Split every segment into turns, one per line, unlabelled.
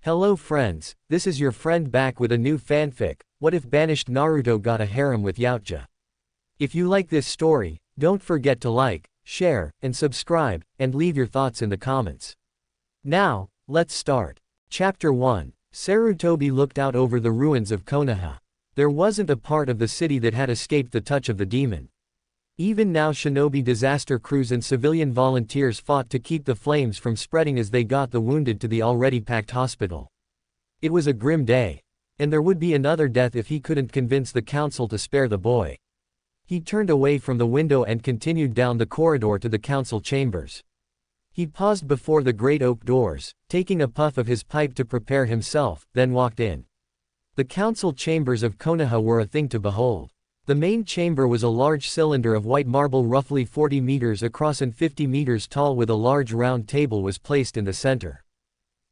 Hello friends, this is your friend back with a new fanfic. What if Banished Naruto got a harem with Yautja? If you like this story, don't forget to like, share, and subscribe, and leave your thoughts in the comments. Now, let's start. Chapter 1. Sarutobi looked out over the ruins of Konoha. There wasn't a part of the city that had escaped the touch of the demon. Even now shinobi disaster crews and civilian volunteers fought to keep the flames from spreading as they got the wounded to the already packed hospital. It was a grim day. And there would be another death if he couldn't convince the council to spare the boy. He turned away from the window and continued down the corridor to the council chambers. He paused before the great oak doors, taking a puff of his pipe to prepare himself, then walked in. The council chambers of Konoha were a thing to behold. The main chamber was a large cylinder of white marble roughly 40 meters across and 50 meters tall, with a large round table was placed in the center.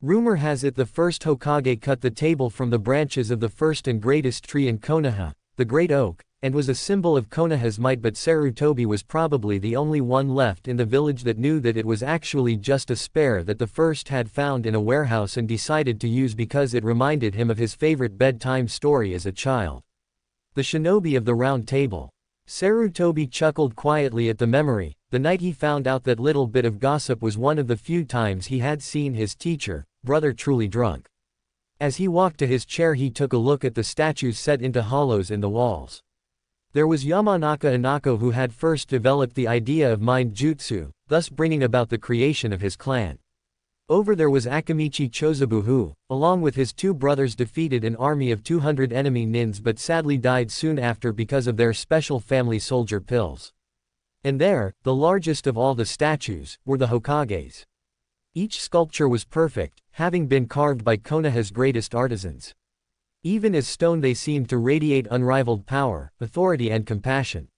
Rumor has it the first Hokage cut the table from the branches of the first and greatest tree in Konoha, the Great Oak, and was a symbol of Konoha's might, but Sarutobi was probably the only one left in the village that knew that it was actually just a spare that the first had found in a warehouse and decided to use because it reminded him of his favorite bedtime story as a child. The shinobi of the round table. Sarutobi chuckled quietly at the memory. The night he found out that little bit of gossip was one of the few times he had seen his teacher, brother, truly drunk. As he walked to his chair, he took a look at the statues set into hollows in the walls. There was Yamanaka Inako, who had first developed the idea of mind jutsu, thus bringing about the creation of his clan. Over there was Akamichi Chozabu, who, along with his two brothers, defeated an army of 200 enemy nins but sadly died soon after because of their special family soldier pills. And there, the largest of all the statues, were the Hokages. Each sculpture was perfect, having been carved by Konoha's greatest artisans. Even as stone, they seemed to radiate unrivaled power, authority, and compassion.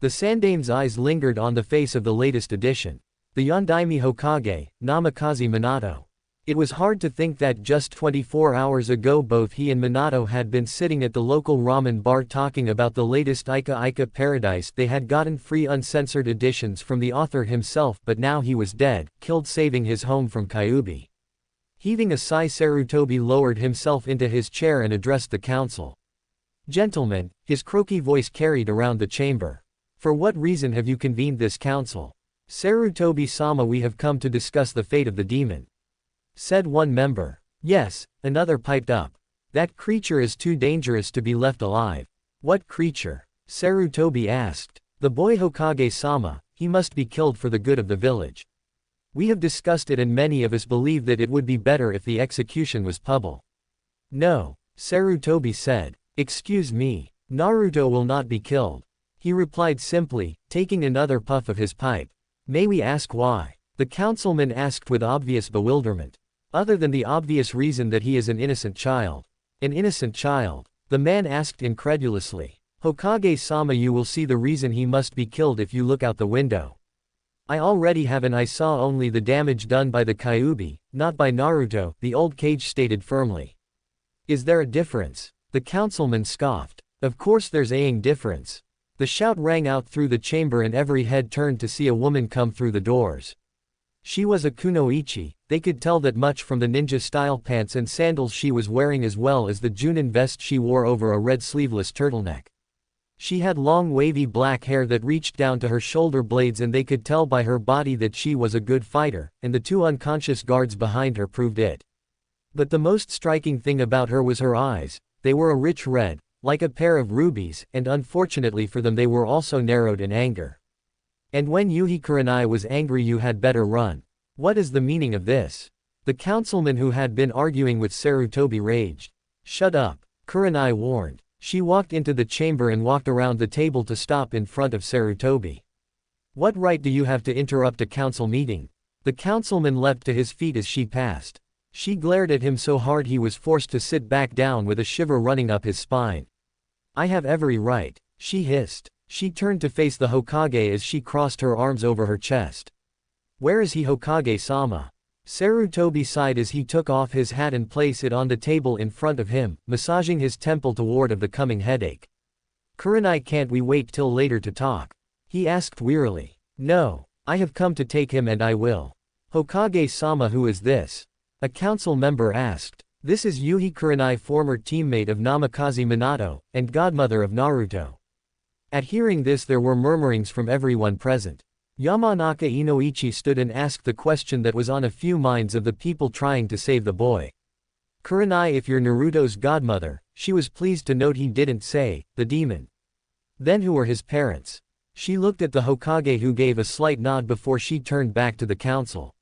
The Sandame's eyes lingered on the face of the latest edition. The Yondaime Hokage, Namikaze Minato. It was hard to think that just 24 hours ago both he and Minato had been sitting at the local ramen bar talking about the latest Ika Ika Paradise. They had gotten free uncensored editions from the author himself, but now he was dead, killed saving his home from Kyuubi. Heaving a sigh, Sarutobi lowered himself into his chair and addressed the council. Gentlemen, his croaky voice carried around the chamber. For what reason have you convened this council? Sarutobi-sama, we have come to discuss the fate of the demon, said one member. Yes, another piped up. That creature is too dangerous to be left alive. What creature? Sarutobi asked. The boy Hokage-sama. He must be killed for the good of the village. We have discussed it and many of us believe that it would be better if the execution was public. No, Sarutobi said. Excuse me. Naruto will not be killed. He replied simply, taking another puff of his pipe. May we ask why? The councilman asked with obvious bewilderment. Other than the obvious reason that he is an innocent child. An innocent child? The man asked incredulously. Hokage-sama, you will see the reason he must be killed if you look out the window. I already have, and I saw only the damage done by the Kyuubi, not by Naruto, the old Kage stated firmly. Is there a difference? The councilman scoffed. Of course there's a difference. The shout rang out through the chamber and every head turned to see a woman come through the doors. She was a kunoichi. They could tell that much from the ninja-style pants and sandals she was wearing, as well as the junin vest she wore over a red sleeveless turtleneck. She had long wavy black hair that reached down to her shoulder blades, and they could tell by her body that she was a good fighter, and the two unconscious guards behind her proved it. But the most striking thing about her was her eyes. They were a rich red, like a pair of rubies, and unfortunately for them they were also narrowed in anger. And when Yuhi Kurenai was angry, you had better run. What is the meaning of this? The councilman who had been arguing with Sarutobi raged. Shut up, Kurenai warned. She walked into the chamber and walked around the table to stop in front of Sarutobi. What right do you have to interrupt a council meeting? The councilman leapt to his feet as she passed. She glared at him so hard he was forced to sit back down with a shiver running up his spine. I have every right, she hissed. She turned to face the Hokage as she crossed her arms over her chest. Where is he, Hokage-sama? Sarutobi sighed as he took off his hat and placed it on the table in front of him, massaging his temple to ward off the coming headache. Kurenai, can't we wait till later to talk? He asked wearily. No, I have come to take him and I will. Hokage-sama, who is this? A council member asked. This is Yuhi Kurenai, former teammate of Namikaze Minato, and godmother of Naruto. At hearing this there were murmurings from everyone present. Yamanaka Inoichi stood and asked the question that was on a few minds of the people trying to save the boy. Kurenai, if you're Naruto's godmother, she was pleased to note he didn't say, the demon. Then who were his parents? She looked at the Hokage, who gave a slight nod before she turned back to the council.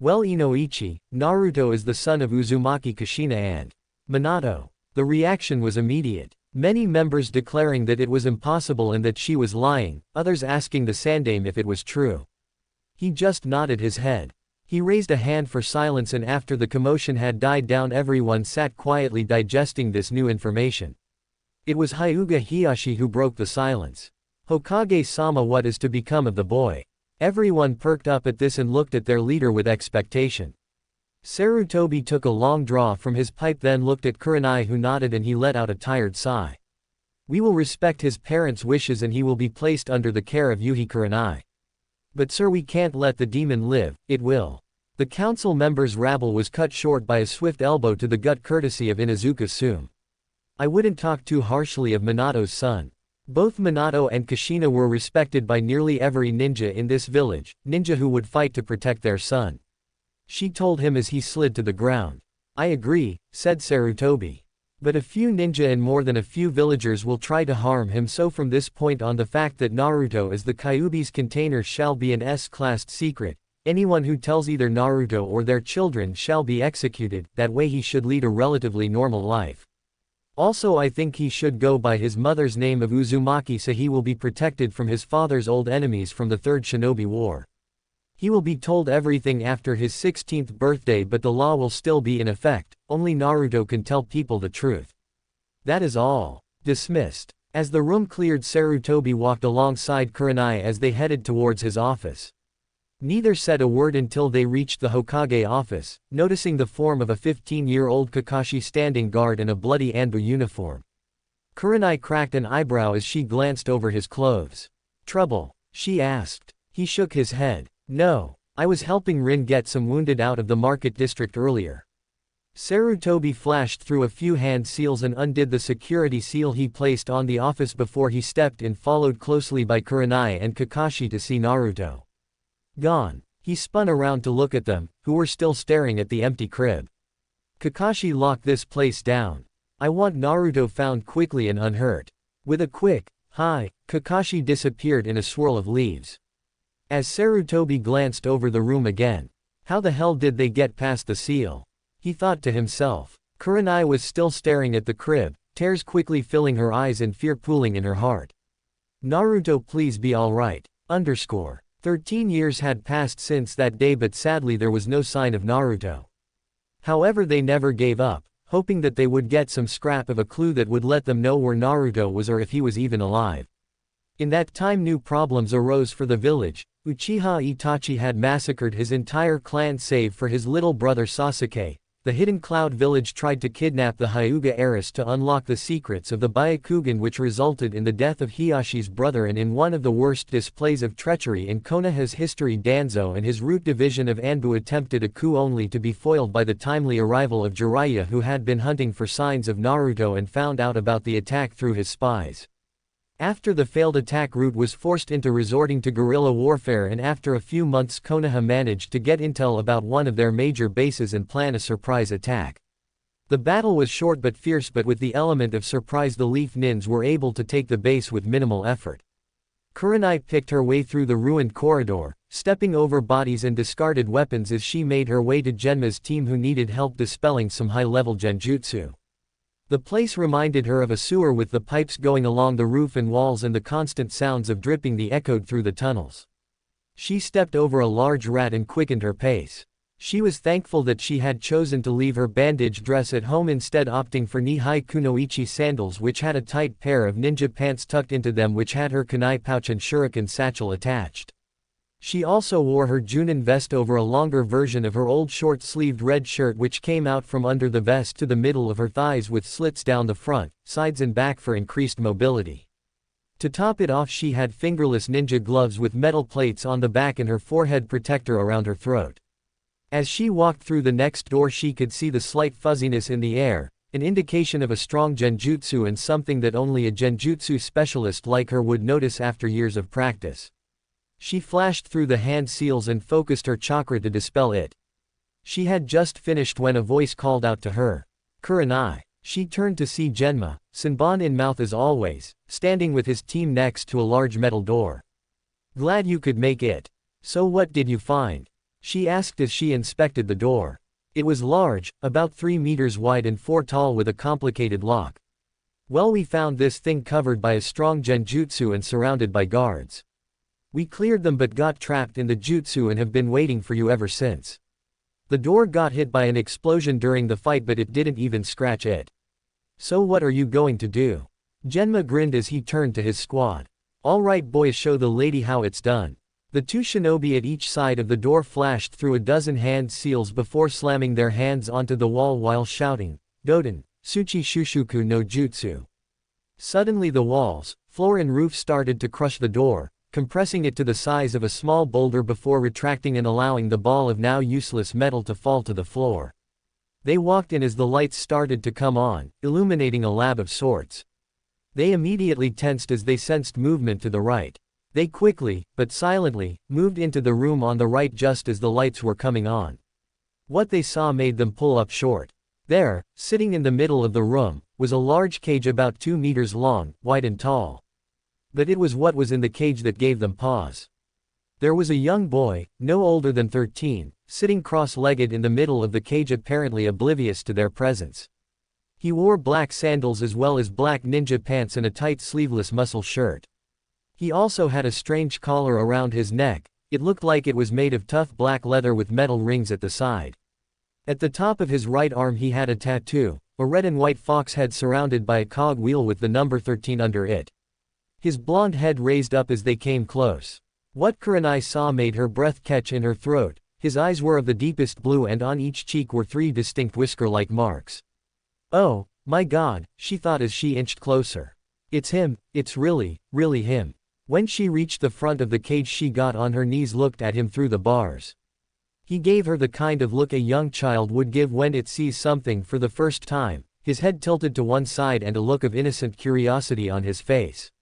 Well, Inoichi, Naruto is the son of Uzumaki Kushina and Minato. The reaction was immediate. Many members declaring that it was impossible and that she was lying, others asking the Sandame if it was true. He just nodded his head. He raised a hand for silence, and after the commotion had died down everyone sat quietly digesting this new information. It was Hyuga Hiyashi who broke the silence. Hokage-sama, what is to become of the boy? Everyone perked up at this and looked at their leader with expectation. Sarutobi took a long draw from his pipe, then looked at Kurenai, who nodded, and he let out a tired sigh. We will respect his parents' wishes and he will be placed under the care of Yuhi Kurenai. But sir, we can't let the demon live, it will. The council members' rabble was cut short by a swift elbow to the gut courtesy of Inuzuka Sume. I wouldn't talk too harshly of Minato's son. Both Minato and Kushina were respected by nearly every ninja in this village, ninja who would fight to protect their son. She told him as he slid to the ground. I agree, said Sarutobi. But a few ninja and more than a few villagers will try to harm him, so from this point on the fact that Naruto is the Kyuubi's container shall be an S-classed secret. Anyone who tells either Naruto or their children shall be executed. That way he should lead a relatively normal life. Also, I think he should go by his mother's name of Uzumaki, so he will be protected from his father's old enemies from the Third Shinobi War. He will be told everything after his 16th birthday, but the law will still be in effect. Only Naruto can tell people the truth. That is all. Dismissed. As the room cleared, Sarutobi walked alongside Kurenai as they headed towards his office. Neither said a word until they reached the Hokage office, noticing the form of a 15-year-old Kakashi standing guard in a bloody Anbu uniform. Kurenai cracked an eyebrow as she glanced over his clothes. Trouble? She asked. He shook his head. No. I was helping Rin get some wounded out of the market district earlier. Sarutobi flashed through a few hand seals and undid the security seal he placed on the office before he stepped in, followed closely by Kurenai and Kakashi to see Naruto. Gone. He spun around to look at them, who were still staring at the empty crib. Kakashi, lock this place down. I want Naruto found quickly and unhurt. With a quick, hi, Kakashi disappeared in a swirl of leaves. As Sarutobi glanced over the room again. How the hell did they get past the seal? He thought to himself. Kurenai was still staring at the crib, tears quickly filling her eyes and fear pooling in her heart. Naruto, please be alright. 13 years had passed since that day, but sadly there was no sign of Naruto. However, they never gave up, hoping that they would get some scrap of a clue that would let them know where Naruto was or if he was even alive. In that time, new problems arose for the village. Uchiha Itachi had massacred his entire clan save for his little brother Sasuke. The Hidden Cloud village tried to kidnap the Hyuga heiress to unlock the secrets of the Byakugan, which resulted in the death of Hiyashi's brother, and in one of the worst displays of treachery in Konoha's history, Danzo and his root division of Anbu attempted a coup only to be foiled by the timely arrival of Jiraiya, who had been hunting for signs of Naruto and found out about the attack through his spies. After the failed attack, Root was forced into resorting to guerrilla warfare, and after a few months Konoha managed to get intel about one of their major bases and plan a surprise attack. The battle was short but fierce, but with the element of surprise the Leaf Nins were able to take the base with minimal effort. Kurenai picked her way through the ruined corridor, stepping over bodies and discarded weapons as she made her way to Genma's team, who needed help dispelling some high-level genjutsu. The place reminded her of a sewer, with the pipes going along the roof and walls and the constant sounds of dripping that echoed through the tunnels. She stepped over a large rat and quickened her pace. She was thankful that she had chosen to leave her bandage dress at home, instead opting for knee-high kunoichi sandals which had a tight pair of ninja pants tucked into them, which had her kunai pouch and shuriken satchel attached. She also wore her Junin vest over a longer version of her old short-sleeved red shirt, which came out from under the vest to the middle of her thighs with slits down the front, sides and back for increased mobility. To top it off, she had fingerless ninja gloves with metal plates on the back and her forehead protector around her throat. As she walked through the next door she could see the slight fuzziness in the air, an indication of a strong genjutsu and something that only a genjutsu specialist like her would notice after years of practice. She flashed through the hand seals and focused her chakra to dispel it. She had just finished when a voice called out to her. Kurenai. She turned to see Genma, Senbon in mouth as always, standing with his team next to a large metal door. Glad you could make it. So what did you find? She asked as she inspected the door. It was large, about 3 meters wide and 4 tall with a complicated lock. Well, we found this thing covered by a strong genjutsu and surrounded by guards. We cleared them but got trapped in the jutsu and have been waiting for you ever since. The door got hit by an explosion during the fight but it didn't even scratch it. So what are you going to do? Genma grinned as he turned to his squad. Alright boys, show the lady how it's done. The 2 shinobi at each side of the door flashed through a dozen hand seals before slamming their hands onto the wall while shouting, Doden, Tsuchi Shushuku no Jutsu. Suddenly the walls, floor and roof started to crush the door, compressing it to the size of a small boulder before retracting and allowing the ball of now useless metal to fall to the floor. They walked in as the lights started to come on, illuminating a lab of sorts. They immediately tensed as they sensed movement to the right. They quickly, but silently, moved into the room on the right just as the lights were coming on. What they saw made them pull up short. There, sitting in the middle of the room, was a large cage about 2 meters long, wide and tall. But it was what was in the cage that gave them pause. There was a young boy, no older than 13, sitting cross-legged in the middle of the cage apparently oblivious to their presence. He wore black sandals as well as black ninja pants and a tight sleeveless muscle shirt. He also had a strange collar around his neck. It looked like it was made of tough black leather with metal rings at the side. At the top of his right arm he had a tattoo, a red and white fox head surrounded by a cog wheel with the number 13 under it. His blonde head raised up as they came close. What Kurenai saw made her breath catch in her throat. His eyes were of the deepest blue and on each cheek were 3 distinct whisker-like marks. Oh, my God, she thought as she inched closer. It's him, it's really him. When she reached the front of the cage she got on her knees, looked at him through the bars. He gave her the kind of look a young child would give when it sees something for the first time, his head tilted to one side and a look of innocent curiosity on his face.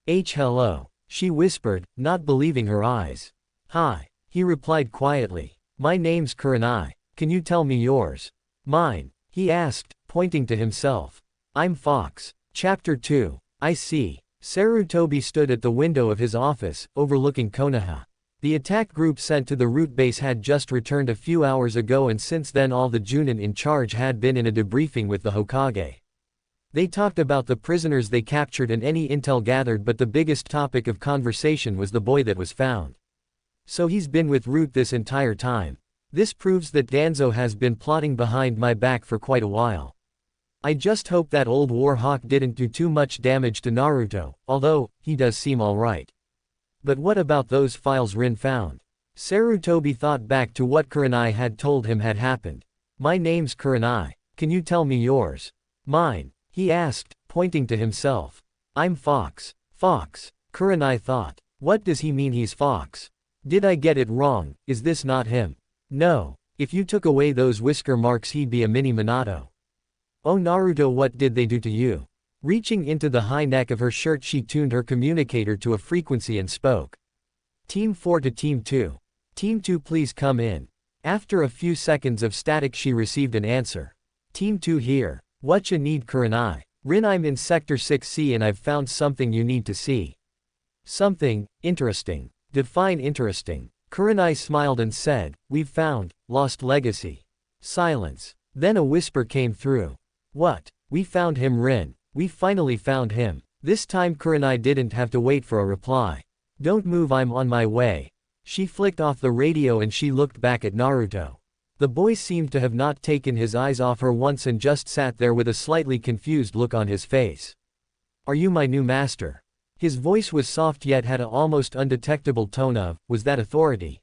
Hello, she whispered, not believing her eyes. Hi, he replied quietly. My name's Kurenai. Can you tell me yours? Mine, he asked, pointing to himself. I'm Fox. Chapter 2. I see. Sarutobi stood at the window of his office, overlooking Konoha. The attack group sent to the root base had just returned a few hours ago and since then all the Junin in charge had been in a debriefing with the Hokage. They talked about the prisoners they captured and any intel gathered, but the biggest topic of conversation was the boy that was found. So he's been with Root this entire time. This proves that Danzo has been plotting behind my back for quite a while. I just hope that old Warhawk didn't do too much damage to Naruto, although, he does seem alright. But what about those files Rin found? Sarutobi thought back to what Kurenai had told him had happened. My name's Kurenai. Can you tell me yours? Mine, he asked, pointing to himself. I'm Fox. Fox, Kurenai thought. What does he mean he's Fox? Did I get it wrong? Is this not him? No. If you took away those whisker marks he'd be a mini Minato. Oh Naruto, what did they do to you? Reaching into the high neck of her shirt she tuned her communicator to a frequency and spoke. Team 4 to Team 2. Team 2 please come in. After a few seconds of static she received an answer. Team 2 here. Whatcha need Kurenai? Rin, I'm in Sector 6C and I've found something you need to see. Something interesting. Define interesting. Kurenai smiled and said, we've found Lost Legacy. Silence. Then a whisper came through. What? We found him, Rin. We finally found him. This time Kurenai didn't have to wait for a reply. Don't move, I'm on my way. She flicked off the radio and she looked back at Naruto. The boy seemed to have not taken his eyes off her once and just sat there with a slightly confused look on his face. Are you my new master? His voice was soft yet had an almost undetectable tone of, was that authority?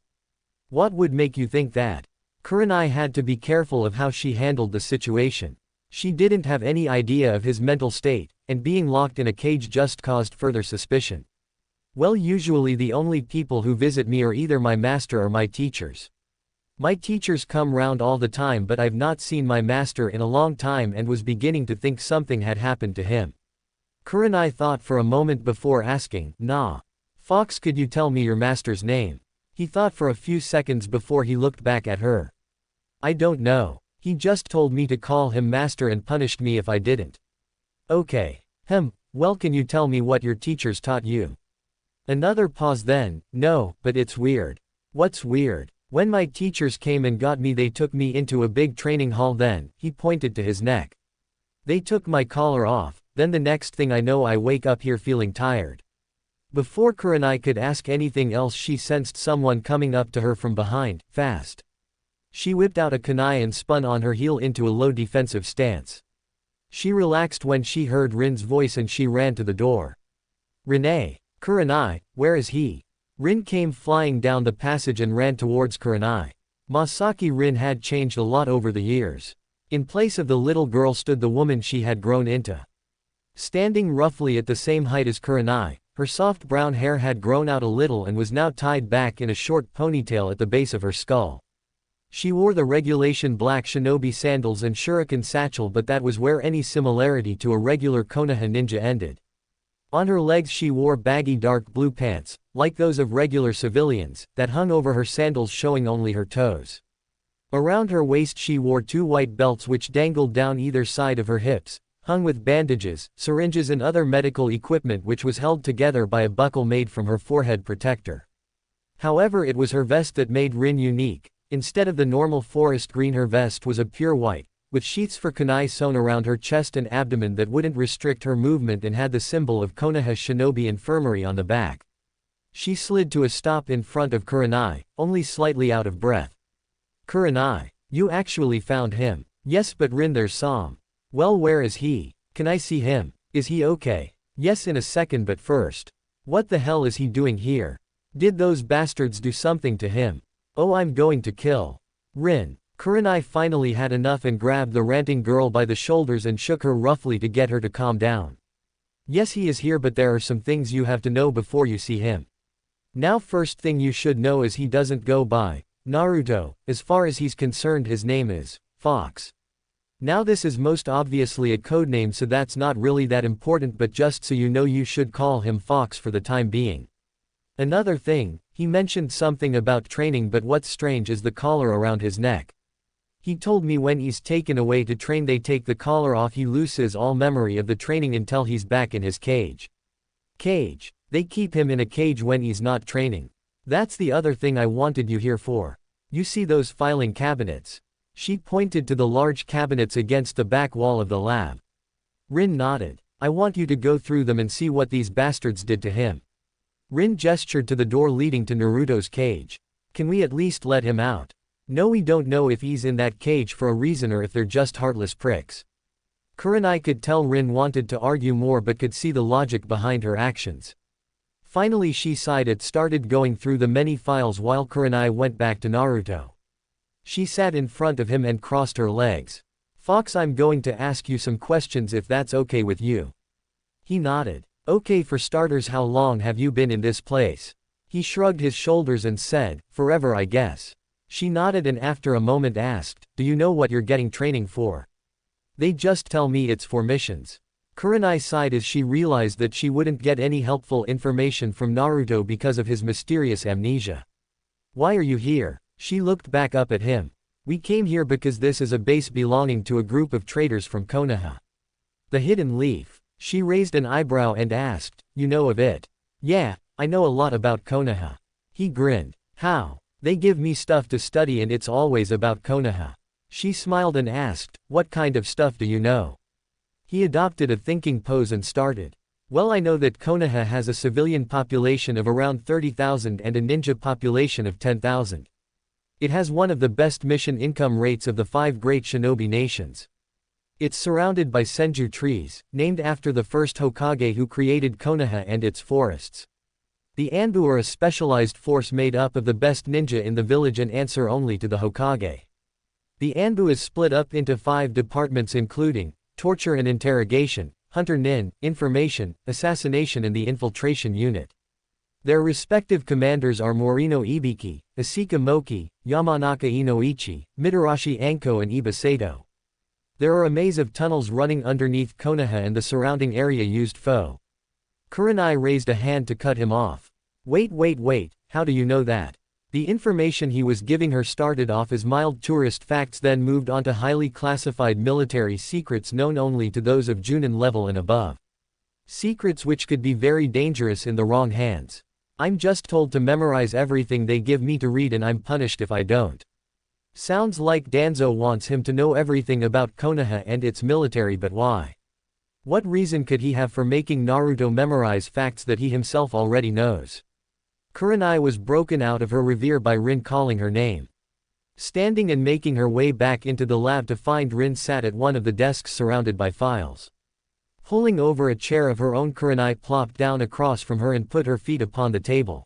What would make you think that? Kurenai had to be careful of how she handled the situation. She didn't have any idea of his mental state, and being locked in a cage just caused further suspicion. Well, usually the only people who visit me are either my master or my teachers. My teachers come round all the time, but I've not seen my master in a long time and was beginning to think something had happened to him. Kurenai thought for a moment before asking, "Nah. Fox, could you tell me your master's name?" He thought for a few seconds before he looked back at her. "I don't know. He just told me to call him master and punished me if I didn't." "Okay. Well, can you tell me what your teachers taught you?" Another pause, then, "No, but it's weird." "What's weird?" "When my teachers came and got me, they took me into a big training hall, then," he pointed to his neck. "They took my collar off, then the next thing I know I wake up here feeling tired." Before Kurenai could ask anything else, she sensed someone coming up to her from behind, fast. She whipped out a kunai and spun on her heel into a low defensive stance. She relaxed when she heard Rin's voice and she ran to the door. "Renee! Kurenai, where is he?" Rin came flying down the passage and ran towards Kurenai. Masaki Rin had changed a lot over the years. In place of the little girl stood the woman she had grown into. Standing roughly at the same height as Kurenai, her soft brown hair had grown out a little and was now tied back in a short ponytail at the base of her skull. She wore the regulation black shinobi sandals and shuriken satchel, but that was where any similarity to a regular Konoha ninja ended. On her legs she wore baggy dark blue pants, like those of regular civilians, that hung over her sandals showing only her toes. Around her waist she wore 2 white belts which dangled down either side of her hips, hung with bandages, syringes and other medical equipment, which was held together by a buckle made from her forehead protector. However, it was her vest that made Rin unique. Instead of the normal forest green, her vest was a pure white, with sheaths for kunai sewn around her chest and abdomen that wouldn't restrict her movement, and had the symbol of Konoha Shinobi Infirmary on the back. She slid to a stop in front of Kurenai, only slightly out of breath. "Kurenai, you actually found him?" "Yes, but Rin there saw him." "Well, where is he? Can I see him? Is he okay?" "Yes, in a second, but first. What the hell is he doing here? Did those bastards do something to him? Oh, I'm going to kill Rin." Kurenai finally had enough and grabbed the ranting girl by the shoulders and shook her roughly to get her to calm down. "Yes, he is here, but there are some things you have to know before you see him. Now, first thing you should know is he doesn't go by Naruto. As far as he's concerned, his name is Fox. Now, this is most obviously a codename, so that's not really that important, but just so you know, you should call him Fox for the time being. Another thing, he mentioned something about training, but what's strange is the collar around his neck. He told me when he's taken away to train, they take the collar off, he loses all memory of the training until he's back in his cage. Cage? They keep him in a cage when he's not training. That's the other thing I wanted you here for. You see those filing cabinets?" She pointed to the large cabinets against the back wall of the lab. Rin nodded. "I want you to go through them and see what these bastards did to him." Rin gestured to the door leading to Naruto's cage. "Can we at least let him out?" "No, we don't know if he's in that cage for a reason or if they're just heartless pricks." Kurenai could tell Rin wanted to argue more but could see the logic behind her actions. Finally she sighed and started going through the many files while Kurenai went back to Naruto. She sat in front of him and crossed her legs. "Fox, I'm going to ask you some questions if that's okay with you." He nodded. "Okay, for starters, how long have you been in this place?" He shrugged his shoulders and said, "Forever, I guess." She nodded and after a moment asked, "Do you know what you're getting training for?" "They just tell me it's for missions." Kurenai sighed as she realized that she wouldn't get any helpful information from Naruto because of his mysterious amnesia. "Why are you here?" She looked back up at him. "We came here because this is a base belonging to a group of traders from Konoha. The Hidden Leaf." She raised an eyebrow and asked, "You know of it?" "Yeah, I know a lot about Konoha." He grinned. "How?" "They give me stuff to study and it's always about Konoha." She smiled and asked, "What kind of stuff do you know?" He adopted a thinking pose and started. "Well, I know that Konoha has a civilian population of around 30,000 and a ninja population of 10,000. It has one of the best mission income rates of the 5 great shinobi nations. It's surrounded by senju trees, named after the first Hokage who created Konoha and its forests. The Anbu are a specialized force made up of the best ninja in the village and answer only to the Hokage. The Anbu is split up into 5 departments including torture and interrogation, hunter nin, information, assassination and the infiltration unit. Their respective commanders are Morino Ibiki, Asika Moki, Yamanaka Inoichi, Mitarashi Anko and Iba Sato. There are a maze of tunnels running underneath Konoha and the surrounding area used foe. Kurenai raised a hand to cut him off. Wait, how do you know that? The information he was giving her started off as mild tourist facts, then moved on to highly classified military secrets known only to those of Junin level and above. Secrets which could be very dangerous in the wrong hands. I'm just told to memorize everything they give me to read and I'm punished if I don't. Sounds like Danzo wants him to know everything about Konoha and its military, but why? What reason could he have for making Naruto memorize facts that he himself already knows? Kurenai was broken out of her reverie by Rin calling her name. Standing and making her way back into the lab to find Rin sat at one of the desks surrounded by files. Pulling over a chair of her own, Kurenai plopped down across from her and put her feet upon the table.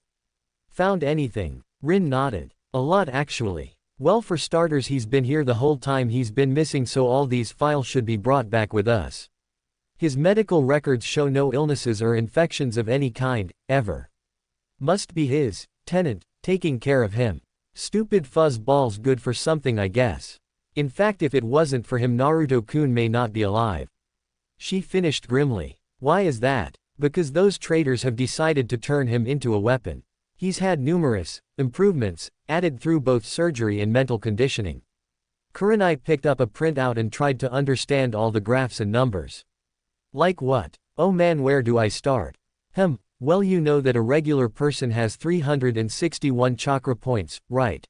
Found anything? Rin nodded. A lot actually. Well, for starters, he's been here the whole time he's been missing, so all these files should be brought back with us. His medical records show no illnesses or infections of any kind, ever. Must be his tenant taking care of him. Stupid fuzz balls, good for something I guess. In fact, if it wasn't for him, Naruto-kun may not be alive. She finished grimly. Why is that? Because those traitors have decided to turn him into a weapon. He's had numerous improvements added through both surgery and mental conditioning. Kurenai picked up a printout and tried to understand all the graphs and numbers. Like what? Oh man, where do I start? Well, you know that a regular person has 361 chakra points, right?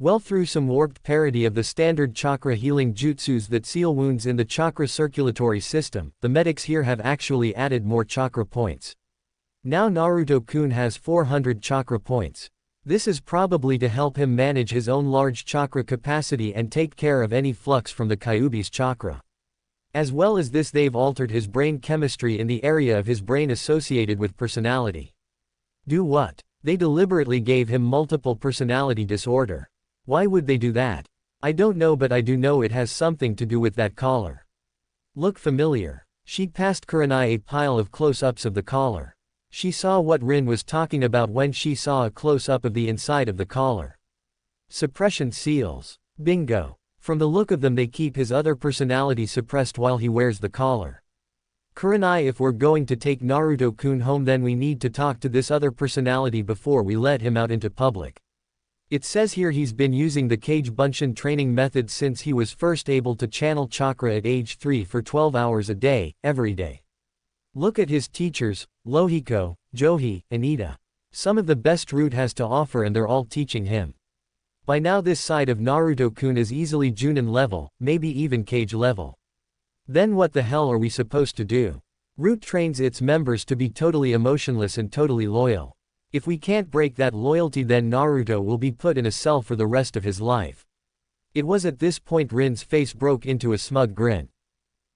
Well, through some warped parody of the standard chakra healing jutsus that seal wounds in the chakra circulatory system, the medics here have actually added more chakra points. Now Naruto-kun has 400 chakra points. This is probably to help him manage his own large chakra capacity and take care of any flux from the Kyuubi's chakra. As well as this, they've altered his brain chemistry in the area of his brain associated with personality. Do what? They deliberately gave him multiple personality disorder. Why would they do that? I don't know, but I do know it has something to do with that collar. Look familiar. She passed Kurenai a pile of close-ups of the collar. She saw what Rin was talking about when she saw a close-up of the inside of the collar. Suppression seals. Bingo. From the look of them, they keep his other personality suppressed while he wears the collar. Kurenai, if we're going to take Naruto-kun home, then we need to talk to this other personality before we let him out into public. It says here he's been using the Kage Bunshin training method since he was first able to channel chakra at age 3 for 12 hours a day, every day. Look at his teachers, Lohiko, Johi, and Ida. Some of the best Root has to offer, and they're all teaching him. By now this side of Naruto-kun is easily Junin level, maybe even Kage level. Then what the hell are we supposed to do? Root trains its members to be totally emotionless and totally loyal. If we can't break that loyalty, then Naruto will be put in a cell for the rest of his life. It was at this point Rin's face broke into a smug grin.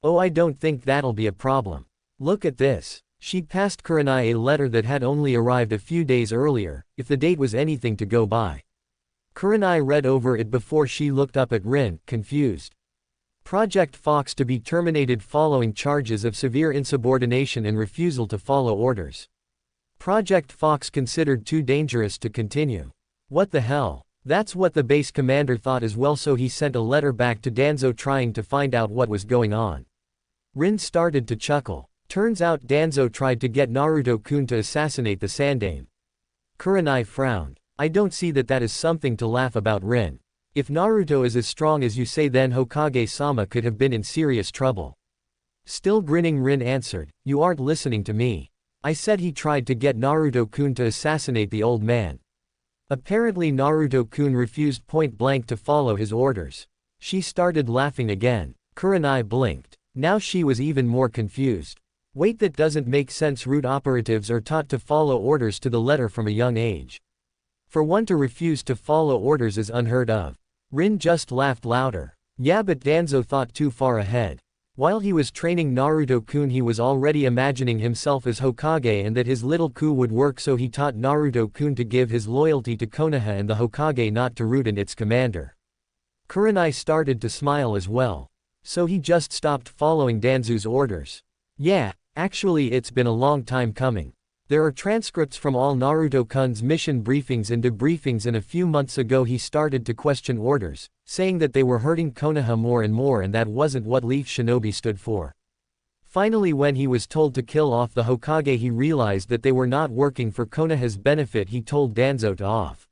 Oh, I don't think that'll be a problem. Look at this. She passed Kurenai a letter that had only arrived a few days earlier, if the date was anything to go by. Kurenai read over it before she looked up at Rin, confused. Project Fox to be terminated following charges of severe insubordination and refusal to follow orders. Project Fox considered too dangerous to continue. What the hell? That's what the base commander thought as well, so he sent a letter back to Danzo trying to find out what was going on. Rin started to chuckle. Turns out Danzo tried to get Naruto-kun to assassinate the Sandaime. Kurenai frowned. I don't see that is something to laugh about, Rin. If Naruto is as strong as you say, then Hokage-sama could have been in serious trouble. Still grinning, Rin answered, you aren't listening to me. I said he tried to get Naruto-kun to assassinate the old man. Apparently Naruto-kun refused point blank to follow his orders. She started laughing again. Kurenai blinked. Now she was even more confused. Wait, that doesn't make sense. Root operatives are taught to follow orders to the letter from a young age. For one to refuse to follow orders is unheard of. Rin just laughed louder. Yeah, but Danzo thought too far ahead. While he was training Naruto-kun, he was already imagining himself as Hokage and that his little coup would work, so he taught Naruto-kun to give his loyalty to Konoha and the Hokage, not to Root and its commander. Kurenai started to smile as well. So he just stopped following Danzo's orders. Yeah, actually it's been a long time coming. There are transcripts from all Naruto-kun's mission briefings and debriefings, and a few months ago he started to question orders, saying that they were hurting Konoha more and more and that wasn't what Leaf Shinobi stood for. Finally, when he was told to kill off the Hokage, he realized that they were not working for Konoha's benefit. He told Danzo to off.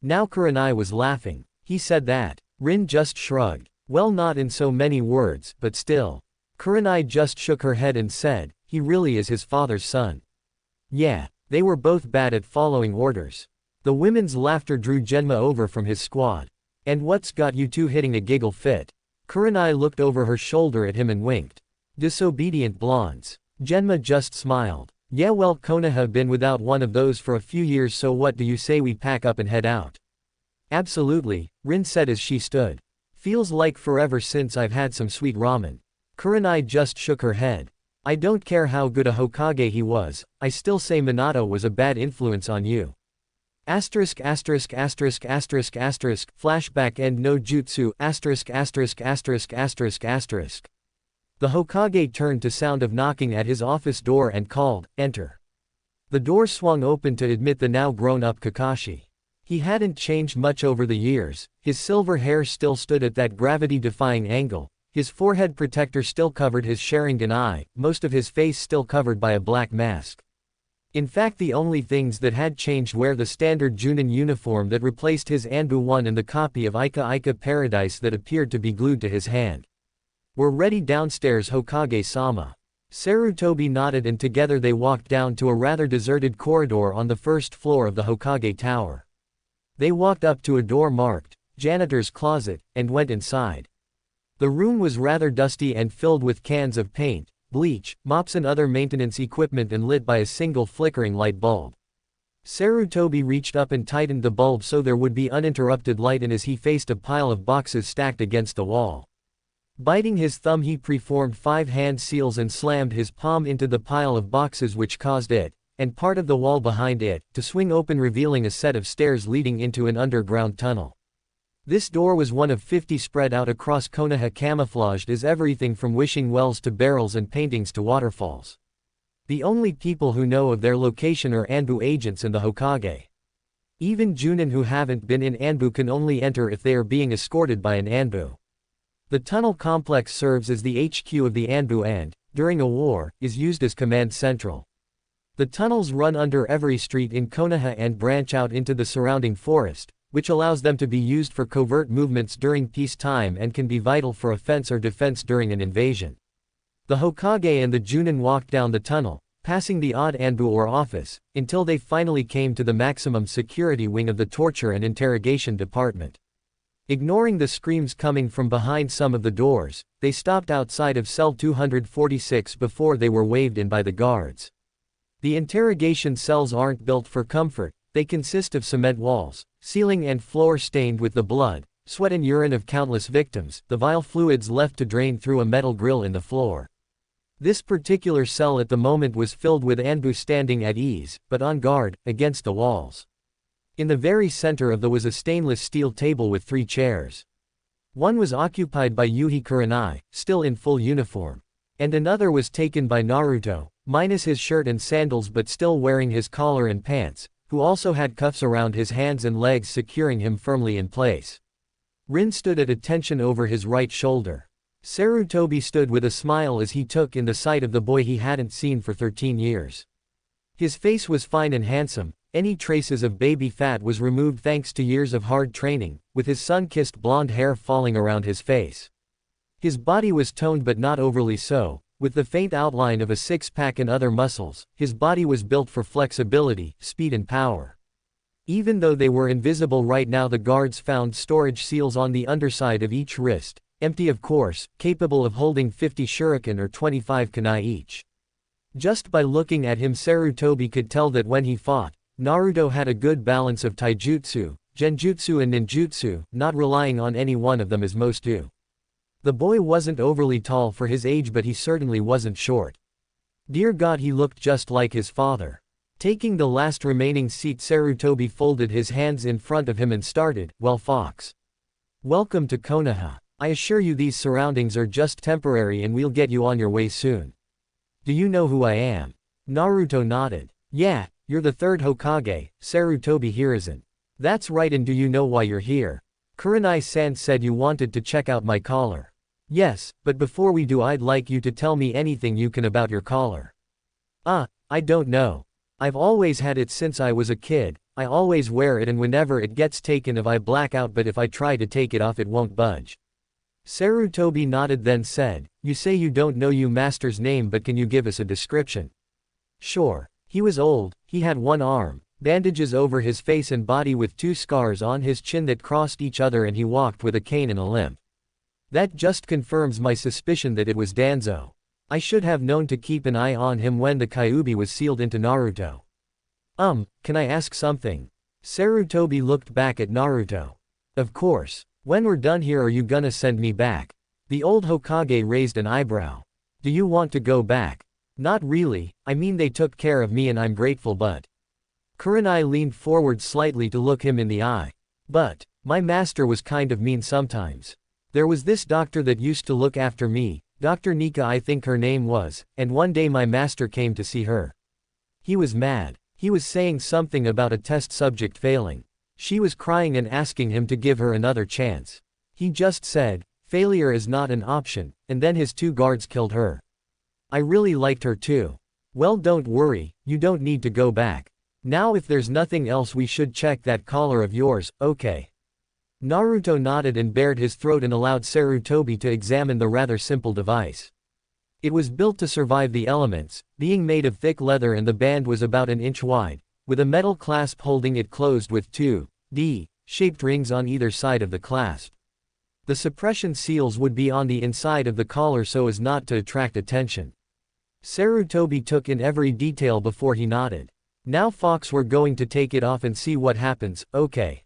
Now Kurenai was laughing. He said that. Rin just shrugged. Well, not in so many words, but still. Kurenai just shook her head and said, he really is his father's son. Yeah, they were both bad at following orders. The women's laughter drew Genma over from his squad. And what's got you two hitting a giggle fit? Kurenai looked over her shoulder at him and winked. Disobedient blondes. Genma just smiled. Yeah, well, Konoha been without one of those for a few years, so what do you say we pack up and head out? Absolutely, Rin said as she stood. Feels like forever since I've had some sweet ramen. Kurenai just shook her head. I don't care how good a Hokage he was, I still say Minato was a bad influence on you. Asterisk asterisk asterisk asterisk asterisk flashback end no jutsu asterisk asterisk asterisk asterisk asterisk. The Hokage turned to sound of knocking at his office door and called, enter. The door swung open to admit the now grown-up Kakashi. He hadn't changed much over the years, his silver hair still stood at that gravity-defying angle, his forehead protector still covered his Sharingan eye, most of his face still covered by a black mask. In fact, the only things that had changed were the standard Junin uniform that replaced his Anbu one and the copy of Ika Ika Paradise that appeared to be glued to his hand. We're ready downstairs, Hokage-sama. Sarutobi nodded and together they walked down to a rather deserted corridor on the first floor of the Hokage Tower. They walked up to a door marked, janitor's closet, and went inside. The room was rather dusty and filled with cans of paint, bleach, mops and other maintenance equipment and lit by a single flickering light bulb. Sarutobi reached up and tightened the bulb so there would be uninterrupted light, and as he faced a pile of boxes stacked against the wall. Biting his thumb, he preformed 5 hand seals and slammed his palm into the pile of boxes, which caused it, and part of the wall behind it, to swing open, revealing a set of stairs leading into an underground tunnel. This door was one of 50 spread out across Konoha, camouflaged as everything from wishing wells to barrels and paintings to waterfalls. The only people who know of their location are Anbu agents and the Hokage. Even Junin who haven't been in Anbu can only enter if they are being escorted by an Anbu. The tunnel complex serves as the HQ of the Anbu and, during a war, is used as command central. The tunnels run under every street in Konoha and branch out into the surrounding forest, which allows them to be used for covert movements during peacetime and can be vital for offense or defense during an invasion. The Hokage and the Junin walked down the tunnel, passing the odd Anbu or office, until they finally came to the maximum security wing of the torture and interrogation department. Ignoring the screams coming from behind some of the doors, they stopped outside of cell 246 before they were waved in by the guards. The interrogation cells aren't built for comfort, they consist of cement walls, ceiling and floor stained with the blood, sweat and urine of countless victims, the vile fluids left to drain through a metal grill in the floor. This particular cell at the moment was filled with Anbu standing at ease, but on guard, against the walls. In the very center of was a stainless steel table with 3 chairs. One was occupied by Yuhi Kurenai, still in full uniform. And another was taken by Naruto, minus his shirt and sandals but still wearing his collar and pants, who also had cuffs around his hands and legs securing him firmly in place. Rin stood at attention over his right shoulder. Sarutobi stood with a smile as he took in the sight of the boy he hadn't seen for 13 years. His face was fine and handsome, any traces of baby fat was removed thanks to years of hard training, with his sun-kissed blonde hair falling around his face. His body was toned but not overly so, with the faint outline of a six-pack and other muscles. His body was built for flexibility, speed and power. Even though they were invisible right now, the guards found storage seals on the underside of each wrist, empty of course, capable of holding 50 shuriken or 25 kunai each. Just by looking at him, Sarutobi could tell that when he fought, Naruto had a good balance of taijutsu, genjutsu and ninjutsu, not relying on any one of them as most do. The boy wasn't overly tall for his age, but he certainly wasn't short. Dear God, he looked just like his father. Taking the last remaining seat, Sarutobi folded his hands in front of him and started, "Well, Fox. Welcome to Konoha. I assure you these surroundings are just temporary and we'll get you on your way soon. Do you know who I am?" Naruto nodded. Yeah, you're the third Hokage, Sarutobi Hiruzen. That's right, and do you know why you're here? Kurenai-san said you wanted to check out my collar. Yes, but before we do I'd like you to tell me anything you can about your collar. I don't know. I've always had it since I was a kid, I always wear it and whenever it gets taken off I black out, but if I try to take it off it won't budge. Sarutobi nodded then said, you say you don't know your master's name, but can you give us a description? Sure. He was old, he had one arm, bandages over his face and body with two scars on his chin that crossed each other, and he walked with a cane and a limp. That just confirms my suspicion that it was Danzo. I should have known to keep an eye on him when the Kyuubi was sealed into Naruto. Can I ask something? Sarutobi looked back at Naruto. Of course. When we're done here are you gonna send me back? The old Hokage raised an eyebrow. Do you want to go back? Not really, I mean they took care of me and I'm grateful, but... Kurenai leaned forward slightly to look him in the eye. But, my master was kind of mean sometimes. There was this doctor that used to look after me, Dr. Nika I think her name was, and one day my master came to see her. He was mad. He was saying something about a test subject failing. She was crying and asking him to give her another chance. He just said, failure is not an option, and then his two guards killed her. I really liked her too. Well, don't worry, you don't need to go back. Now if there's nothing else we should check that collar of yours, okay? Naruto nodded and bared his throat and allowed Sarutobi to examine the rather simple device. It was built to survive the elements, being made of thick leather, and the band was about an inch wide, with a metal clasp holding it closed with two D-shaped rings on either side of the clasp. The suppression seals would be on the inside of the collar so as not to attract attention. Sarutobi took in every detail before he nodded. Now Fox, we're going to take it off and see what happens, okay?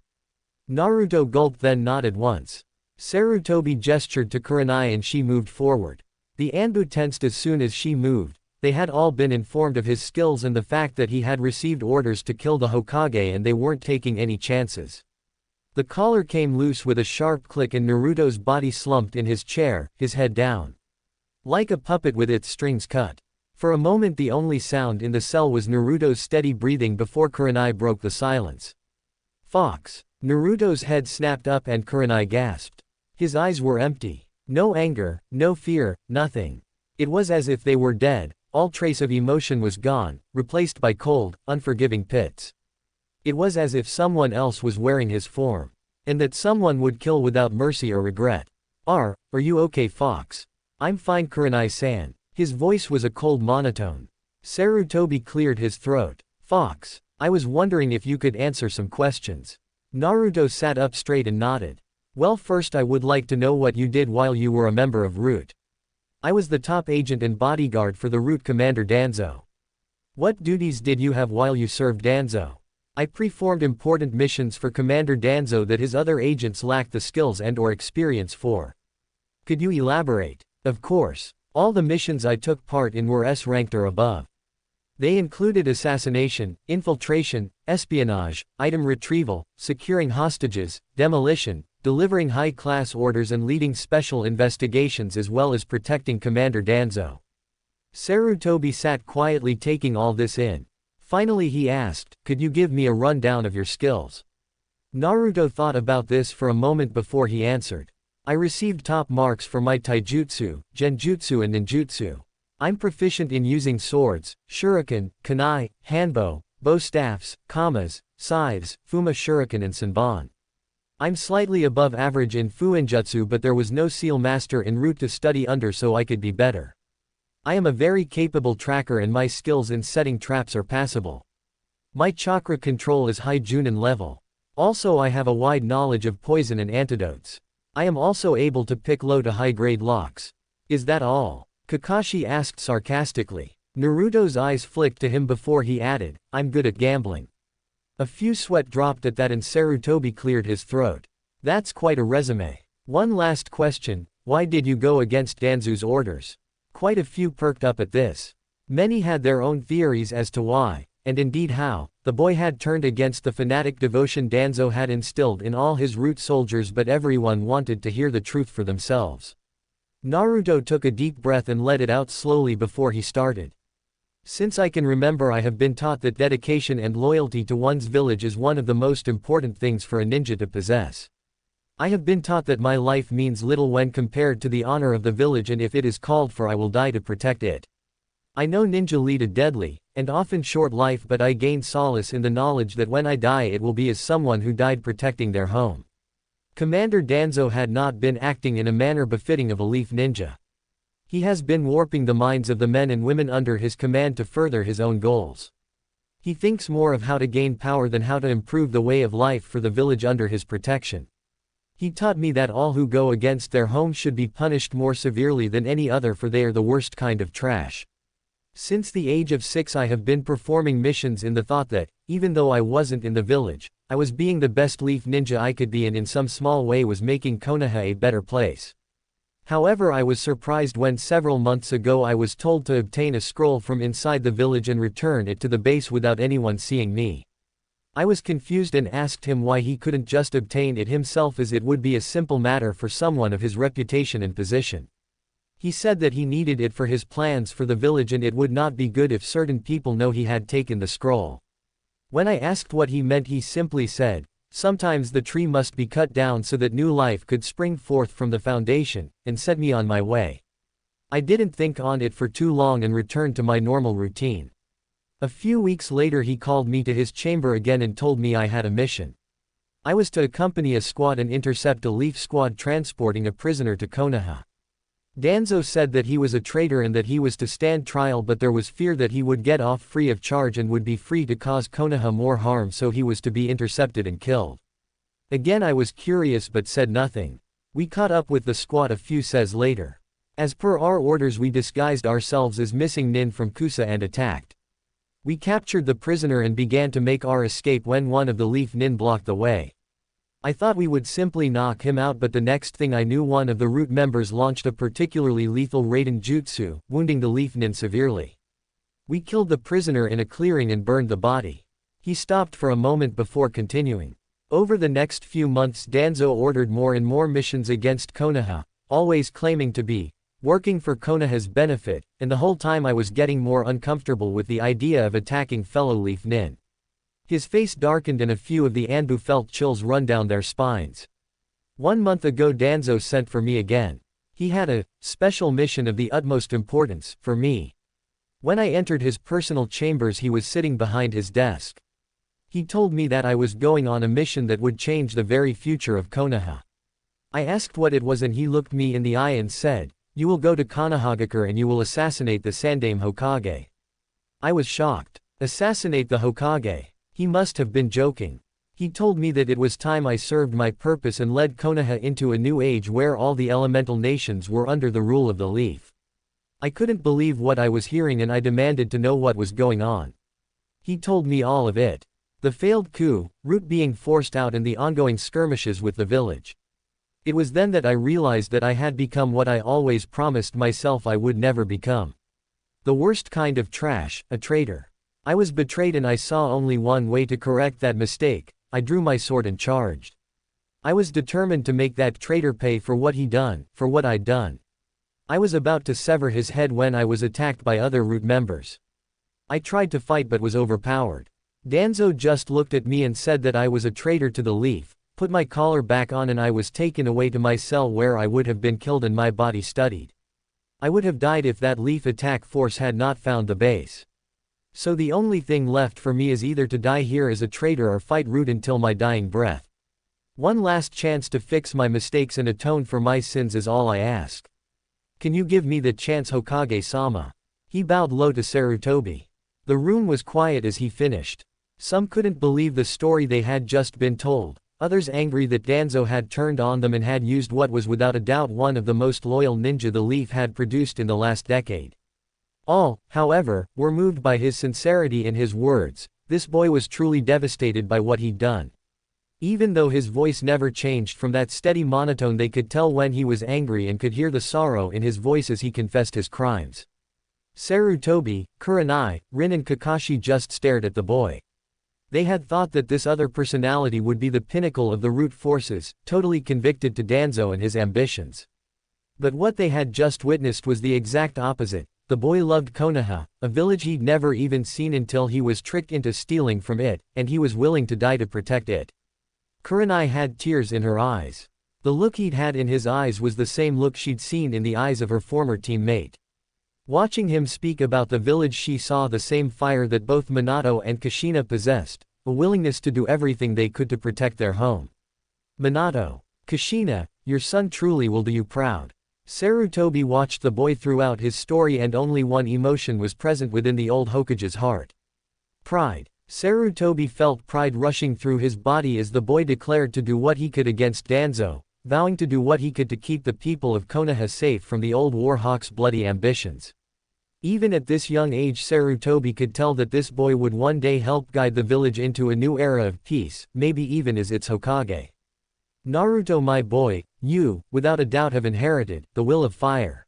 Naruto gulped then nodded once. Sarutobi gestured to Kurenai and she moved forward. The Anbu tensed as soon as she moved. They had all been informed of his skills and the fact that he had received orders to kill the Hokage and they weren't taking any chances. The collar came loose with a sharp click and Naruto's body slumped in his chair, his head down. Like a puppet with its strings cut. For a moment the only sound in the cell was Naruto's steady breathing before Kurenai broke the silence. Fox. Naruto's head snapped up and Kurenai gasped. His eyes were empty. No anger, no fear, nothing. It was as if they were dead, all trace of emotion was gone, replaced by cold, unforgiving pits. It was as if someone else was wearing his form. And that someone would kill without mercy or regret. Are you okay, Fox? I'm fine, Kurenai-san. His voice was a cold monotone. Sarutobi cleared his throat. Fox, I was wondering if you could answer some questions. Naruto sat up straight and nodded. Well, first I would like to know what you did while you were a member of Root. I was the top agent and bodyguard for the Root Commander Danzo. What duties did you have while you served Danzo? I performed important missions for Commander Danzo that his other agents lacked the skills and/or experience for. Could you elaborate? Of course. All the missions I took part in were S-ranked or above. They included assassination, infiltration, espionage, item retrieval, securing hostages, demolition, delivering high-class orders and leading special investigations as well as protecting Commander Danzo. Sarutobi sat quietly taking all this in. Finally he asked, could you give me a rundown of your skills? Naruto thought about this for a moment before he answered. I received top marks for my taijutsu, genjutsu and ninjutsu. I'm proficient in using swords, shuriken, kunai, hanbo, bow staffs, kamas, scythes, fuma shuriken and senbon. I'm slightly above average in fuinjutsu, but there was no seal master en route to study under so I could be better. I am a very capable tracker and my skills in setting traps are passable. My chakra control is high Junin level. Also I have a wide knowledge of poison and antidotes. I am also able to pick low to high grade locks. Is that all? Kakashi asked sarcastically. Naruto's eyes flicked to him before he added, I'm good at gambling. A few sweat dropped at that and Sarutobi cleared his throat. That's quite a resume. One last question, why did you go against Danzo's orders? Quite a few perked up at this. Many had their own theories as to why, and indeed how, the boy had turned against the fanatic devotion Danzo had instilled in all his Root soldiers, but everyone wanted to hear the truth for themselves. Naruto took a deep breath and let it out slowly before he started. Since I can remember, I have been taught that dedication and loyalty to one's village is one of the most important things for a ninja to possess. I have been taught that my life means little when compared to the honor of the village, and if it is called for, I will die to protect it. I know ninja lead a deadly, and often short life, but I gain solace in the knowledge that when I die it will be as someone who died protecting their home. Commander Danzo had not been acting in a manner befitting of a leaf ninja. He has been warping the minds of the men and women under his command to further his own goals. He thinks more of how to gain power than how to improve the way of life for the village under his protection. He taught me that all who go against their home should be punished more severely than any other, for they are the worst kind of trash. Since the age of 6 I have been performing missions in the thought that, even though I wasn't in the village, I was being the best leaf ninja I could be, and in some small way was making Konoha a better place. However, I was surprised when several months ago I was told to obtain a scroll from inside the village and return it to the base without anyone seeing me. I was confused and asked him why he couldn't just obtain it himself, as it would be a simple matter for someone of his reputation and position. He said that he needed it for his plans for the village, and it would not be good if certain people know he had taken the scroll. When I asked what he meant, he simply said, "Sometimes the tree must be cut down so that new life could spring forth from the foundation," and set me on my way. I didn't think on it for too long and returned to my normal routine. A few weeks later he called me to his chamber again and told me I had a mission. I was to accompany a squad and intercept a leaf squad transporting a prisoner to Konoha. Danzo said that he was a traitor and that he was to stand trial, but there was fear that he would get off free of charge and would be free to cause Konoha more harm, so he was to be intercepted and killed. Again I was curious but said nothing. We caught up with the squad a few says later. As per our orders, we disguised ourselves as missing nin from Kusa and attacked. We captured the prisoner and began to make our escape when one of the leaf nin blocked the way. I thought we would simply knock him out, but the next thing I knew, one of the root members launched a particularly lethal Raiden jutsu, wounding the leaf nin severely. We killed the prisoner in a clearing and burned the body. He stopped for a moment before continuing. Over the next few months Danzo ordered more and more missions against Konoha, always claiming to be working for Konoha's benefit, and the whole time I was getting more uncomfortable with the idea of attacking fellow leaf nin. His face darkened and a few of the Anbu felt chills run down their spines. 1 month ago Danzo sent for me again. He had a special mission of the utmost importance for me. When I entered his personal chambers, he was sitting behind his desk. He told me that I was going on a mission that would change the very future of Konoha. I asked what it was and he looked me in the eye and said, "You will go to Konohagakure and you will assassinate the Sandaime Hokage." I was shocked. Assassinate the Hokage? He must have been joking. He told me that it was time I served my purpose and led Konoha into a new age where all the elemental nations were under the rule of the leaf. I couldn't believe what I was hearing and I demanded to know what was going on. He told me all of it. The failed coup, Root being forced out, and the ongoing skirmishes with the village. It was then that I realized that I had become what I always promised myself I would never become. The worst kind of trash, a traitor. I was betrayed and I saw only one way to correct that mistake. I drew my sword and charged. I was determined to make that traitor pay for what he done, for what I'd done. I was about to sever his head when I was attacked by other Root members. I tried to fight but was overpowered. Danzo just looked at me and said that I was a traitor to the leaf, put my collar back on, and I was taken away to my cell where I would have been killed and my body studied. I would have died if that leaf attack force had not found the base. So the only thing left for me is either to die here as a traitor or fight Root until my dying breath. One last chance to fix my mistakes and atone for my sins is all I ask. Can you give me the chance, Hokage-sama? He bowed low to Sarutobi. The room was quiet as he finished. Some couldn't believe the story they had just been told, others angry that Danzo had turned on them and had used what was without a doubt one of the most loyal ninja the leaf had produced in the last decade. All, however, were moved by his sincerity in his words. This boy was truly devastated by what he'd done. Even though his voice never changed from that steady monotone, they could tell when he was angry and could hear the sorrow in his voice as he confessed his crimes. Sarutobi, Kurenai, Rin and Kakashi just stared at the boy. They had thought that this other personality would be the pinnacle of the Root forces, totally convicted to Danzo and his ambitions. But what they had just witnessed was the exact opposite. the boy loved Konoha, a village he'd never even seen until he was tricked into stealing from it, and he was willing to die to protect it. Kurenai had tears in her eyes. The look he'd had in his eyes was the same look she'd seen in the eyes of her former teammate. Watching him speak about the village, she saw the same fire that both Minato and Kushina possessed, a willingness to do everything they could to protect their home. Minato. Kushina, your son truly will do you proud. Sarutobi watched the boy throughout his story, and only one emotion was present within the old Hokage's heart. Pride. Sarutobi felt pride rushing through his body as the boy declared to do what he could against Danzo, vowing to do what he could to keep the people of Konoha safe from the old Warhawk's bloody ambitions. Even at this young age, Sarutobi could tell that this boy would one day help guide the village into a new era of peace, maybe even as its Hokage. Naruto, my boy, you, without a doubt, have inherited the will of fire.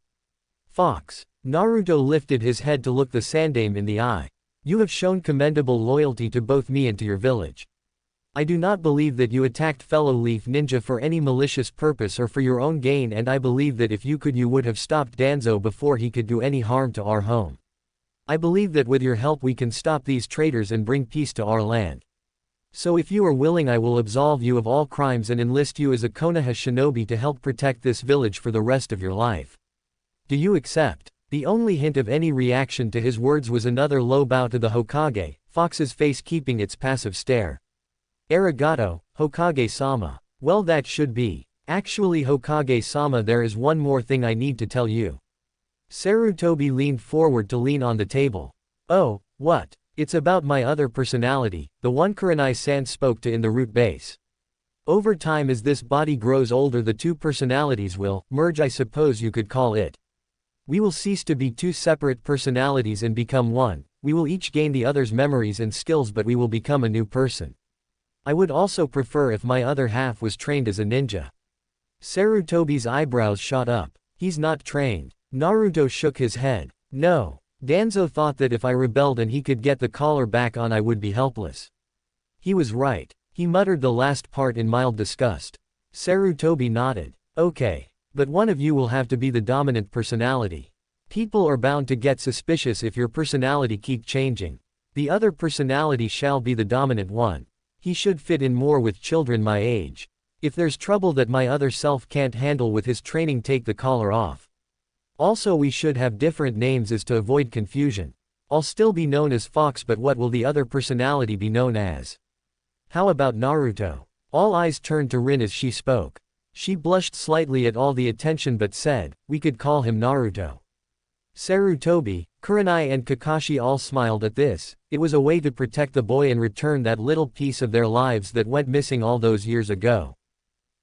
Fox. Naruto lifted his head to look the Sandaime in the eye. You have shown commendable loyalty to both me and to your village. I do not believe that you attacked fellow Leaf Ninja for any malicious purpose or for your own gain, and I believe that if you could, you would have stopped Danzo before he could do any harm to our home. I believe that with your help we can stop these traitors and bring peace to our land. So if you are willing, I will absolve you of all crimes and enlist you as a Konoha shinobi to help protect this village for the rest of your life. Do you accept? The only hint of any reaction to his words was another low bow to the Hokage, Fox's face keeping its passive stare. Arigato, Hokage-sama. Well, that should be. Actually, Hokage-sama, there is one more thing I need to tell you. Sarutobi leaned forward to lean on the table. Oh, what? It's about my other personality, the one Kurenai-san spoke to in the root base. Over time, as this body grows older, the two personalities will merge, I suppose you could call it. We will cease to be two separate personalities and become one. We will each gain the other's memories and skills, but we will become a new person. I would also prefer if my other half was trained as a ninja. Sarutobi's eyebrows shot up. He's not trained. Naruto shook his head. No. Danzo thought that if I rebelled and he could get the collar back on, I would be helpless. He was right. He muttered the last part in mild disgust. Sarutobi nodded. Okay. But one of you will have to be the dominant personality. People are bound to get suspicious if your personality keep changing. The other personality shall be the dominant one. He should fit in more with children my age. If there's trouble that my other self can't handle with his training, take the collar off. Also, we should have different names as to avoid confusion. I'll still be known as Fox, but what will the other personality be known as? How about Naruto? All eyes turned to Rin as she spoke. She blushed slightly at all the attention but said, we could call him Naruto. Sarutobi, Kurenai and Kakashi all smiled at this. It was a way to protect the boy and return that little piece of their lives that went missing all those years ago.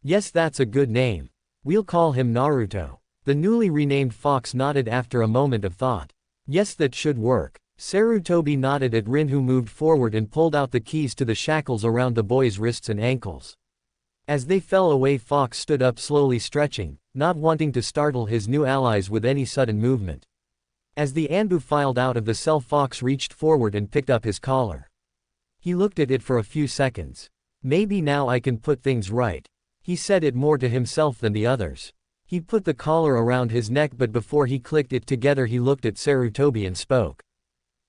Yes, that's a good name. We'll call him Naruto. The newly renamed Fox nodded after a moment of thought. Yes, that should work. Sarutobi nodded at Rin, who moved forward and pulled out the keys to the shackles around the boy's wrists and ankles. As they fell away, Fox stood up slowly, stretching, not wanting to startle his new allies with any sudden movement. As the Anbu filed out of the cell, Fox reached forward and picked up his collar. He looked at it for a few seconds. Maybe now I can put things right. He said it more to himself than the others. He put the collar around his neck, but before he clicked it together, he looked at Sarutobi and spoke.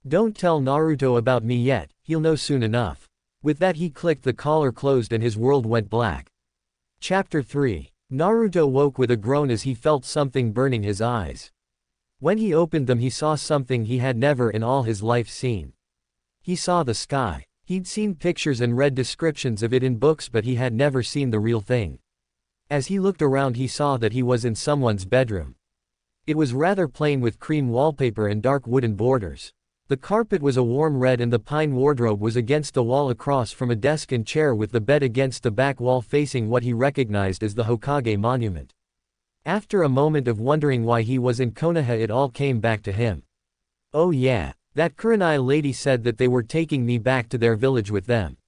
Don't tell Naruto about me yet, he'll know soon enough. With that, he clicked the collar closed and his world went black. Chapter 3. Naruto woke with a groan as he felt something burning his eyes. When he opened them, he saw something he had never in all his life seen. He saw the sky. He'd seen pictures and read descriptions of it in books, but he had never seen the real thing. As he looked around, he saw that he was in someone's bedroom. It was rather plain with cream wallpaper and dark wooden borders. The carpet was a warm red and the pine wardrobe was against the wall across from a desk and chair, with the bed against the back wall facing what he recognized as the Hokage monument. After a moment of wondering why he was in Konoha, it all came back to him. Oh yeah, that Kurenai lady said that they were taking me back to their village with them.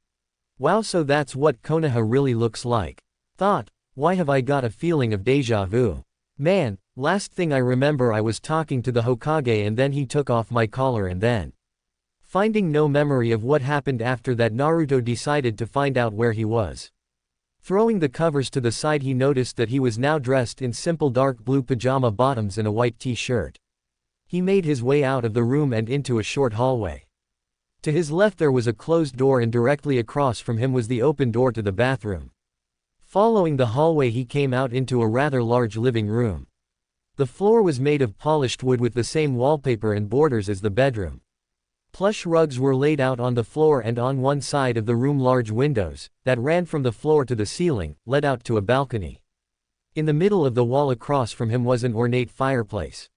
Wow, so that's what Konoha really looks like. Thought, why have I got a feeling of deja vu? Man, last thing I remember, I was talking to the Hokage and then he took off my collar, and then, finding no memory of what happened after that, Naruto decided to find out where he was. Throwing the covers to the side, he noticed that he was now dressed in simple dark blue pajama bottoms and a white t-shirt. He made his way out of the room and into a short hallway. To his left there was a closed door and directly across from him was the open door to the bathroom. Following the hallway he came out into a rather large living room. The floor was made of polished wood with the same wallpaper and borders as the bedroom. Plush rugs were laid out on the floor and on one side of the room large windows, that ran from the floor to the ceiling, led out to a balcony. In the middle of the wall across from him was an ornate fireplace.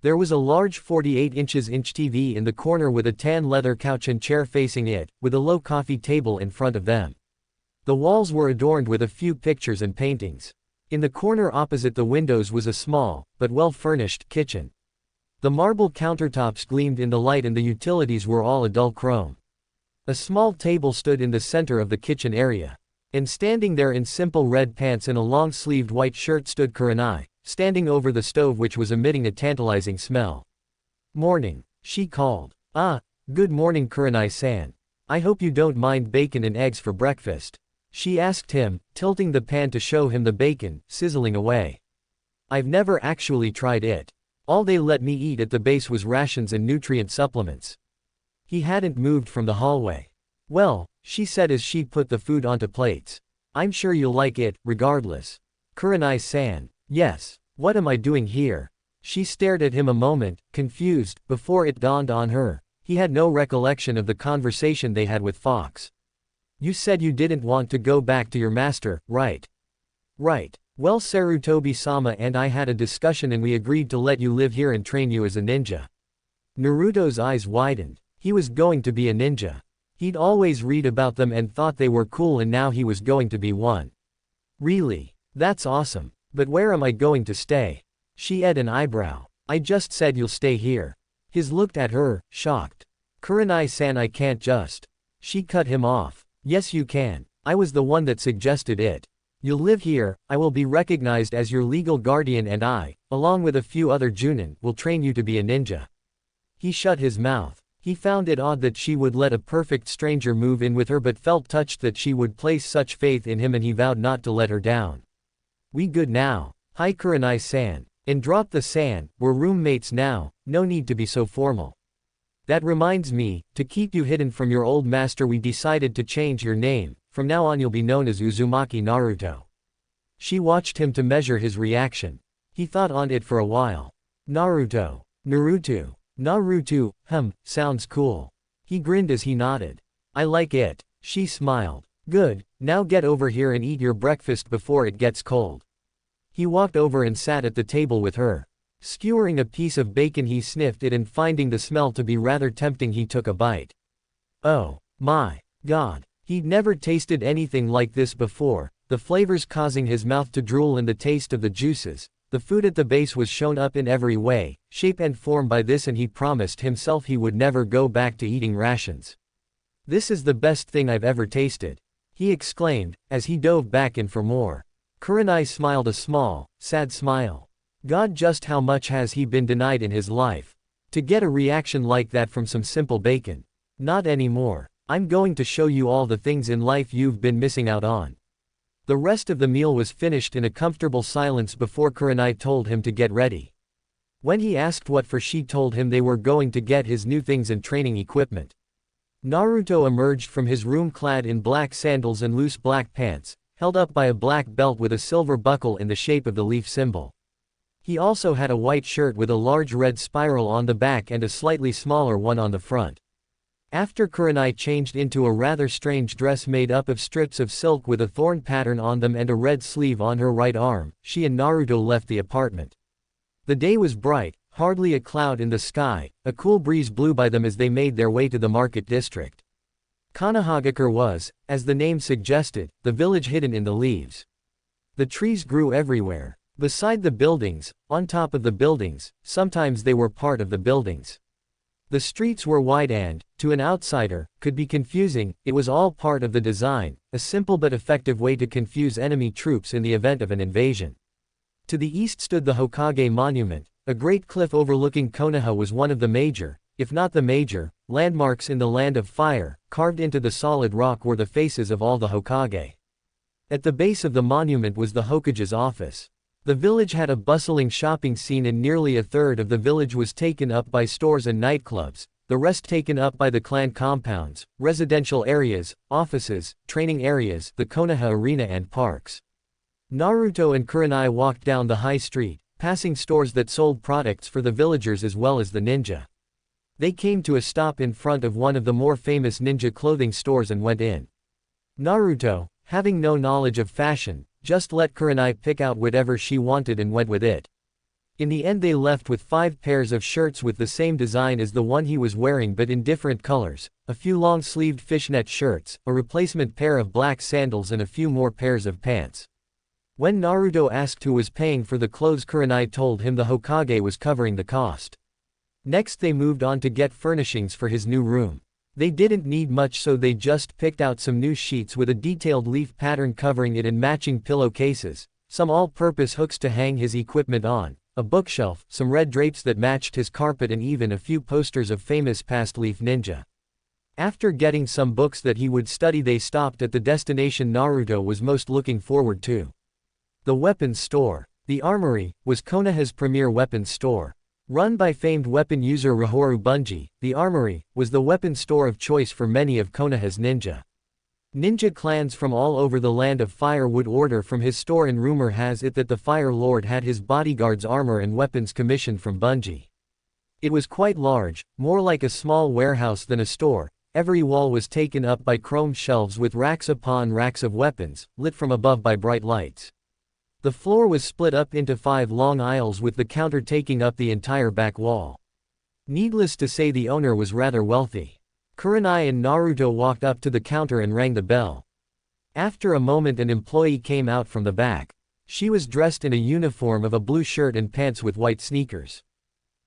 There was a large 48" TV in the corner with a tan leather couch and chair facing it, with a low coffee table in front of them. The walls were adorned with a few pictures and paintings. In the corner opposite the windows was a small, but well-furnished, kitchen. The marble countertops gleamed in the light and the utilities were all a dull chrome. A small table stood in the center of the kitchen area. And standing there in simple red pants and a long-sleeved white shirt stood Kurenai, standing over the stove which was emitting a tantalizing smell. "Morning," she called. "Ah, good morning Kurenai-san. I hope you don't mind bacon and eggs for breakfast," she asked him, tilting the pan to show him the bacon, sizzling away. "I've never actually tried it. All they let me eat at the base was rations and nutrient supplements." He hadn't moved from the hallway. "Well," she said as she put the food onto plates. "I'm sure you'll like it, regardless." "Kurenai-san." "Yes. What am I doing here?" She stared at him a moment, confused, before it dawned on her. He had no recollection of the conversation they had with Fox. "You said you didn't want to go back to your master, right?" "Right. Well, Sarutobi-sama and I had a discussion and we agreed to let you live here and train you as a ninja." Naruto's eyes widened. He was going to be a ninja. He'd always read about them and thought they were cool and now he was going to be one. "Really? That's awesome. But where am I going to stay?" She edged an eyebrow. "I just said you'll stay here." His looked at her, shocked. "Kurenai-san, I can't just." She cut him off. "Yes you can. I was the one that suggested it. You'll live here, I will be recognized as your legal guardian and I, along with a few other Junin, will train you to be a ninja." He shut his mouth. He found it odd that she would let a perfect stranger move in with her but felt touched that she would place such faith in him and he vowed not to let her down. "We good now. Hi Kurenai-san. And drop the san, we're roommates now, no need to be so formal. That reminds me, to keep you hidden from your old master we decided to change your name. From now on you'll be known as Uzumaki Naruto." She watched him to measure his reaction. He thought on it for a while. "Naruto. Naruto. Naruto, sounds cool." He grinned as he nodded. "I like it." She smiled. "Good, now get over here and eat your breakfast before it gets cold." He walked over and sat at the table with her. Skewering a piece of bacon he sniffed it and finding the smell to be rather tempting he took a bite. Oh, my God. He'd never tasted anything like this before, the flavors causing his mouth to drool and the taste of the juices. The food at the base was shown up in every way, shape and form by this and he promised himself he would never go back to eating rations. "This is the best thing I've ever tasted," he exclaimed, as he dove back in for more. Kurenai smiled a small, sad smile. God, just how much has he been denied in his life? To get a reaction like that from some simple bacon. Not anymore. "I'm going to show you all the things in life you've been missing out on." The rest of the meal was finished in a comfortable silence before Kurenai told him to get ready. When he asked what for, she told him they were going to get his new things and training equipment. Naruto emerged from his room clad in black sandals and loose black pants, held up by a black belt with a silver buckle in the shape of the leaf symbol. He also had a white shirt with a large red spiral on the back and a slightly smaller one on the front. After Kurenai changed into a rather strange dress made up of strips of silk with a thorn pattern on them and a red sleeve on her right arm, she and Naruto left the apartment. The day was bright, hardly a cloud in the sky, a cool breeze blew by them as they made their way to the market district. Konohagakure was, as the name suggested, the village hidden in the leaves. The trees grew everywhere. Beside the buildings, on top of the buildings, sometimes they were part of the buildings. The streets were wide and, to an outsider, could be confusing. It was all part of the design, a simple but effective way to confuse enemy troops in the event of an invasion. To the east stood the Hokage Monument. A great cliff overlooking Konoha was one of the major, if not the major, landmarks in the Land of Fire. Carved into the solid rock were the faces of all the Hokage. At the base of the monument was the Hokage's office. The village had a bustling shopping scene and nearly a third of the village was taken up by stores and nightclubs, the rest taken up by the clan compounds, residential areas, offices, training areas, the Konoha arena and parks. Naruto and Kurenai walked down the high street, passing stores that sold products for the villagers as well as the ninja. They came to a stop in front of one of the more famous ninja clothing stores and went in. Naruto, having no knowledge of fashion, just let Kurenai pick out whatever she wanted and went with it. In the end they left with 5 pairs of shirts with the same design as the one he was wearing but in different colors, a few long-sleeved fishnet shirts, a replacement pair of black sandals and a few more pairs of pants. When Naruto asked who was paying for the clothes, Kurenai told him the Hokage was covering the cost. Next they moved on to get furnishings for his new room. They didn't need much, so they just picked out some new sheets with a detailed leaf pattern covering it and matching pillowcases, some all-purpose hooks to hang his equipment on, a bookshelf, some red drapes that matched his carpet and even a few posters of famous past leaf ninja. After getting some books that he would study, they stopped at the destination Naruto was most looking forward to. The weapons store. The armory was Konoha's premier weapons store. Run by famed weapon user Rahoru Bunji, the armory was the weapon store of choice for many of Konoha's ninja. Ninja clans from all over the land of fire would order from his store, and rumor has it that the Fire Lord had his bodyguards' armor and weapons commissioned from Bunji. It was quite large, more like a small warehouse than a store. Every wall was taken up by chrome shelves with racks upon racks of weapons, lit from above by bright lights. The floor was split up into 5 long aisles with the counter taking up the entire back wall. Needless to say, the owner was rather wealthy. Kurenai and Naruto walked up to the counter and rang the bell. After a moment an employee came out from the back. She was dressed in a uniform of a blue shirt and pants with white sneakers.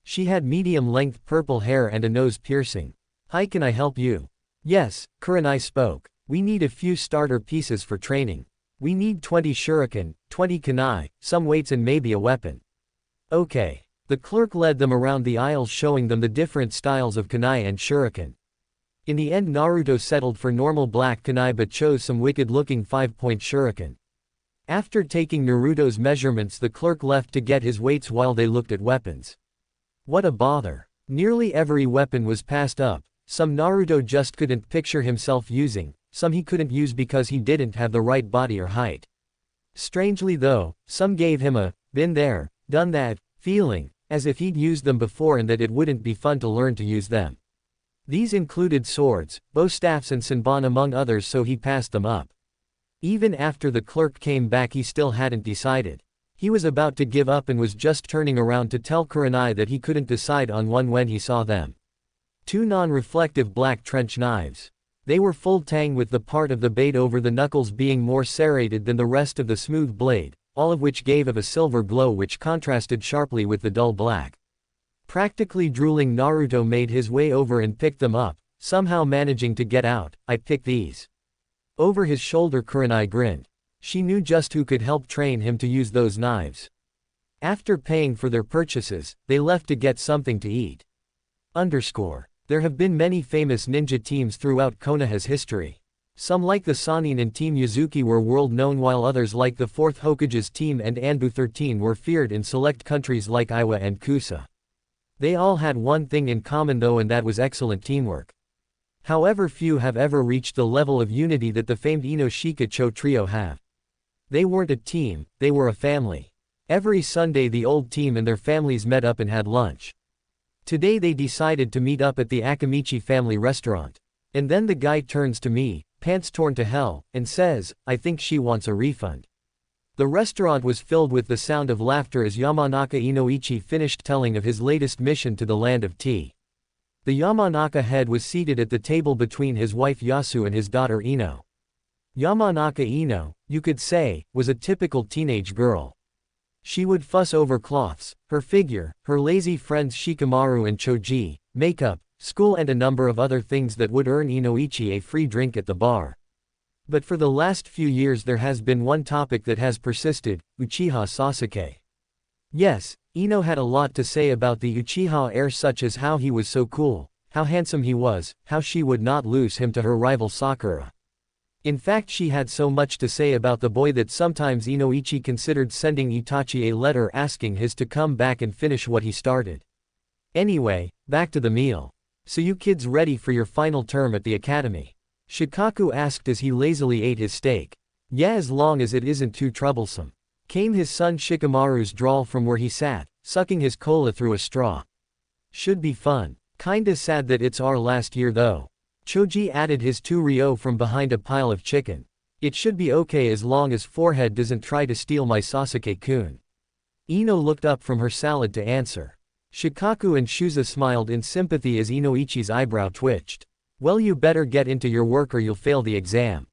She had medium-length purple hair and a nose piercing. "Hi, can I help you?" "Yes," Kurenai spoke. "We need a few starter pieces for training. We need 20 shuriken, 20 kunai, some weights and maybe a weapon." "Okay." The clerk led them around the aisles showing them the different styles of kunai and shuriken. In the end Naruto settled for normal black kunai but chose some wicked-looking 5-point shuriken. After taking Naruto's measurements, the clerk left to get his weights while they looked at weapons. What a bother. Nearly every weapon was passed up. Some Naruto just couldn't picture himself using, some he couldn't use because he didn't have the right body or height. Strangely though, some gave him a "been there, done that" feeling, as if he'd used them before and that it wouldn't be fun to learn to use them. These included swords, bow staffs and senbon among others, so he passed them up. Even after the clerk came back he still hadn't decided. He was about to give up and was just turning around to tell Kurenai that he couldn't decide on one when he saw them. 2 non-reflective black trench knives. They were full tang, with the part of the blade over the knuckles being more serrated than the rest of the smooth blade, all of which gave of a silver glow which contrasted sharply with the dull black. Practically drooling, Naruto made his way over and picked them up, somehow managing to get out, "I picked these." Over his shoulder Kurenai grinned. She knew just who could help train him to use those knives. After paying for their purchases, they left to get something to eat. There have been many famous ninja teams throughout Konoha's history. Some like the Sannin and Team Yuzuki were world known, while others like the 4th Hokage's team and Anbu 13 were feared in select countries like Iwa and Kusa. They all had one thing in common though, and that was excellent teamwork. However, few have ever reached the level of unity that the famed Inoshika-cho trio have. They weren't a team, they were a family. Every Sunday the old team and their families met up and had lunch. Today they decided to meet up at the Akamichi family restaurant. And then the guy turns to me, pants torn to hell, and says, "I think she wants a refund." The restaurant was filled with the sound of laughter as Yamanaka Inoichi finished telling of his latest mission to the land of tea. The Yamanaka head was seated at the table between his wife Yasu and his daughter Ino. Yamanaka Ino, you could say, was a typical teenage girl. She would fuss over cloths, her figure, her lazy friends Shikamaru and Choji, makeup, school and a number of other things that would earn Inoichi a free drink at the bar. But for the last few years there has been one topic that has persisted: Uchiha Sasuke. Yes, Ino had a lot to say about the Uchiha heir, such as how he was so cool, how handsome he was, how she would not lose him to her rival Sakura. In fact, she had so much to say about the boy that sometimes Inoichi considered sending Itachi a letter asking his to come back and finish what he started. Anyway, back to the meal. So you kids ready for your final term at the academy? Shikaku asked as he lazily ate his steak. Yeah, as long as it isn't too troublesome. Came his son Shikamaru's drawl from where he sat, sucking his cola through a straw. Should be fun. Kinda sad that it's our last year though. Choji added his 2 ryo from behind a pile of chicken. It should be okay as long as Forehead doesn't try to steal my Sasuke-kun. Ino looked up from her salad to answer. Shikaku and Shuza smiled in sympathy as Inoichi's eyebrow twitched. Well, you better get into your work or you'll fail the exam.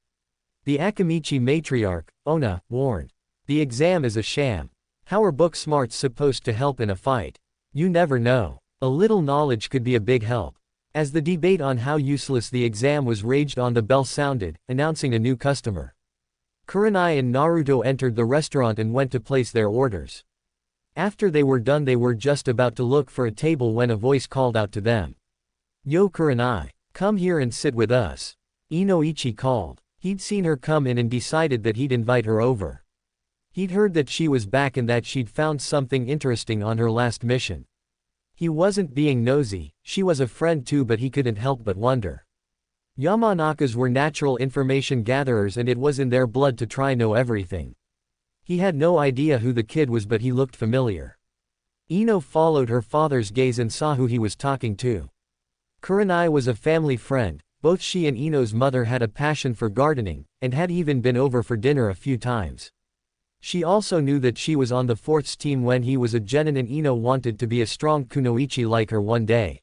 The Akamichi matriarch, Ona, warned. The exam is a sham. How are book smarts supposed to help in a fight? You never know. A little knowledge could be a big help. As the debate on how useless the exam was raged on, the bell sounded, announcing a new customer. Kurenai and Naruto entered the restaurant and went to place their orders. After they were done, they were just about to look for a table when a voice called out to them. Yo Kurenai, come here and sit with us. Inoichi called. He'd seen her come in and decided that he'd invite her over. He'd heard that she was back and that she'd found something interesting on her last mission. He wasn't being nosy, she was a friend too, but he couldn't help but wonder. Yamanakas were natural information gatherers and it was in their blood to try know everything. He had no idea who the kid was, but he looked familiar. Ino followed her father's gaze and saw who he was talking to. Kurenai was a family friend. Both she and Ino's mother had a passion for gardening, and had even been over for dinner a few times. She also knew that she was on the fourth's team when he was a genin, and Ino wanted to be a strong kunoichi like her one day.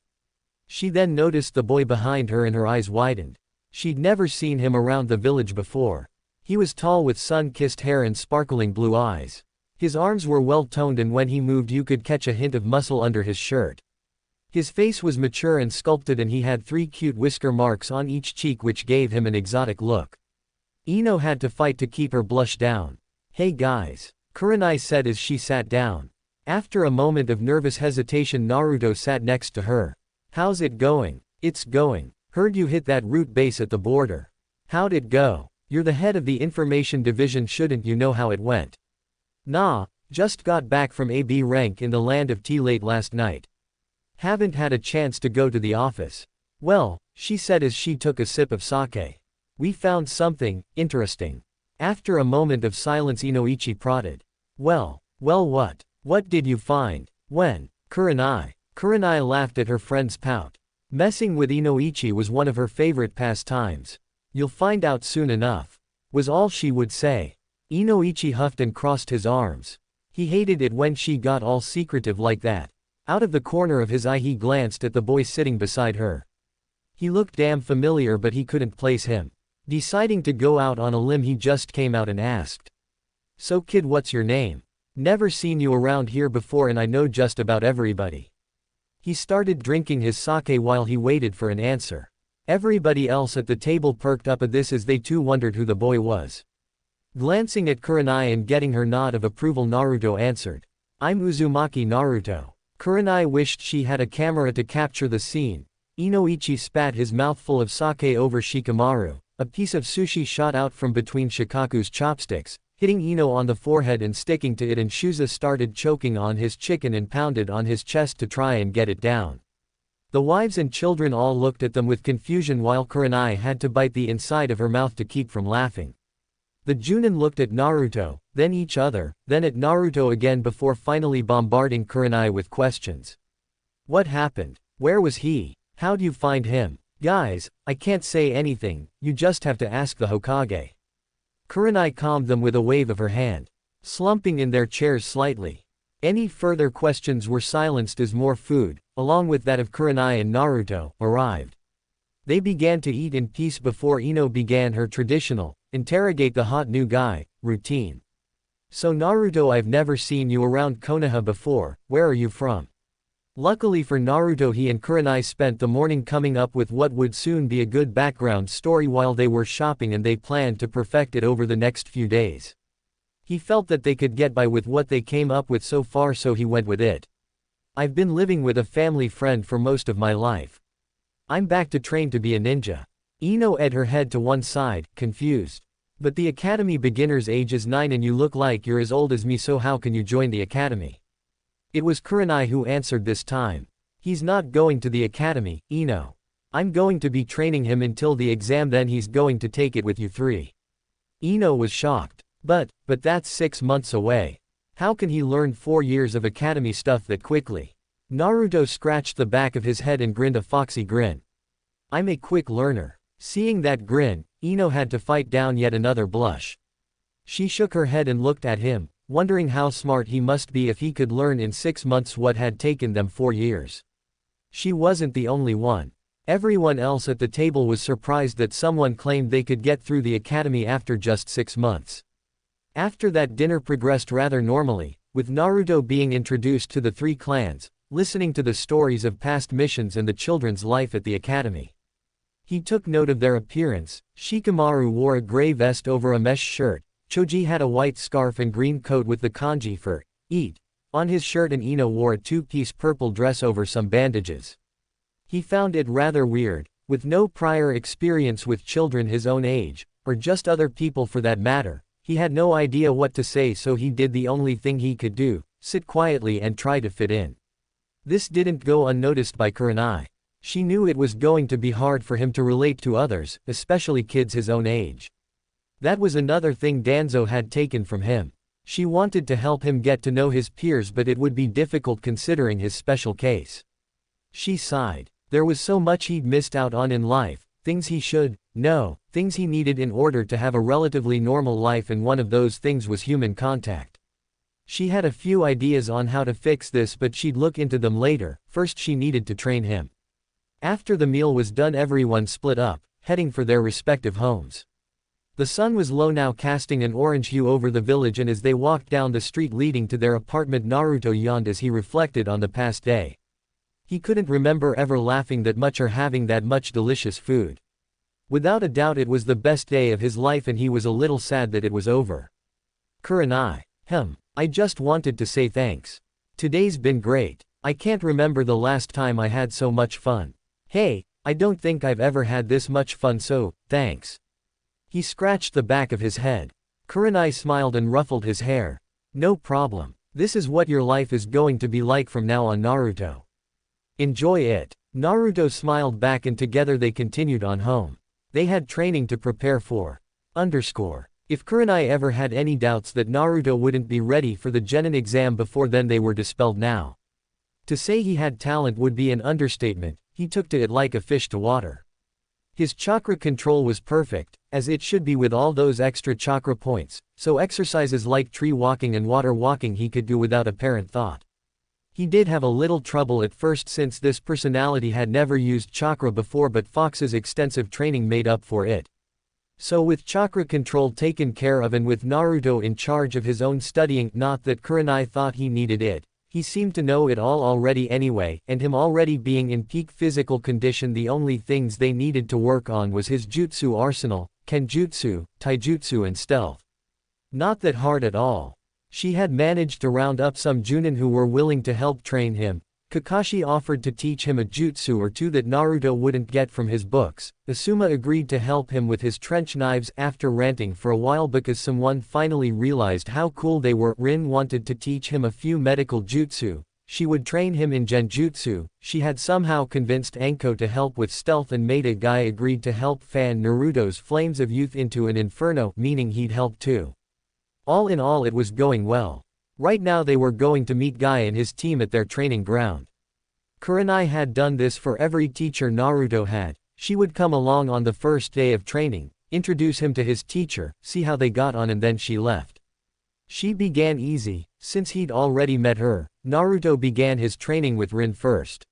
She then noticed the boy behind her and her eyes widened. She'd never seen him around the village before. He was tall with sun-kissed hair and sparkling blue eyes. His arms were well-toned and when he moved you could catch a hint of muscle under his shirt. His face was mature and sculpted and he had 3 cute whisker marks on each cheek which gave him an exotic look. Ino had to fight to keep her blush down. Hey guys, Kurenai said as she sat down. After a moment of nervous hesitation, Naruto sat next to her. How's it going? It's going. Heard you hit that root base at the border. How'd it go? You're the head of the information division, shouldn't you know how it went? Nah, just got back from AB rank in the land of tea late last night. Haven't had a chance to go to the office. Well, she said as she took a sip of sake. We found something interesting. After a moment of silence, Inoichi prodded. Well, what? What did you find? When? Kurenai laughed at her friend's pout. Messing with Inoichi was one of her favorite pastimes. You'll find out soon enough, was all she would say. Inoichi huffed and crossed his arms. He hated it when she got all secretive like that. Out of the corner of his eye he glanced at the boy sitting beside her. He looked damn familiar, but he couldn't place him. Deciding to go out on a limb, he just came out and asked. So kid, what's your name? Never seen you around here before and I know just about everybody. He started drinking his sake while he waited for an answer. Everybody else at the table perked up at this as they too wondered who the boy was. Glancing at Kurenai and getting her nod of approval, Naruto answered. I'm Uzumaki Naruto. Kurenai wished she had a camera to capture the scene. Inoichi spat his mouthful of sake over Shikamaru. A piece of sushi shot out from between Shikaku's chopsticks, hitting Ino on the forehead and sticking to it, and Shuza started choking on his chicken and pounded on his chest to try and get it down. The wives and children all looked at them with confusion while Kurenai had to bite the inside of her mouth to keep from laughing. The Junin looked at Naruto, then each other, then at Naruto again before finally bombarding Kurenai with questions. What happened? Where was he? How'd you find him? Guys, I can't say anything, you just have to ask the Hokage. Kurenai calmed them with a wave of her hand. Slumping in their chairs slightly. Any further questions were silenced as more food, along with that of Kurenai and Naruto, arrived. They began to eat in peace before Ino began her traditional, interrogate the hot new guy, routine. So Naruto, I've never seen you around Konoha before, where are you from? Luckily for Naruto, he and Kurenai spent the morning coming up with what would soon be a good background story while they were shopping, and they planned to perfect it over the next few days. He felt that they could get by with what they came up with so far, so he went with it. I've been living with a family friend for most of my life. I'm back to train to be a ninja. Ino ed her head to one side, confused. But the academy beginner's age is 9 and you look like you're as old as me, so how can you join the academy? It was Kurenai who answered this time. He's not going to the academy, Ino. I'm going to be training him until the exam, then he's going to take it with you three. Ino was shocked. But that's 6 months away. How can he learn 4 years of academy stuff that quickly? Naruto scratched the back of his head and grinned a foxy grin. I'm a quick learner. Seeing that grin, Ino had to fight down yet another blush. She shook her head and looked at him, wondering how smart he must be if he could learn in 6 months what had taken them 4 years. She wasn't the only one. Everyone else at the table was surprised that someone claimed they could get through the academy after just 6 months. After that, dinner progressed rather normally, with Naruto being introduced to the 3 clans, listening to the stories of past missions and the children's life at the academy. He took note of their appearance. Shikamaru wore a gray vest over a mesh shirt, Choji had a white scarf and green coat with the kanji for "eat" on his shirt, and Ino wore a 2-piece purple dress over some bandages. He found it rather weird, with no prior experience with children his own age, or just other people for that matter. He had no idea what to say, so he did the only thing he could do, sit quietly and try to fit in. This didn't go unnoticed by Kurenai. She knew it was going to be hard for him to relate to others, especially kids his own age. That was another thing Danzo had taken from him. She wanted to help him get to know his peers, but it would be difficult considering his special case. She sighed. There was so much he'd missed out on in life, things he should know, things he needed in order to have a relatively normal life, and one of those things was human contact. She had a few ideas on how to fix this, but she'd look into them later. First she needed to train him. After the meal was done, everyone split up, heading for their respective homes. The sun was low now, casting an orange hue over the village, and as they walked down the street leading to their apartment, Naruto yawned as he reflected on the past day. He couldn't remember ever laughing that much or having that much delicious food. Without a doubt it was the best day of his life, and he was a little sad that it was over. Kurenai. I just wanted to say thanks. Today's been great. I can't remember the last time I had so much fun. Hey, I don't think I've ever had this much fun, so, thanks. He scratched the back of his head. Kurenai smiled and ruffled his hair. No problem. This is what your life is going to be like from now on, Naruto. Enjoy it. Naruto smiled back, and together they continued on home. They had training to prepare for. If Kurenai ever had any doubts that Naruto wouldn't be ready for the Genin exam before then, they were dispelled now. To say he had talent would be an understatement. He took to it like a fish to water. His chakra control was perfect, as it should be with all those extra chakra points, so exercises like tree walking and water walking he could do without apparent thought. He did have a little trouble at first since this personality had never used chakra before, but Fox's extensive training made up for it. So with chakra control taken care of and with Naruto in charge of his own studying, not that Kurenai thought he needed it, he seemed to know it all already anyway, and him already being in peak physical condition, the only things they needed to work on was his jutsu arsenal, kenjutsu, taijutsu and stealth. Not that hard at all. She had managed to round up some Junin who were willing to help train him. Kakashi offered to teach him a jutsu or two that Naruto wouldn't get from his books. Asuma agreed to help him with his trench knives after ranting for a while because someone finally realized how cool they were. Rin wanted to teach him a few medical jutsu. She would train him in genjutsu. She had somehow convinced Anko to help with stealth, and Maida Guy agreed to help fan Naruto's flames of youth into an inferno, meaning he'd help too. All in all, it was going well. Right now they were going to meet Guy and his team at their training ground. Kurenai had done this for every teacher Naruto had. She would come along on the first day of training, introduce him to his teacher, see how they got on, and then she left. She began easy, since he'd already met her. Naruto began his training with Rin first.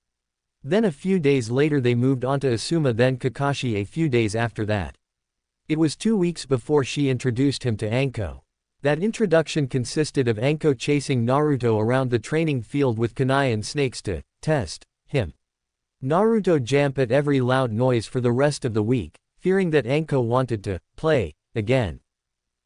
Then a few days later they moved on to Asuma, then Kakashi a few days after that. It was 2 weeks before she introduced him to Anko. That introduction consisted of Anko chasing Naruto around the training field with kunai and snakes to test him. Naruto jumped at every loud noise for the rest of the week, fearing that Anko wanted to play again.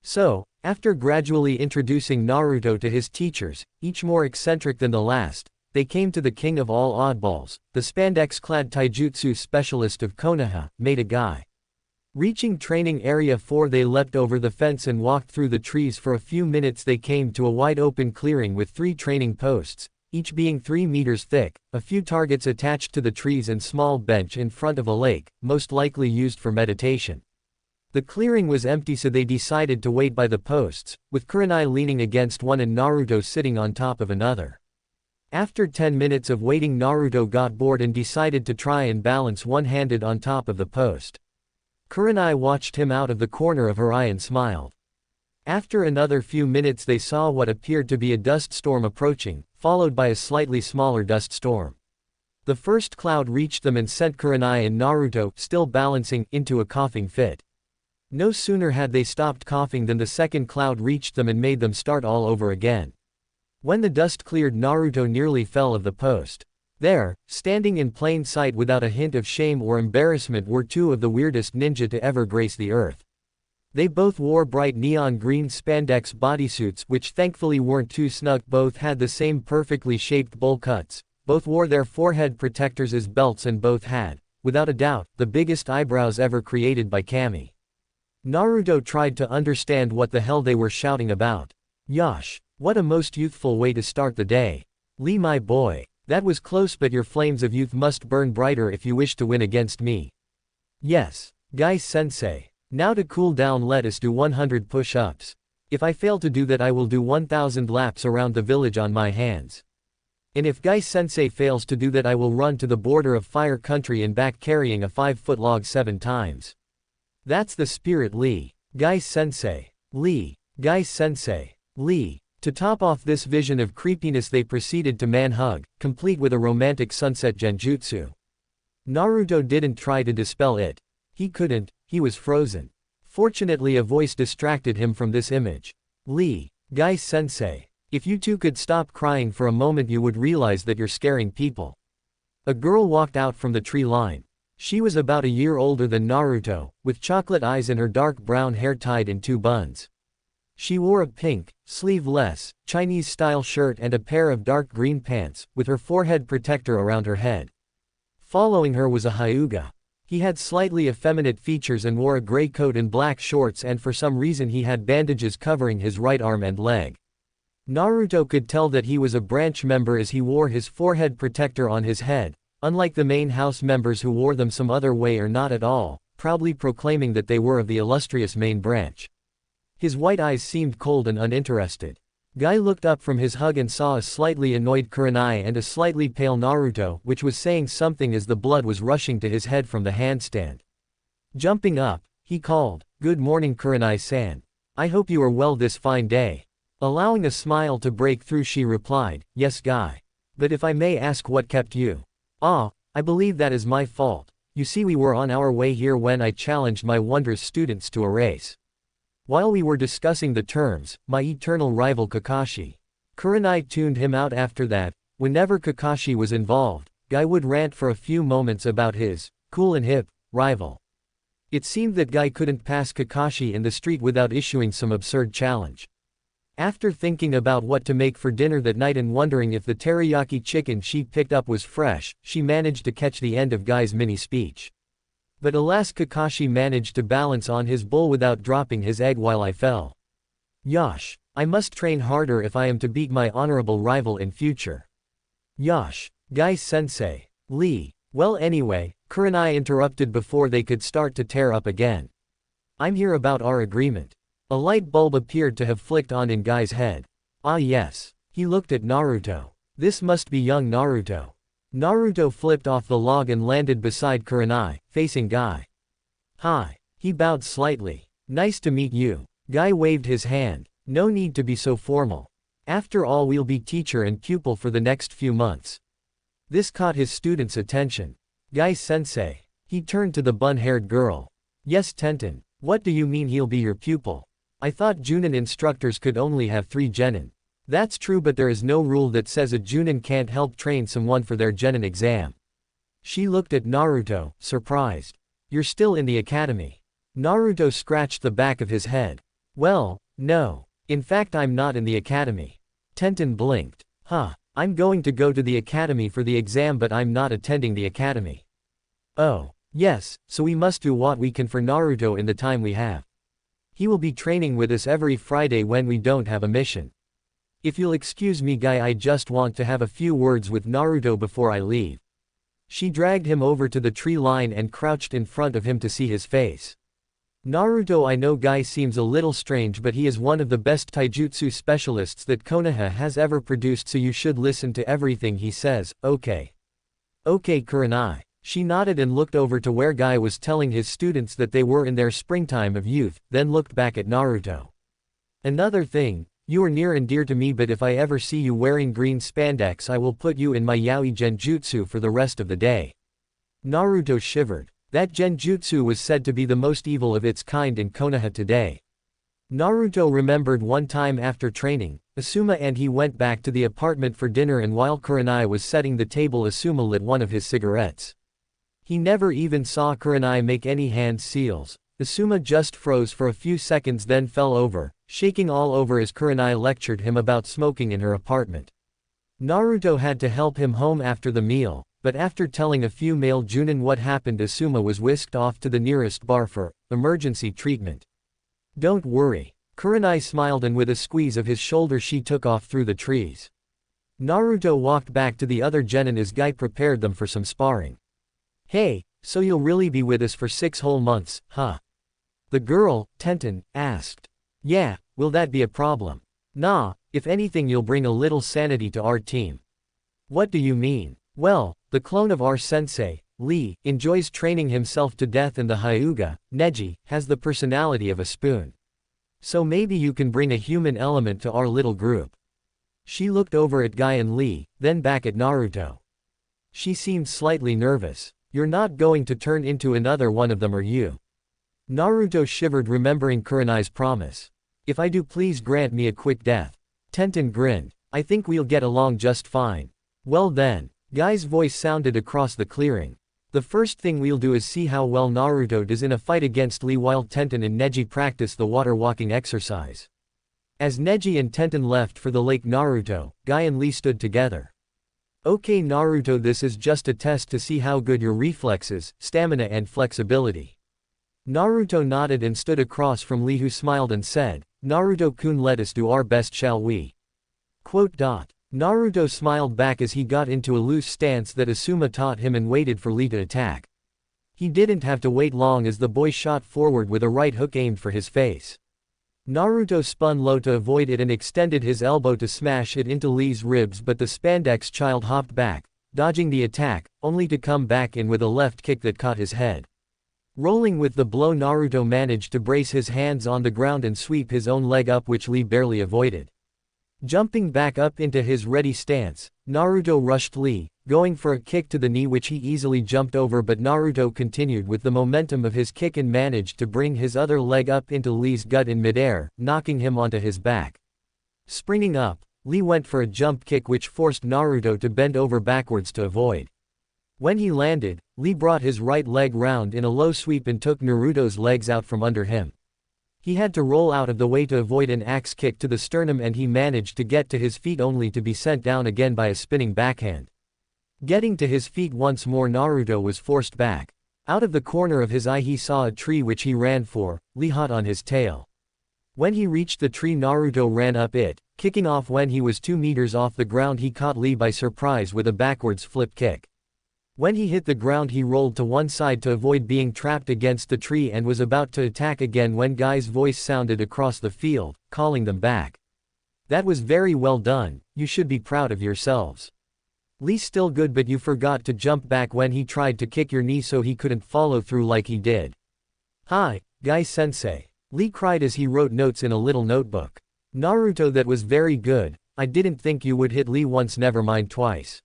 So, after gradually introducing Naruto to his teachers, each more eccentric than the last, they came to the king of all oddballs, the spandex-clad taijutsu specialist of Konoha, Maida Guy. Reaching training area 4, they leapt over the fence and walked through the trees. For a few minutes they came to a wide open clearing with 3 training posts, each being 3 meters thick, a few targets attached to the trees and small bench in front of a lake, most likely used for meditation. The clearing was empty, so they decided to wait by the posts, with Kurenai leaning against one and Naruto sitting on top of another. After 10 minutes of waiting, Naruto got bored and decided to try and balance one-handed on top of the post. Kurenai watched him out of the corner of her eye and smiled. After another few minutes they saw what appeared to be a dust storm approaching, followed by a slightly smaller dust storm. The first cloud reached them and sent Kurenai and Naruto, still balancing, into a coughing fit. No sooner had they stopped coughing than the second cloud reached them and made them start all over again. When the dust cleared, Naruto nearly fell off the post. There, standing in plain sight without a hint of shame or embarrassment, were 2 of the weirdest ninja to ever grace the earth. They both wore bright neon green spandex bodysuits, which thankfully weren't too snug. Both had the same perfectly shaped bowl cuts, both wore their forehead protectors as belts, and both had, without a doubt, the biggest eyebrows ever created by Kami. Naruto tried to understand what the hell they were shouting about. Yosh, what a most youthful way to start the day. Lee, my boy. That was close, but your flames of youth must burn brighter if you wish to win against me. Yes, Guy-sensei. Now to cool down, let us do 100 push-ups. If I fail to do that, I will do 1,000 laps around the village on my hands. And if Guy-sensei fails to do that, I will run to the border of Fire Country and back carrying a 5-foot log 7 times. That's the spirit, Lee. Guy-sensei. Lee. Guy-sensei. Lee. To top off this vision of creepiness, they proceeded to man-hug, complete with a romantic sunset genjutsu. Naruto didn't try to dispel it. He couldn't, he was frozen. Fortunately, a voice distracted him from this image. Lee. Guy-sensei. If you two could stop crying for a moment, you would realize that you're scaring people. A girl walked out from the tree line. She was about a year older than Naruto, with chocolate eyes and her dark brown hair tied in 2 buns. She wore a pink, sleeveless, Chinese-style shirt and a pair of dark green pants, with her forehead protector around her head. Following her was a Hyuga. He had slightly effeminate features and wore a gray coat and black shorts, and for some reason he had bandages covering his right arm and leg. Naruto could tell that he was a branch member as he wore his forehead protector on his head, unlike the main house members who wore them some other way or not at all, proudly proclaiming that they were of the illustrious main branch. His white eyes seemed cold and uninterested. Guy looked up from his hug and saw a slightly annoyed Kurenai and a slightly pale Naruto, which was saying something as the blood was rushing to his head from the handstand. Jumping up, he called, "Good morning, Kurenai-san. I hope you are well this fine day." Allowing a smile to break through, she replied, "Yes, Guy. But if I may ask, what kept you?" "Ah, I believe that is my fault. You see, we were on our way here when I challenged my wondrous students to a race. While we were discussing the terms, my eternal rival Kakashi." Kurenai tuned him out after that. Whenever Kakashi was involved, Guy would rant for a few moments about his cool and hip rival. It seemed that Guy couldn't pass Kakashi in the street without issuing some absurd challenge. After thinking about what to make for dinner that night and wondering if the teriyaki chicken she picked up was fresh, she managed to catch the end of Guy's mini speech. But alas, Kakashi managed to balance on his bowl without dropping his egg while I fell. Yosh, I must train harder if I am to beat my honorable rival in future. Yosh, Guy-sensei. Lee. Well, anyway, Kurenai interrupted before they could start to tear up again. I'm here about our agreement. A light bulb appeared to have flicked on in Guy's head. Ah yes. He looked at Naruto. This must be young Naruto. Naruto flipped off the log and landed beside Kurenai, facing Guy. Hi. He bowed slightly. Nice to meet you. Guy waved his hand. No need to be so formal. After all, we'll be teacher and pupil for the next few months. This caught his student's attention. Guy-sensei. He turned to the bun-haired girl. Yes, Tenten. What do you mean he'll be your pupil? I thought Junin instructors could only have 3 genin. That's true, but there is no rule that says a Junin can't help train someone for their genin exam. She looked at Naruto, surprised. You're still in the academy. Naruto scratched the back of his head. Well, no. In fact, I'm not in the academy. Tenten blinked. Huh. I'm going to go to the academy for the exam, but I'm not attending the academy. Oh. Yes, so we must do what we can for Naruto in the time we have. He will be training with us every Friday when we don't have a mission. If you'll excuse me, guy, I just want to have a few words with Naruto before I leave. She dragged him over to the tree line and crouched in front of him to see his face. Naruto, I know guy seems a little strange, but he is one of the best taijutsu specialists that Konoha has ever produced, so you should listen to everything he says, okay? Okay, Kurenai. She nodded and looked over to where Guy was telling his students that they were in their springtime of youth, then looked back at Naruto. Another thing, you are near and dear to me, but if I ever see you wearing green spandex I will put you in my yaoi genjutsu for the rest of the day. Naruto shivered. That genjutsu was said to be the most evil of its kind in Konoha today. Naruto remembered one time after training, Asuma and he went back to the apartment for dinner, and while Kurenai was setting the table Asuma lit one of his cigarettes. He never even saw Kurenai make any hand seals. Asuma just froze for a few seconds, then fell over, shaking all over as Kurenai lectured him about smoking in her apartment. Naruto had to help him home after the meal, but after telling a few male Junin what happened, Asuma was whisked off to the nearest bar for emergency treatment. Don't worry. Kurenai smiled, and with a squeeze of his shoulder she took off through the trees. Naruto walked back to the other genin as Guy prepared them for some sparring. Hey, so you'll really be with us for 6 whole months, huh? The girl, Tenten, asked. Yeah, will that be a problem? Nah, if anything you'll bring a little sanity to our team. What do you mean? Well, the clone of our sensei, Lee, enjoys training himself to death, and the Hyuga, Neji, has the personality of a spoon. So maybe you can bring a human element to our little group. She looked over at Guy and Lee, then back at Naruto. She seemed slightly nervous. You're not going to turn into another one of them, are you? Naruto shivered, remembering Kurenai's promise. If I do, please grant me a quick death. Tenten grinned. I think we'll get along just fine. Well then. Guy's voice sounded across the clearing. The first thing we'll do is see how well Naruto does in a fight against Lee while Tenten and Neji practice the water walking exercise. As Neji and Tenten left for the lake, Naruto, Guy and Lee stood together. Okay Naruto, this is just a test to see how good your reflexes, stamina and flexibility. Naruto nodded and stood across from Lee, who smiled and said, Naruto-kun, let us do our best, shall we? Naruto smiled back as he got into a loose stance that Asuma taught him and waited for Lee to attack. He didn't have to wait long as the boy shot forward with a right hook aimed for his face. Naruto spun low to avoid it and extended his elbow to smash it into Lee's ribs, but the spandex child hopped back, dodging the attack, only to come back in with a left kick that caught his head. Rolling with the blow, Naruto managed to brace his hands on the ground and sweep his own leg up, which Lee barely avoided. Jumping back up into his ready stance, Naruto rushed Lee, going for a kick to the knee which he easily jumped over, but Naruto continued with the momentum of his kick and managed to bring his other leg up into Lee's gut in midair, knocking him onto his back. Springing up, Lee went for a jump kick which forced Naruto to bend over backwards to avoid. When he landed, Lee brought his right leg round in a low sweep and took Naruto's legs out from under him. He had to roll out of the way to avoid an axe kick to the sternum, and he managed to get to his feet only to be sent down again by a spinning backhand. Getting to his feet once more, Naruto was forced back. Out of the corner of his eye he saw a tree which he ran for, Lee hot on his tail. When he reached the tree, Naruto ran up it, kicking off. When he was 2 meters off the ground he caught Lee by surprise with a backwards flip kick. When he hit the ground he rolled to one side to avoid being trapped against the tree and was about to attack again when Guy's voice sounded across the field, calling them back. That was very well done, you should be proud of yourselves. Lee's still good, but you forgot to jump back when he tried to kick your knee, so he couldn't follow through like he did. Hi, Guy-sensei. Lee cried as he wrote notes in a little notebook. Naruto, that was very good. I didn't think you would hit Lee once, never mind twice.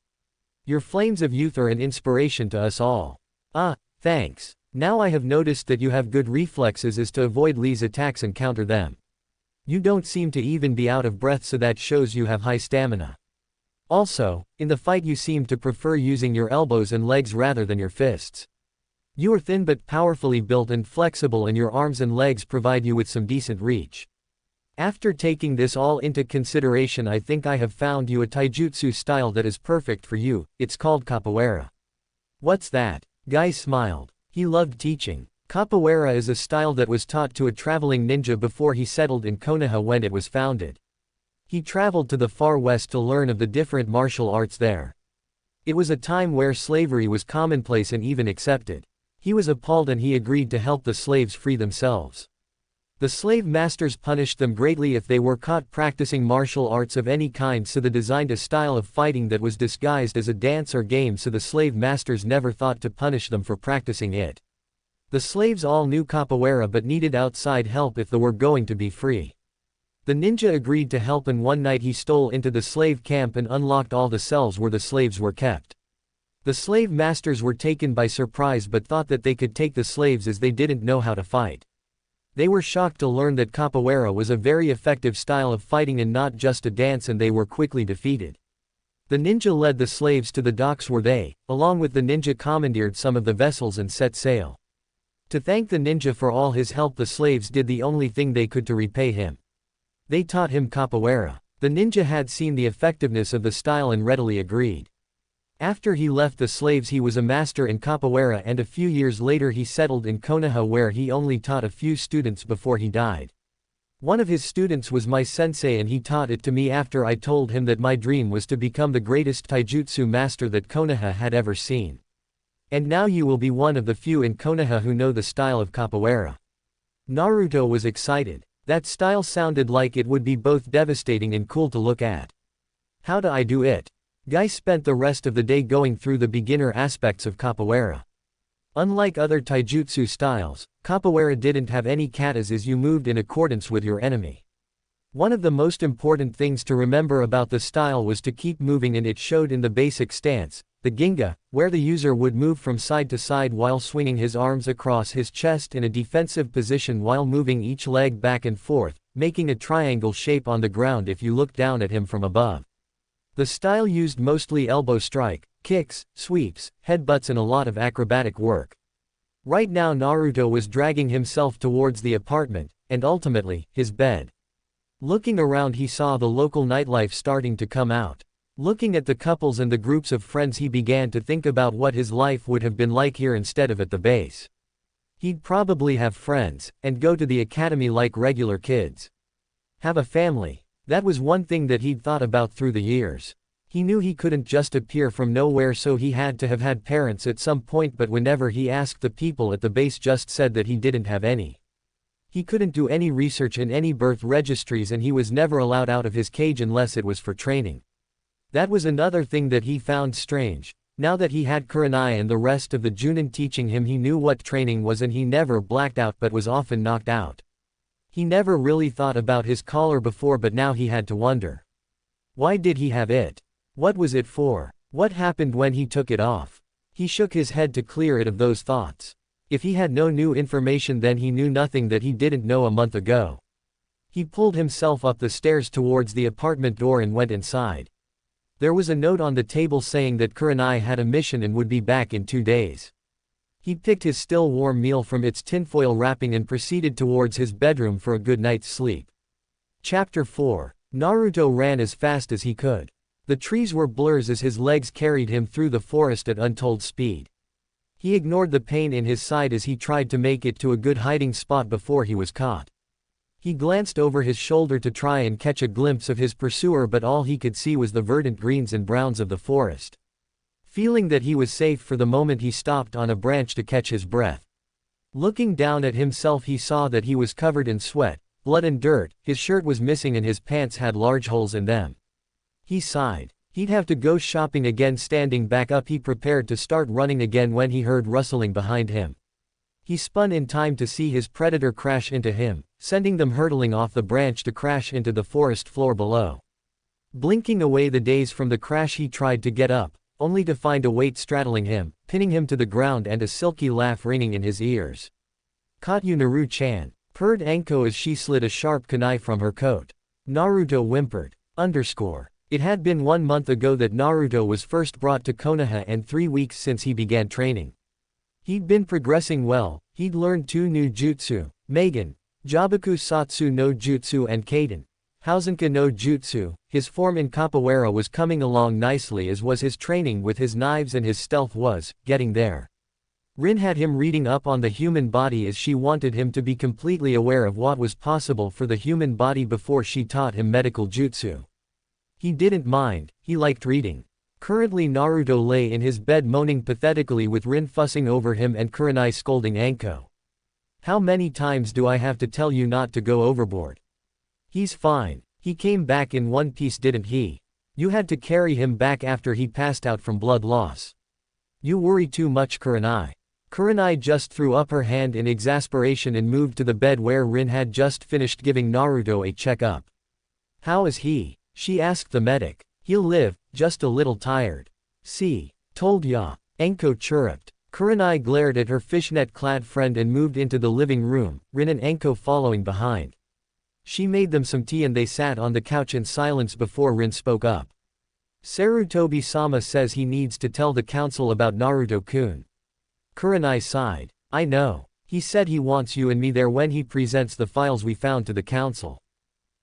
Your flames of youth are an inspiration to us all. Ah, thanks. Now I have noticed that you have good reflexes as to avoid Lee's attacks and counter them. You don't seem to even be out of breath, so that shows you have high stamina. Also, in the fight you seem to prefer using your elbows and legs rather than your fists. You are thin but powerfully built and flexible, and your arms and legs provide you with some decent reach. After taking this all into consideration, I think I have found you a taijutsu style that is perfect for you. It's called capoeira. What's that? Guy smiled. He loved teaching. Capoeira is a style that was taught to a traveling ninja before he settled in Konoha when it was founded. He traveled to the far west to learn of the different martial arts there. It was a time where slavery was commonplace and even accepted. He was appalled and he agreed to help the slaves free themselves. The slave masters punished them greatly if they were caught practicing martial arts of any kind, so they designed a style of fighting that was disguised as a dance or game, so the slave masters never thought to punish them for practicing it. The slaves all knew capoeira but needed outside help if they were going to be free. The ninja agreed to help, and one night he stole into the slave camp and unlocked all the cells where the slaves were kept. The slave masters were taken by surprise but thought that they could take the slaves as they didn't know how to fight. They were shocked to learn that capoeira was a very effective style of fighting and not just a dance, and they were quickly defeated. The ninja led the slaves to the docks where they, along with the ninja, commandeered some of the vessels and set sail. To thank the ninja for all his help, the slaves did the only thing they could to repay him. They taught him capoeira. The ninja had seen the effectiveness of the style and readily agreed. After he left the slaves, he was a master in capoeira, and a few years later he settled in Konoha, where he only taught a few students before he died. One of his students was my sensei, and he taught it to me after I told him that my dream was to become the greatest taijutsu master that Konoha had ever seen. And now you will be one of the few in Konoha who know the style of capoeira. Naruto was excited. That style sounded like it would be both devastating and cool to look at. How do I do it? Guy spent the rest of the day going through the beginner aspects of capoeira. Unlike other taijutsu styles, capoeira didn't have any katas as you moved in accordance with your enemy. One of the most important things to remember about the style was to keep moving, and it showed in the basic stance, the ginga, where the user would move from side to side while swinging his arms across his chest in a defensive position while moving each leg back and forth, making a triangle shape on the ground if you look down at him from above. The style used mostly elbow strike, kicks, sweeps, headbutts, and a lot of acrobatic work. Right now Naruto was dragging himself towards the apartment, and ultimately, his bed. Looking around, he saw the local nightlife starting to come out. Looking at the couples and the groups of friends, he began to think about what his life would have been like here instead of at the base. He'd probably have friends, and go to the academy like regular kids. Have a family. That was one thing that he'd thought about through the years. He knew he couldn't just appear from nowhere, so he had to have had parents at some point, but whenever he asked, the people at the base just said that he didn't have any. He couldn't do any research in any birth registries, and he was never allowed out of his cage unless it was for training. That was another thing that he found strange. Now that he had Kurenai and the rest of the Junin teaching him, he knew what training was, and he never blacked out but was often knocked out. He never really thought about his collar before, but now he had to wonder. Why did he have it? What was it for? What happened when he took it off? He shook his head to clear it of those thoughts. If he had no new information, then he knew nothing that he didn't know a month ago. He pulled himself up the stairs towards the apartment door and went inside. There was a note on the table saying that Kurenai had a mission and would be back in 2 days. He picked his still warm meal from its tinfoil wrapping and proceeded towards his bedroom for a good night's sleep. Chapter 4. Naruto ran as fast as he could. The trees were blurs as his legs carried him through the forest at untold speed. He ignored the pain in his side as he tried to make it to a good hiding spot before he was caught. He glanced over his shoulder to try and catch a glimpse of his pursuer, but all he could see was the verdant greens and browns of the forest. Feeling that he was safe for the moment, he stopped on a branch to catch his breath. Looking down at himself, he saw that he was covered in sweat, blood and dirt. His shirt was missing and his pants had large holes in them. He sighed. He'd have to go shopping again. Standing back up, he prepared to start running again when he heard rustling behind him. He spun in time to see his predator crash into him, sending them hurtling off the branch to crash into the forest floor below. Blinking away the daze from the crash, he tried to get up, only to find a weight straddling him, pinning him to the ground, and a silky laugh ringing in his ears. "Caught you, Naru-chan," purred Anko as she slid a sharp kunai from her coat. Naruto whimpered. It had been 1 month ago that Naruto was first brought to Konoha and 3 weeks since he began training. He'd been progressing well. He'd learned 2 new jutsu, Magen, Jabaku Satsu no Jutsu, and Kaden, Hausenka no Jutsu. His form in capoeira was coming along nicely, as was his training with his knives, and his stealth was getting there. Rin had him reading up on the human body as she wanted him to be completely aware of what was possible for the human body before she taught him medical jutsu. He didn't mind, he liked reading. Currently Naruto lay in his bed moaning pathetically with Rin fussing over him and Kurenai scolding Anko. How many times do I have to tell you not to go overboard? He's fine. He came back in one piece, didn't he? You had to carry him back after he passed out from blood loss. You worry too much, Kurenai. Kurenai just threw up her hand in exasperation and moved to the bed where Rin had just finished giving Naruto a checkup. How is he? She asked the medic. He'll live, just a little tired. See, told ya. Anko chirruped. Kurenai glared at her fishnet-clad friend and moved into the living room, Rin and Anko following behind. She made them some tea and they sat on the couch in silence before Rin spoke up. Sarutobi-sama says he needs to tell the council about Naruto-kun. Kurenai sighed. I know. He said he wants you and me there when he presents the files we found to the council.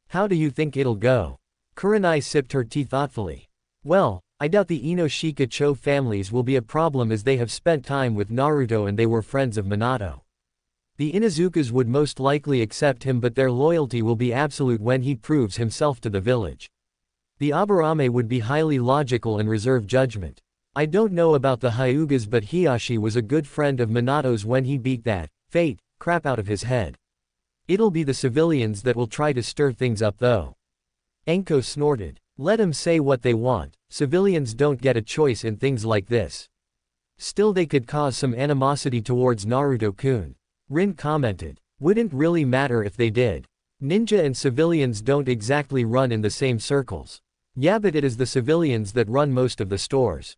How do you think it'll go? Kurenai sipped her tea thoughtfully. Well, I doubt the Inoshika-cho families will be a problem as they have spent time with Naruto and they were friends of Minato. The Inuzukas would most likely accept him, but their loyalty will be absolute when he proves himself to the village. The Aburame would be highly logical and reserve judgment. I don't know about the Hyugas, but Hiyashi was a good friend of Minato's when he beat that fate crap out of his head. It'll be the civilians that will try to stir things up though. Anko snorted. Let 'em say what they want, civilians don't get a choice in things like this. Still they could cause some animosity towards Naruto-kun. Rin commented. Wouldn't really matter if they did. Ninja and civilians don't exactly run in the same circles. Yeah, but it is the civilians that run most of the stores.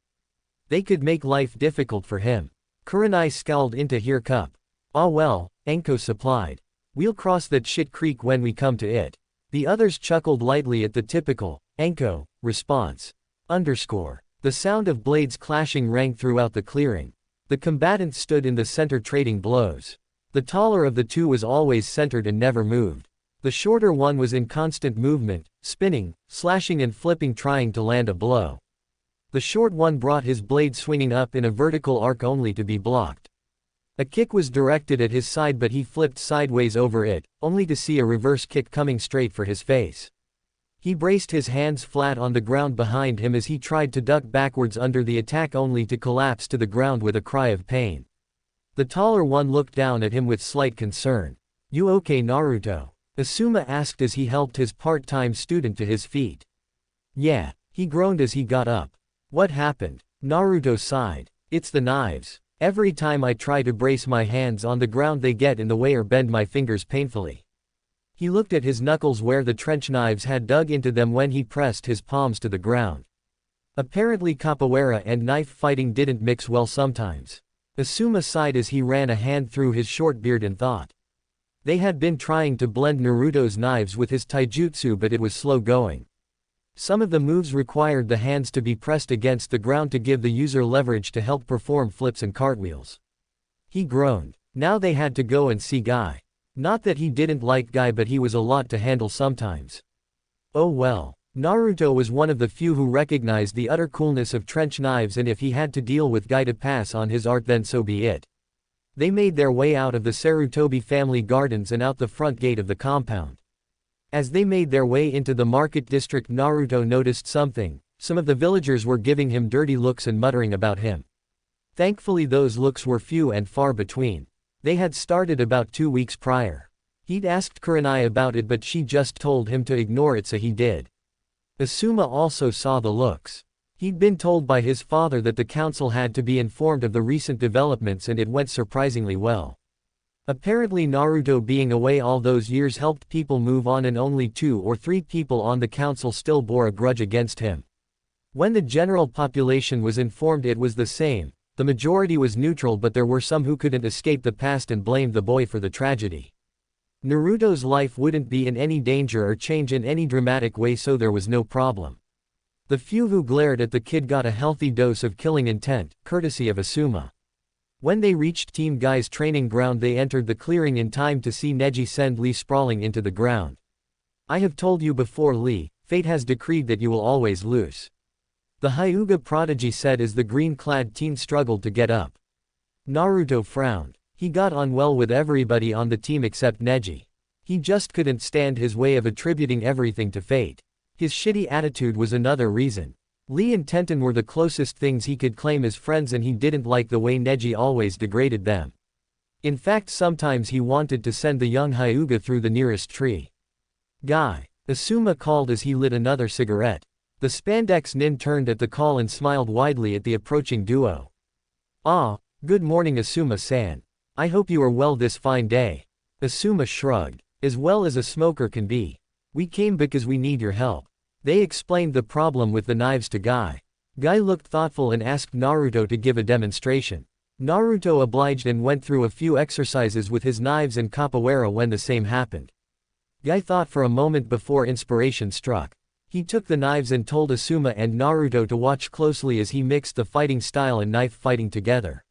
They could make life difficult for him. Kurenai scowled into her cup. Ah well, Anko supplied. We'll cross that shit creek when we come to it. The others chuckled lightly at the typical, Anko, response. The sound of blades clashing rang throughout the clearing. The combatants stood in the center trading blows. The taller of the two was always centered and never moved. The shorter one was in constant movement, spinning, slashing and flipping trying to land a blow. The short one brought his blade swinging up in a vertical arc only to be blocked. A kick was directed at his side but he flipped sideways over it, only to see a reverse kick coming straight for his face. He braced his hands flat on the ground behind him as he tried to duck backwards under the attack only to collapse to the ground with a cry of pain. The taller one looked down at him with slight concern. You okay, Naruto? Asuma asked as he helped his part-time student to his feet. Yeah, he groaned as he got up. What happened? Naruto sighed. It's the knives. Every time I try to brace my hands on the ground they get in the way or bend my fingers painfully. He looked at his knuckles where the trench knives had dug into them when he pressed his palms to the ground. Apparently capoeira and knife fighting didn't mix well sometimes. Asuma sighed as he ran a hand through his short beard and thought. They had been trying to blend Naruto's knives with his taijutsu but it was slow going. Some of the moves required the hands to be pressed against the ground to give the user leverage to help perform flips and cartwheels. He groaned. Now they had to go and see Guy. Not that he didn't like Guy, but he was a lot to handle sometimes. Oh well. Naruto was one of the few who recognized the utter coolness of trench knives, and if he had to deal with Guy to pass on his art then so be it. They made their way out of the Sarutobi family gardens and out the front gate of the compound. As they made their way into the market district, Naruto noticed something. Some of the villagers were giving him dirty looks and muttering about him. Thankfully those looks were few and far between. They had started about 2 weeks prior. He'd asked Kurenai about it but she just told him to ignore it, so he did. Asuma also saw the looks. He'd been told by his father that the council had to be informed of the recent developments and it went surprisingly well. Apparently Naruto being away all those years helped people move on and only 2 or 3 people on the council still bore a grudge against him. When the general population was informed it was the same, the majority was neutral but there were some who couldn't escape the past and blamed the boy for the tragedy. Naruto's life wouldn't be in any danger or change in any dramatic way, so there was no problem. The few who glared at the kid got a healthy dose of killing intent, courtesy of Asuma. When they reached Team Guy's training ground they entered the clearing in time to see Neji send Lee sprawling into the ground. I have told you before, Lee, fate has decreed that you will always lose. The Hyuga prodigy said as the green-clad teen struggled to get up. Naruto frowned. He got on well with everybody on the team except Neji. He just couldn't stand his way of attributing everything to fate. His shitty attitude was another reason. Lee and Tenten were the closest things he could claim as friends, and he didn't like the way Neji always degraded them. In fact, sometimes he wanted to send the young Hyuga through the nearest tree. Guy. Asuma called as he lit another cigarette. The spandex nin turned at the call and smiled widely at the approaching duo. "Ah, good morning Asuma-san. I hope you are well this fine day." Asuma shrugged. "As well as a smoker can be. We came because we need your help." They explained the problem with the knives to Guy. Guy looked thoughtful and asked Naruto to give a demonstration. Naruto obliged and went through a few exercises with his knives and capoeira when the same happened. Guy thought for a moment before inspiration struck. He took the knives and told Asuma and Naruto to watch closely as he mixed the fighting style and knife fighting together.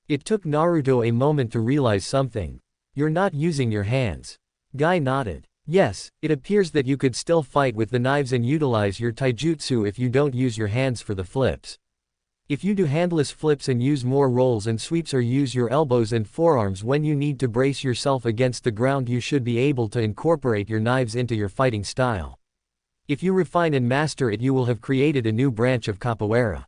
It took Naruto a moment to realize something. "You're not using your hands." Guy nodded. "Yes, it appears that you could still fight with the knives and utilize your taijutsu if you don't use your hands for the flips. If you do handless flips and use more rolls and sweeps or use your elbows and forearms when you need to brace yourself against the ground, you should be able to incorporate your knives into your fighting style. If you refine and master it, you will have created a new branch of capoeira."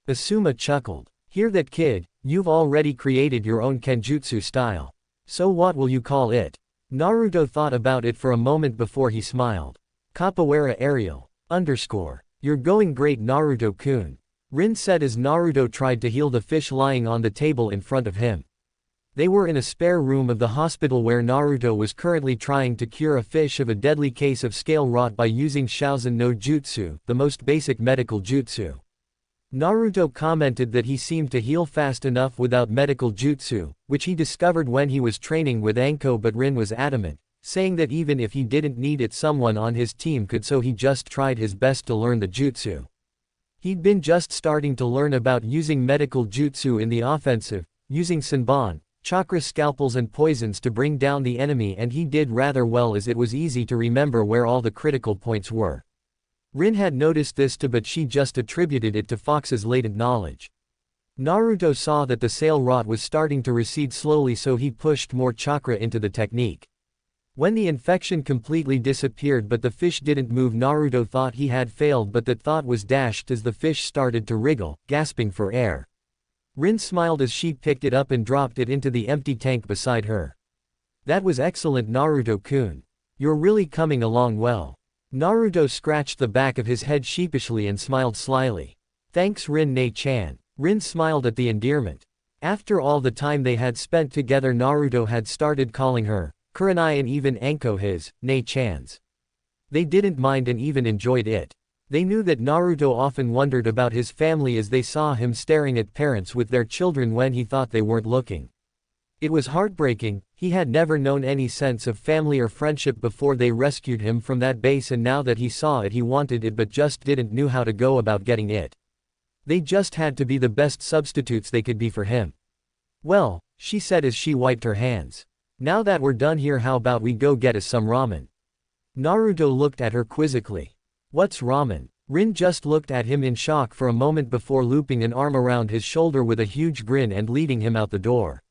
Asuma chuckled. "Hear that, kid? You've already created your own kenjutsu style. So what will you call it?" Naruto thought about it for a moment before he smiled. "Capoeira aerial. You're going great, Naruto-kun," Rin said as Naruto tried to heal the fish lying on the table in front of him. They were in a spare room of the hospital where Naruto was currently trying to cure a fish of a deadly case of scale rot by using Shaozen no Jutsu, the most basic medical jutsu. Naruto commented that he seemed to heal fast enough without medical jutsu, which he discovered when he was training with Anko, but Rin was adamant, saying that even if he didn't need it, someone on his team could, so he just tried his best to learn the jutsu. He'd been just starting to learn about using medical jutsu in the offensive, using senbon, chakra scalpels and poisons to bring down the enemy, and he did rather well as it was easy to remember where all the critical points were. Rin had noticed this too, but she just attributed it to Fox's latent knowledge. Naruto saw that the sail rot was starting to recede slowly, so he pushed more chakra into the technique. When the infection completely disappeared but the fish didn't move, Naruto thought he had failed, but that thought was dashed as the fish started to wriggle, gasping for air. Rin smiled as she picked it up and dropped it into the empty tank beside her. "That was excellent, Naruto-kun. You're really coming along well." Naruto scratched the back of his head sheepishly and smiled slyly. "Thanks, Rin-ne-chan." Rin smiled at the endearment. After all the time they had spent together, Naruto had started calling her Kurenai and even Anko his ne-chans. They didn't mind and even enjoyed it. They knew that Naruto often wondered about his family as they saw him staring at parents with their children when he thought they weren't looking. It was heartbreaking. He had never known any sense of family or friendship before they rescued him from that base, and now that he saw it, he wanted it but just didn't know how to go about getting it. They just had to be the best substitutes they could be for him. "Well," she said as she wiped her hands. "Now that we're done here, how about we go get us some ramen?" Naruto looked at her quizzically. "What's ramen?" Rin just looked at him in shock for a moment before looping an arm around his shoulder with a huge grin and leading him out the door.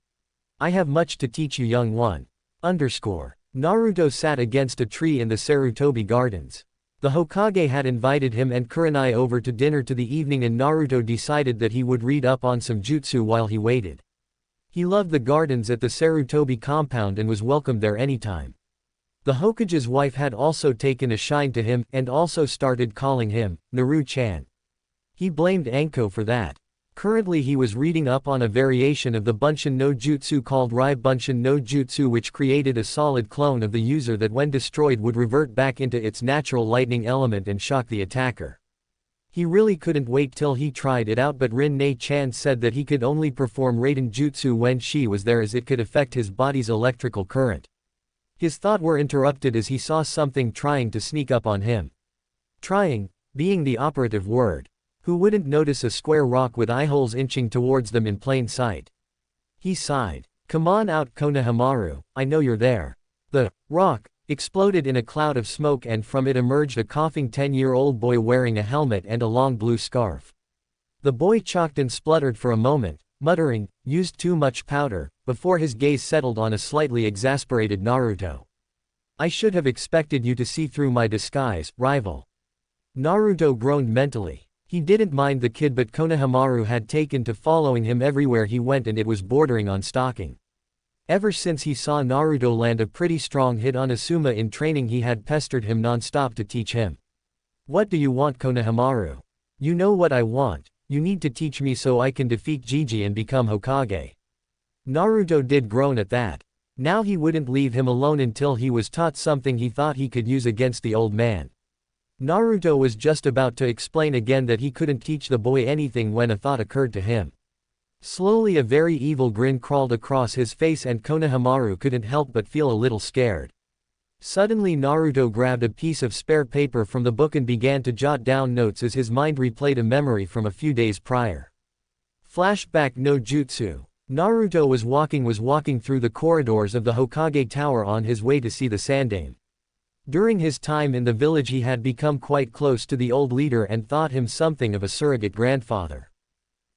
"I have much to teach you, young one." Naruto sat against a tree in the Sarutobi Gardens. The Hokage had invited him and Kurenai over to dinner to the evening, and Naruto decided that he would read up on some jutsu while he waited. He loved the gardens at the Sarutobi compound and was welcomed there anytime. The Hokage's wife had also taken a shine to him, and also started calling him Naru-chan. He blamed Anko for that. Currently he was reading up on a variation of the Bunshin no Jutsu called Rai Bunshin no Jutsu, which created a solid clone of the user that when destroyed would revert back into its natural lightning element and shock the attacker. He really couldn't wait till he tried it out, but Rin-ne-chan said that he could only perform Raiden Jutsu when she was there as it could affect his body's electrical current. His thoughts were interrupted as he saw something trying to sneak up on him. Trying being the operative word. Who wouldn't notice a square rock with eyeholes inching towards them in plain sight? He sighed. "Come on out, Konohamaru, I know you're there." The rock exploded in a cloud of smoke, and from it emerged a coughing 10-year-old boy wearing a helmet and a long blue scarf. The boy chocked and spluttered for a moment, muttering, "Used too much powder," before his gaze settled on a slightly exasperated Naruto. "I should have expected you to see through my disguise, rival." Naruto groaned mentally. He didn't mind the kid, but Konohamaru had taken to following him everywhere he went, and it was bordering on stalking. Ever since he saw Naruto land a pretty strong hit on Asuma in training, he had pestered him non-stop to teach him. "What do you want, Konohamaru? You know what I want. You need to teach me so I can defeat Gigi and become Hokage." Naruto did groan at that. Now he wouldn't leave him alone until he was taught something he thought he could use against the old man. Naruto was just about to explain again that he couldn't teach the boy anything when a thought occurred to him. Slowly a very evil grin crawled across his face, and Konohamaru couldn't help but feel a little scared. Suddenly Naruto grabbed a piece of spare paper from the book and began to jot down notes as his mind replayed a memory from a few days prior. Flashback no jutsu. Naruto was walking through the corridors of the Hokage Tower on his way to see the Sandaime. During his time in the village he had become quite close to the old leader and thought him something of a surrogate grandfather.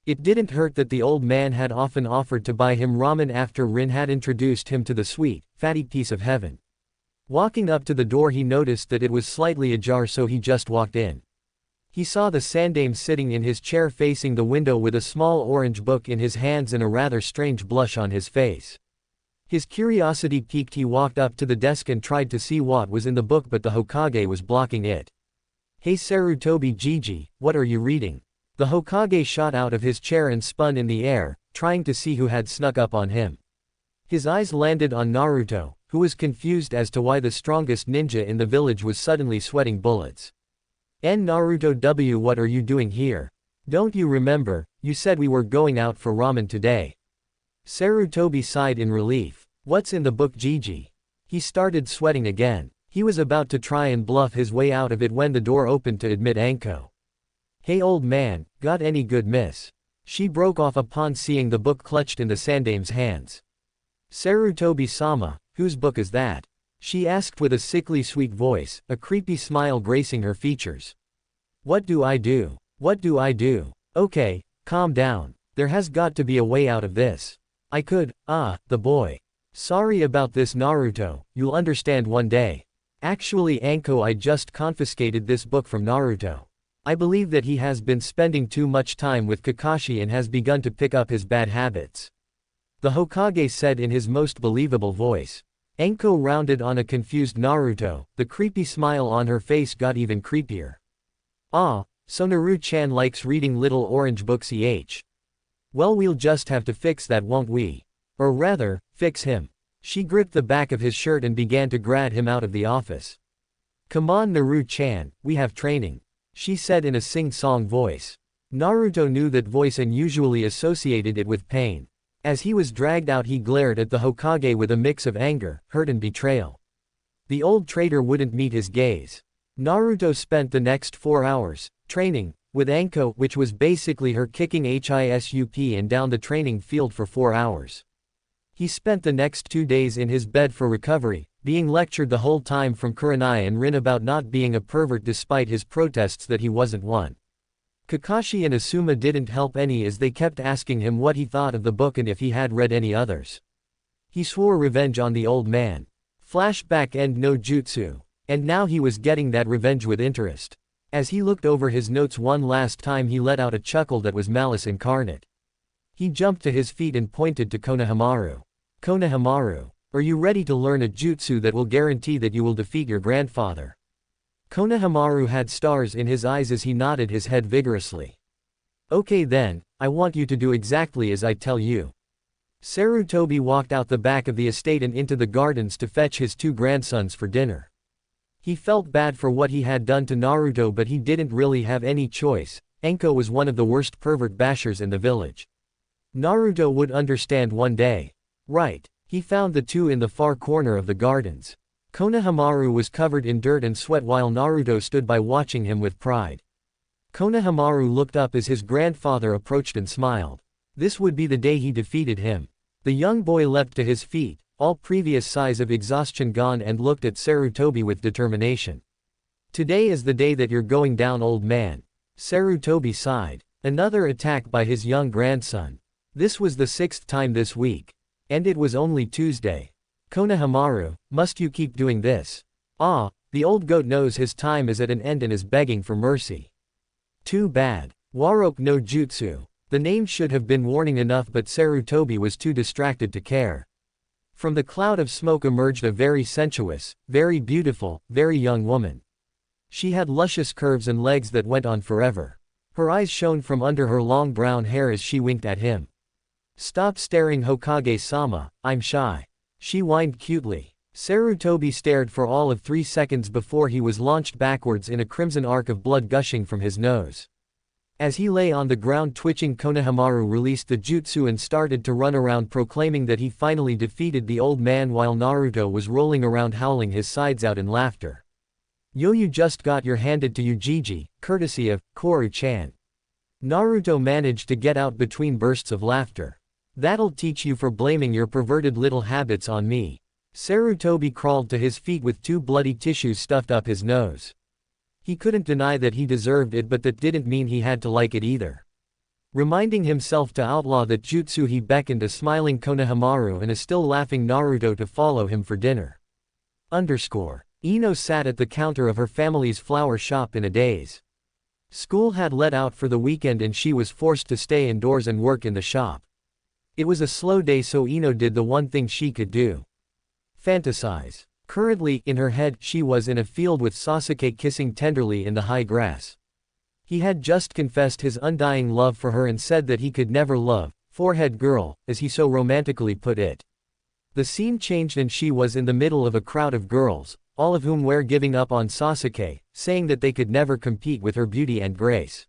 It didn't hurt that the old man had often offered to buy him ramen after Rin had introduced him to the sweet, fatty piece of heaven. Walking up to the door he noticed that it was slightly ajar, so he just walked in. He saw the Sandaime sitting in his chair facing the window with a small orange book in his hands and a rather strange blush on his face. His curiosity piqued. He walked up to the desk and tried to see what was in the book, but the Hokage was blocking it. "Hey Sarutobi Gigi, what are you reading?" The Hokage shot out of his chair and spun in the air, trying to see who had snuck up on him. His eyes landed on Naruto, who was confused as to why the strongest ninja in the village was suddenly sweating bullets. Naruto W, what are you doing here? Don't you remember, you said we were going out for ramen today?" Sarutobi sighed in relief. "What's in the book, Gigi?" He started sweating again. He was about to try and bluff his way out of it when the door opened to admit Anko. "Hey old man, got any good miss?" She broke off upon seeing the book clutched in the Sandaime's hands. "Sarutobi-sama, whose book is that?" she asked with a sickly sweet voice, a creepy smile gracing her features. What do I do? What do I do? Okay, calm down. There has got to be a way out of this. I could, the boy. Sorry about this Naruto, you'll understand one day. Actually Anko, I just confiscated this book from Naruto. I believe that he has been spending too much time with Kakashi and has begun to pick up his bad habits. The Hokage said in his most believable voice. Anko rounded on a confused Naruto, the creepy smile on her face got even creepier. So Naru-chan likes reading little orange books Well, we'll just have to fix that, won't we? Or rather, fix him. She gripped the back of his shirt and began to drag him out of the office. Come on Naru-chan, we have training, she said in a sing-song voice. Naruto knew that voice and usually associated it with pain. As he was dragged out he glared at the Hokage with a mix of anger, hurt and betrayal. The old traitor wouldn't meet his gaze. Naruto spent the next 4 hours, training, with Anko, which was basically her kicking hisup and down the training field for 4 hours. He spent the next 2 days in his bed for recovery, being lectured the whole time from Kurenai and Rin about not being a pervert despite his protests that he wasn't one. Kakashi and Asuma didn't help any as they kept asking him what he thought of the book and if he had read any others. He swore revenge on the old man. Flashback end no jutsu. And now he was getting that revenge with interest. As he looked over his notes one last time he let out a chuckle that was malice incarnate. He jumped to his feet and pointed to Konohamaru. Konohamaru, are you ready to learn a jutsu that will guarantee that you will defeat your grandfather? Konohamaru had stars in his eyes as he nodded his head vigorously. Okay then, I want you to do exactly as I tell you. Sarutobi walked out the back of the estate and into the gardens to fetch his 2 grandsons for dinner. He felt bad for what he had done to Naruto, but he didn't really have any choice. Anko was one of the worst pervert bashers in the village. Naruto would understand one day. Right. He found the 2 in the far corner of the gardens. Konohamaru was covered in dirt and sweat while Naruto stood by watching him with pride. Konohamaru looked up as his grandfather approached and smiled. This would be the day he defeated him. The young boy leapt to his feet, all previous sighs of exhaustion gone, and looked at Sarutobi with determination. Today is the day that you're going down, old man. Sarutobi sighed. Another attack by his young grandson. This was the 6th time this week. And it was only Tuesday. Konohamaru, must you keep doing this? Ah, the old goat knows his time is at an end and is begging for mercy. Too bad. Waroke no Jutsu. The name should have been warning enough, but Sarutobi was too distracted to care. From the cloud of smoke emerged a very sensuous, very beautiful, very young woman. She had luscious curves and legs that went on forever. Her eyes shone from under her long brown hair as she winked at him. Stop staring, Hokage-sama, I'm shy. She whined cutely. Sarutobi stared for all of 3 seconds before he was launched backwards in a crimson arc of blood gushing from his nose. As he lay on the ground twitching, Konohamaru released the jutsu and started to run around proclaiming that he finally defeated the old man while Naruto was rolling around howling his sides out in laughter. Yo, you just got your handed to you, Gigi, courtesy of Koru-chan. Naruto managed to get out between bursts of laughter. That'll teach you for blaming your perverted little habits on me. Sarutobi crawled to his feet with 2 bloody tissues stuffed up his nose. He couldn't deny that he deserved it, but that didn't mean he had to like it either. Reminding himself to outlaw that jutsu, he beckoned a smiling Konohamaru and a still laughing Naruto to follow him for dinner. Ino sat at the counter of her family's flower shop in a daze. School had let out for the weekend and she was forced to stay indoors and work in the shop. It was a slow day, so Ino did the one thing she could do. Fantasize. Currently, in her head, she was in a field with Sasuke kissing tenderly in the high grass. He had just confessed his undying love for her and said that he could never love, forehead girl, as he so romantically put it. The scene changed and she was in the middle of a crowd of girls, all of whom were giving up on Sasuke, saying that they could never compete with her beauty and grace.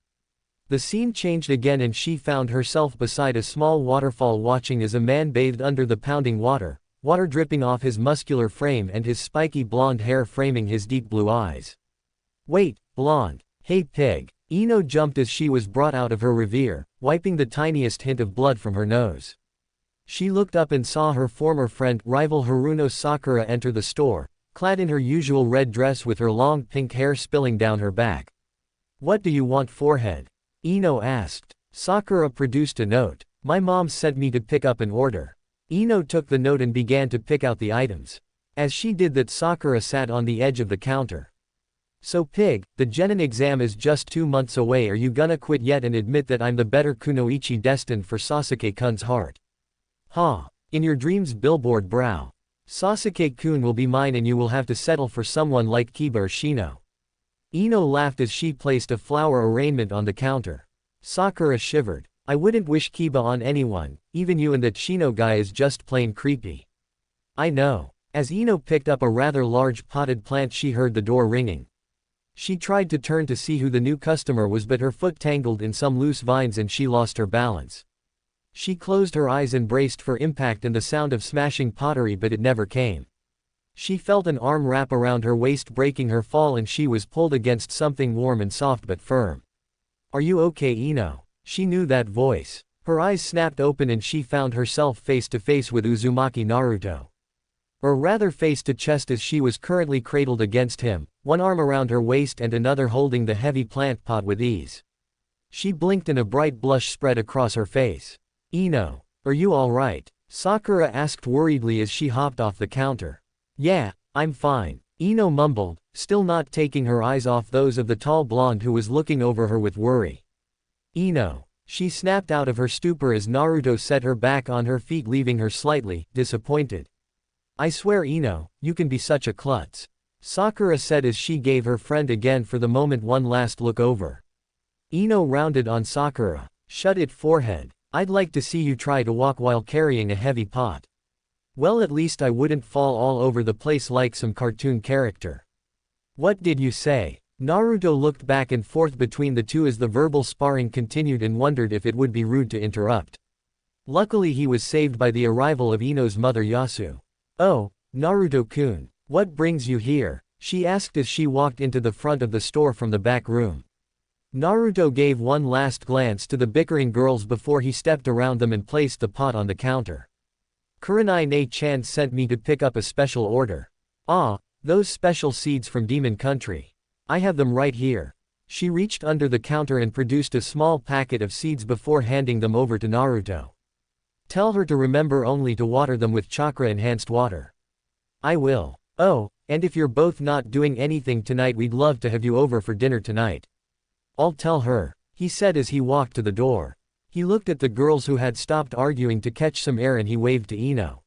The scene changed again and she found herself beside a small waterfall watching as a man bathed under the pounding water, water dripping off his muscular frame and his spiky blonde hair framing his deep blue eyes. Wait, blonde. Hey pig. Ino jumped as she was brought out of her reverie, wiping the tiniest hint of blood from her nose. She looked up and saw her former friend, rival Haruno Sakura, enter the store, clad in her usual red dress with her long pink hair spilling down her back. What do you want, forehead? Ino asked. Sakura produced a note. My mom sent me to pick up an order. Ino took the note and began to pick out the items. As she did that, Sakura sat on the edge of the counter. So pig, the genin exam is just 2 months away. Are you gonna quit yet and admit that I'm the better kunoichi destined for Sasuke-kun's heart? Ha! In your dreams, billboard brow. Sasuke-kun will be mine and you will have to settle for someone like Kiba or Shino. Ino laughed as she placed a flower arraignment on the counter. Sakura shivered. I wouldn't wish Kiba on anyone, even you, and that Shino guy is just plain creepy. I know. As Ino picked up a rather large potted plant, she heard the door ringing. She tried to turn to see who the new customer was, but her foot tangled in some loose vines and she lost her balance. She closed her eyes and braced for impact and the sound of smashing pottery, but it never came. She felt an arm wrap around her waist, breaking her fall, and she was pulled against something warm and soft but firm. Are you okay, Ino? She knew that voice. Her eyes snapped open and she found herself face to face with Uzumaki Naruto. Or rather face to chest, as she was currently cradled against him, one arm around her waist and another holding the heavy plant pot with ease. She blinked and a bright blush spread across her face. Ino, are you alright? Sakura asked worriedly as she hopped off the counter. Yeah, I'm fine, Ino mumbled, still not taking her eyes off those of the tall blonde who was looking over her with worry. Ino. She snapped out of her stupor as Naruto set her back on her feet, leaving her slightly disappointed. I swear, Ino, you can be such a klutz. Sakura said as she gave her friend again for the moment one last look over. Ino rounded on Sakura. Shut it, forehead. I'd like to see you try to walk while carrying a heavy pot. Well, at least I wouldn't fall all over the place like some cartoon character. What did you say? Naruto looked back and forth between the two as the verbal sparring continued and wondered if it would be rude to interrupt. Luckily he was saved by the arrival of Ino's mother Yasu. Oh, Naruto-kun, what brings you here? She asked as she walked into the front of the store from the back room. Naruto gave one last glance to the bickering girls before he stepped around them and placed the pot on the counter. Kurenai-ne-chan sent me to pick up a special order. Ah, those special seeds from Demon Country. I have them right here. She reached under the counter and produced a small packet of seeds before handing them over to Naruto. Tell her to remember only to water them with chakra-enhanced water. I will. Oh, and if you're both not doing anything tonight, we'd love to have you over for dinner tonight. I'll tell her, he said as he walked to the door. He looked at the girls who had stopped arguing to catch some air and he waved to Ino.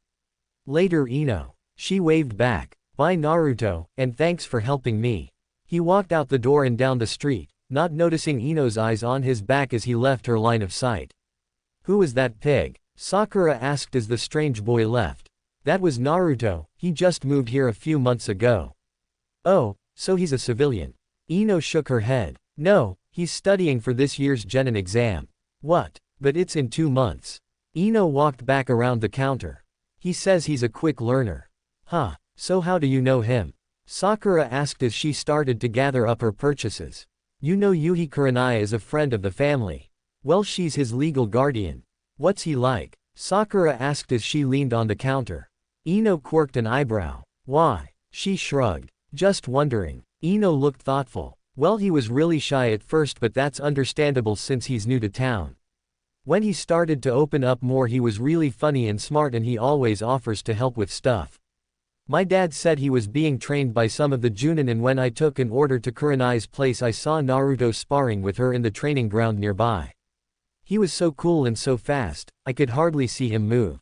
Later Ino. She waved back. Bye Naruto, and thanks for helping me. He walked out the door and down the street, not noticing Ino's eyes on his back as he left her line of sight. Who was that pig? Sakura asked as the strange boy left. That was Naruto, he just moved here a few months ago. Oh, so he's a civilian. Ino shook her head. No, he's studying for this year's Genin exam. What? But it's in 2 months. Ino walked back around the counter. He says he's a quick learner. Huh, so how do you know him? Sakura asked as she started to gather up her purchases. You know Yuhi Kurenai is a friend of the family. Well, she's his legal guardian. What's he like? Sakura asked as she leaned on the counter. Ino quirked an eyebrow. Why? She shrugged. Just wondering. Ino looked thoughtful. Well, he was really shy at first, but that's understandable since he's new to town. When he started to open up more, he was really funny and smart, and he always offers to help with stuff. My dad said he was being trained by some of the Junin, and when I took an order to Kurenai's place I saw Naruto sparring with her in the training ground nearby. He was so cool and so fast, I could hardly see him move.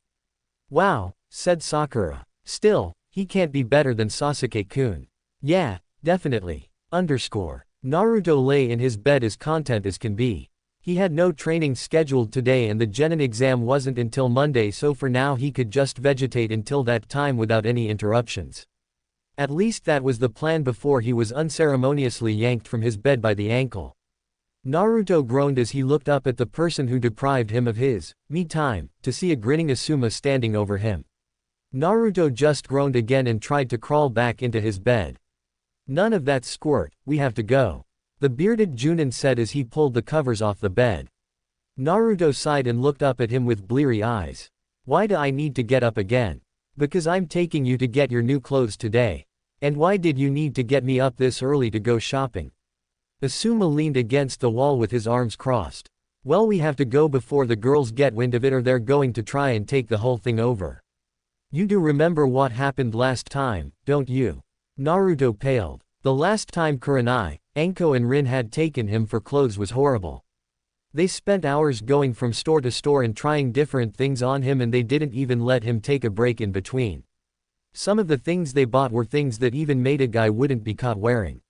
Wow, said Sakura. Still, he can't be better than Sasuke-kun. Yeah, definitely. Naruto lay in his bed as content as can be. He had no training scheduled today and the Genin exam wasn't until Monday, so for now he could just vegetate until that time without any interruptions. At least that was the plan before he was unceremoniously yanked from his bed by the ankle. Naruto groaned as he looked up at the person who deprived him of his me time, to see a grinning Asuma standing over him. Naruto just groaned again and tried to crawl back into his bed. None of that squirt, we have to go. The bearded Junin said as he pulled the covers off the bed. Naruto sighed and looked up at him with bleary eyes. Why do I need to get up again? Because I'm taking you to get your new clothes today. And why did you need to get me up this early to go shopping? Asuma leaned against the wall with his arms crossed. Well, we have to go before the girls get wind of it, or they're going to try and take the whole thing over. You do remember what happened last time, don't you? Naruto paled. The last time Kurenai, Anko and Rin had taken him for clothes was horrible. They spent hours going from store to store and trying different things on him, and they didn't even let him take a break in between. Some of the things they bought were things that even made a guy wouldn't be caught wearing.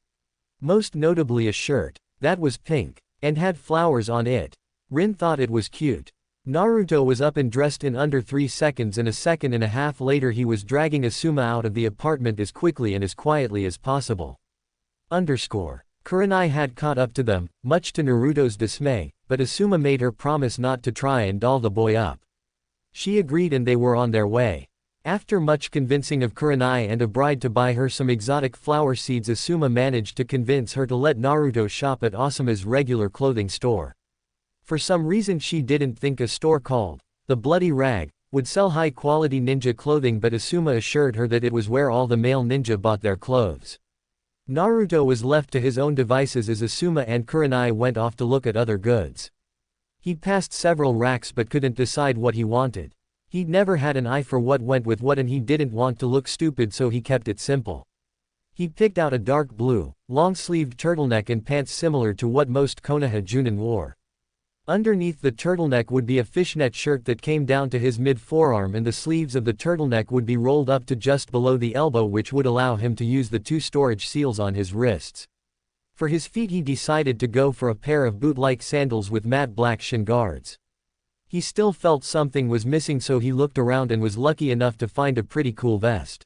Most notably a shirt that was pink and had flowers on it. Rin thought it was cute. Naruto was up and dressed in under 3 seconds, and a second and a half later he was dragging Asuma out of the apartment as quickly and as quietly as possible. Kurenai had caught up to them, much to Naruto's dismay, but Asuma made her promise not to try and doll the boy up. She agreed and they were on their way. After much convincing of Kurenai and a bribe to buy her some exotic flower seeds, Asuma managed to convince her to let Naruto shop at Asuma's regular clothing store. For some reason she didn't think a store called The Bloody Rag would sell high-quality ninja clothing, but Asuma assured her that it was where all the male ninja bought their clothes. Naruto was left to his own devices as Asuma and Kurenai went off to look at other goods. He passed several racks but couldn't decide what he wanted. He'd never had an eye for what went with what, and he didn't want to look stupid, so he kept it simple. He picked out a dark blue, long-sleeved turtleneck and pants similar to what most Konoha Junin wore. Underneath the turtleneck would be a fishnet shirt that came down to his mid-forearm, and the sleeves of the turtleneck would be rolled up to just below the elbow, which would allow him to use the 2 storage seals on his wrists. For his feet he decided to go for a pair of boot-like sandals with matte black shin guards. He still felt something was missing, so he looked around and was lucky enough to find a pretty cool vest.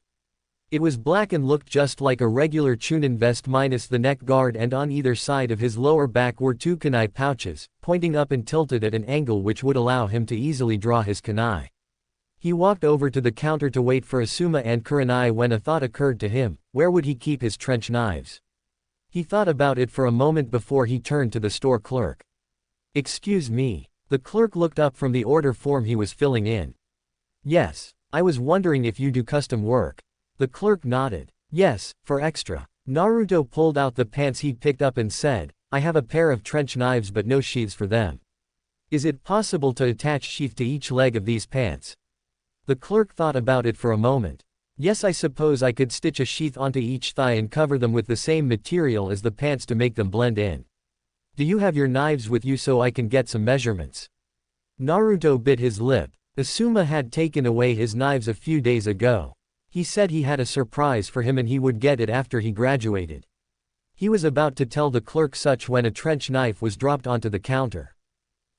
It was black and looked just like a regular Chunin vest minus the neck guard, and on either side of his lower back were 2 kunai pouches, pointing up and tilted at an angle which would allow him to easily draw his kunai. He walked over to the counter to wait for Asuma and Kurenai when a thought occurred to him: where would he keep his trench knives? He thought about it for a moment before he turned to the store clerk. "Excuse me." The clerk looked up from the order form he was filling in. "Yes, I was wondering if you do custom work." The clerk nodded. "Yes, for extra." Naruto pulled out the pants he'd picked up and said, "I have a pair of trench knives but no sheaths for them." Is it possible to attach sheath to each leg of these pants? The clerk thought about it for a moment. Yes, I suppose I could stitch a sheath onto each thigh and cover them with the same material as the pants to make them blend in. Do you have your knives with you so I can get some measurements? Naruto bit his lip. Asuma had taken away his knives a few days ago. He said he had a surprise for him and he would get it after he graduated. He was about to tell the clerk such when a trench knife was dropped onto the counter.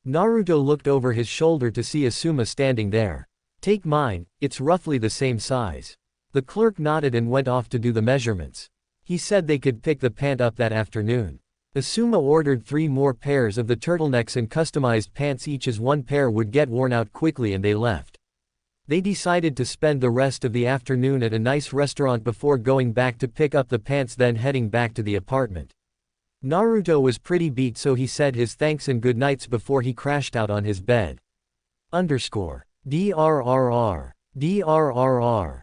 Naruto looked over his shoulder to see Asuma standing there. Take mine, it's roughly the same size. The clerk nodded and went off to do the measurements. He said they could pick the pant up that afternoon. Asuma ordered 3 more pairs of the turtlenecks and customized pants each as one pair would get worn out quickly and they left. They decided to spend the rest of the afternoon at a nice restaurant before going back to pick up the pants, then heading back to the apartment. Naruto was pretty beat, so he said his thanks and goodnights before he crashed out on his bed. DRRR, DRRR, DRRR,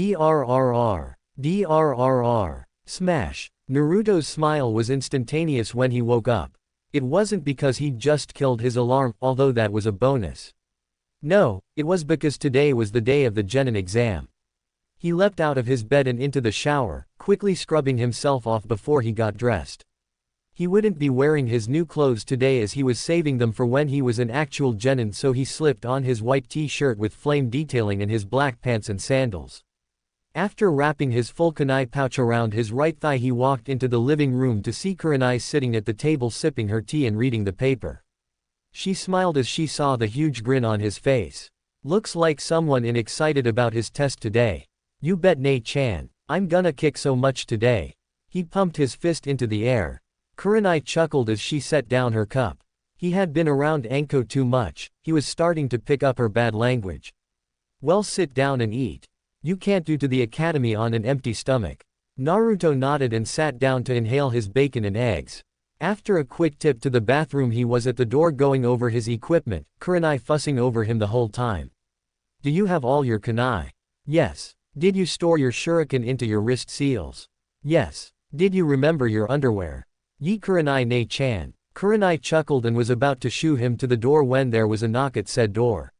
DRRR, DRRR, smash. Naruto's smile was instantaneous when he woke up. It wasn't because he'd just killed his alarm, although that was a bonus. No, it was because today was the day of the genin exam. He leapt out of his bed and into the shower, quickly scrubbing himself off before he got dressed. He wouldn't be wearing his new clothes today as he was saving them for when he was an actual genin, so he slipped on his white t-shirt with flame detailing and his black pants and sandals. After wrapping his full kunai pouch around his right thigh, he walked into the living room to see Kurenai sitting at the table sipping her tea and reading the paper. She smiled as she saw the huge grin on his face. Looks like someone excited about his test today. You bet, Nei-chan. I'm gonna kick so much today. He pumped his fist into the air. Kurenai chuckled as she set down her cup. He had been around Anko too much, he was starting to pick up her bad language. Well, sit down and eat. You can't do to the academy on an empty stomach. Naruto nodded and sat down to inhale his bacon and eggs. After a quick tip to the bathroom, he was at the door going over his equipment, Kurenai fussing over him the whole time. Do you have all your kunai? Yes. Did you store your shuriken into your wrist seals? Yes. Did you remember your underwear? Yi Kurenai Nei-chan. Kurenai chuckled and was about to shoo him to the door when there was a knock at said door.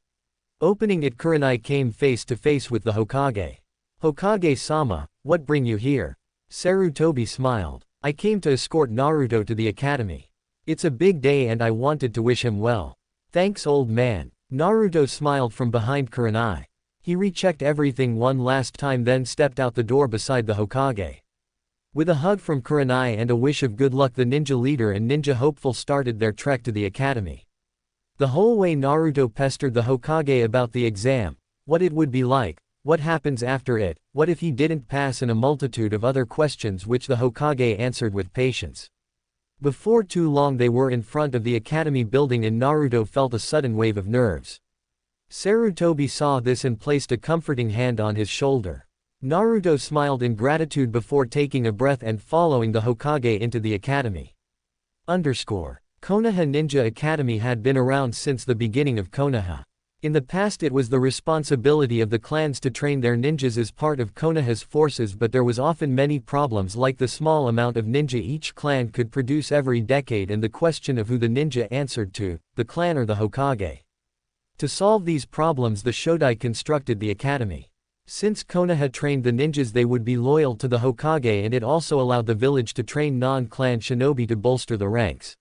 Opening it, Kurenai came face to face with the Hokage. Hokage-sama, what bring you here? Sarutobi smiled. I came to escort Naruto to the academy. It's a big day and I wanted to wish him well. Thanks, old man. Naruto smiled from behind Kurenai. He rechecked everything one last time, then stepped out the door beside the Hokage. With a hug from Kurenai and a wish of good luck, the ninja leader and ninja hopeful started their trek to the academy. The whole way Naruto pestered the Hokage about the exam, what it would be like, what happens after it, what if he didn't pass, and a multitude of other questions which the Hokage answered with patience. Before too long they were in front of the academy building and Naruto felt a sudden wave of nerves. Sarutobi saw this and placed a comforting hand on his shoulder. Naruto smiled in gratitude before taking a breath and following the Hokage into the academy. Konoha Ninja Academy had been around since the beginning of Konoha. In the past it was the responsibility of the clans to train their ninjas as part of Konoha's forces, but there was often many problems like the small amount of ninja each clan could produce every decade and the question of who the ninja answered to, the clan or the Hokage. To solve these problems, the Shodai constructed the academy. Since Konoha trained the ninjas, they would be loyal to the Hokage, and it also allowed the village to train non-clan shinobi to bolster the ranks.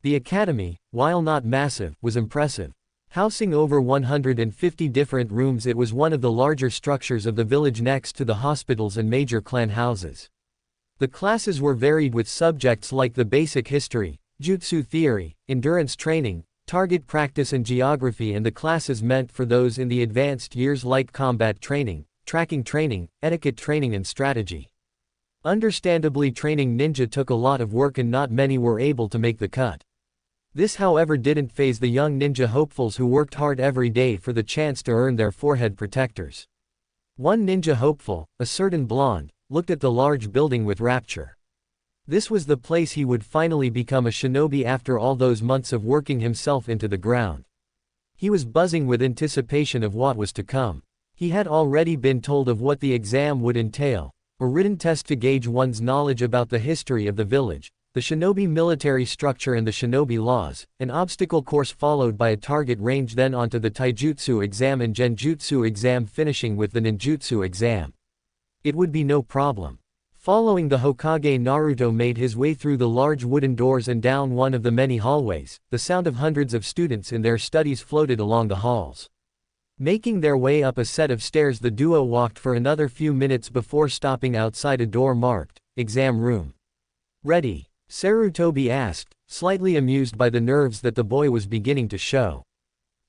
The academy, while not massive, was impressive. Housing over 150 different rooms, it was one of the larger structures of the village next to the hospitals and major clan houses. The classes were varied with subjects like the basic history, jutsu theory, endurance training, target practice and geography, and the classes meant for those in the advanced years like combat training, tracking training, etiquette training and strategy. Understandably, training ninja took a lot of work and not many were able to make the cut. This, however, didn't faze the young ninja hopefuls who worked hard every day for the chance to earn their forehead protectors. One ninja hopeful, a certain blonde, looked at the large building with rapture. This was the place he would finally become a shinobi after all those months of working himself into the ground. He was buzzing with anticipation of what was to come. He had already been told of what the exam would entail, a written test to gauge one's knowledge about the history of the village, the shinobi military structure and the shinobi laws, an obstacle course followed by a target range, then onto the taijutsu exam and genjutsu exam, finishing with the ninjutsu exam. It would be no problem. Following the Hokage, Naruto made his way through the large wooden doors and down one of the many hallways. The sound of hundreds of students in their studies floated along the halls. Making their way up a set of stairs, the duo walked for another few minutes before stopping outside a door marked, "Exam Room." "Ready?" Sarutobi asked, slightly amused by the nerves that the boy was beginning to show.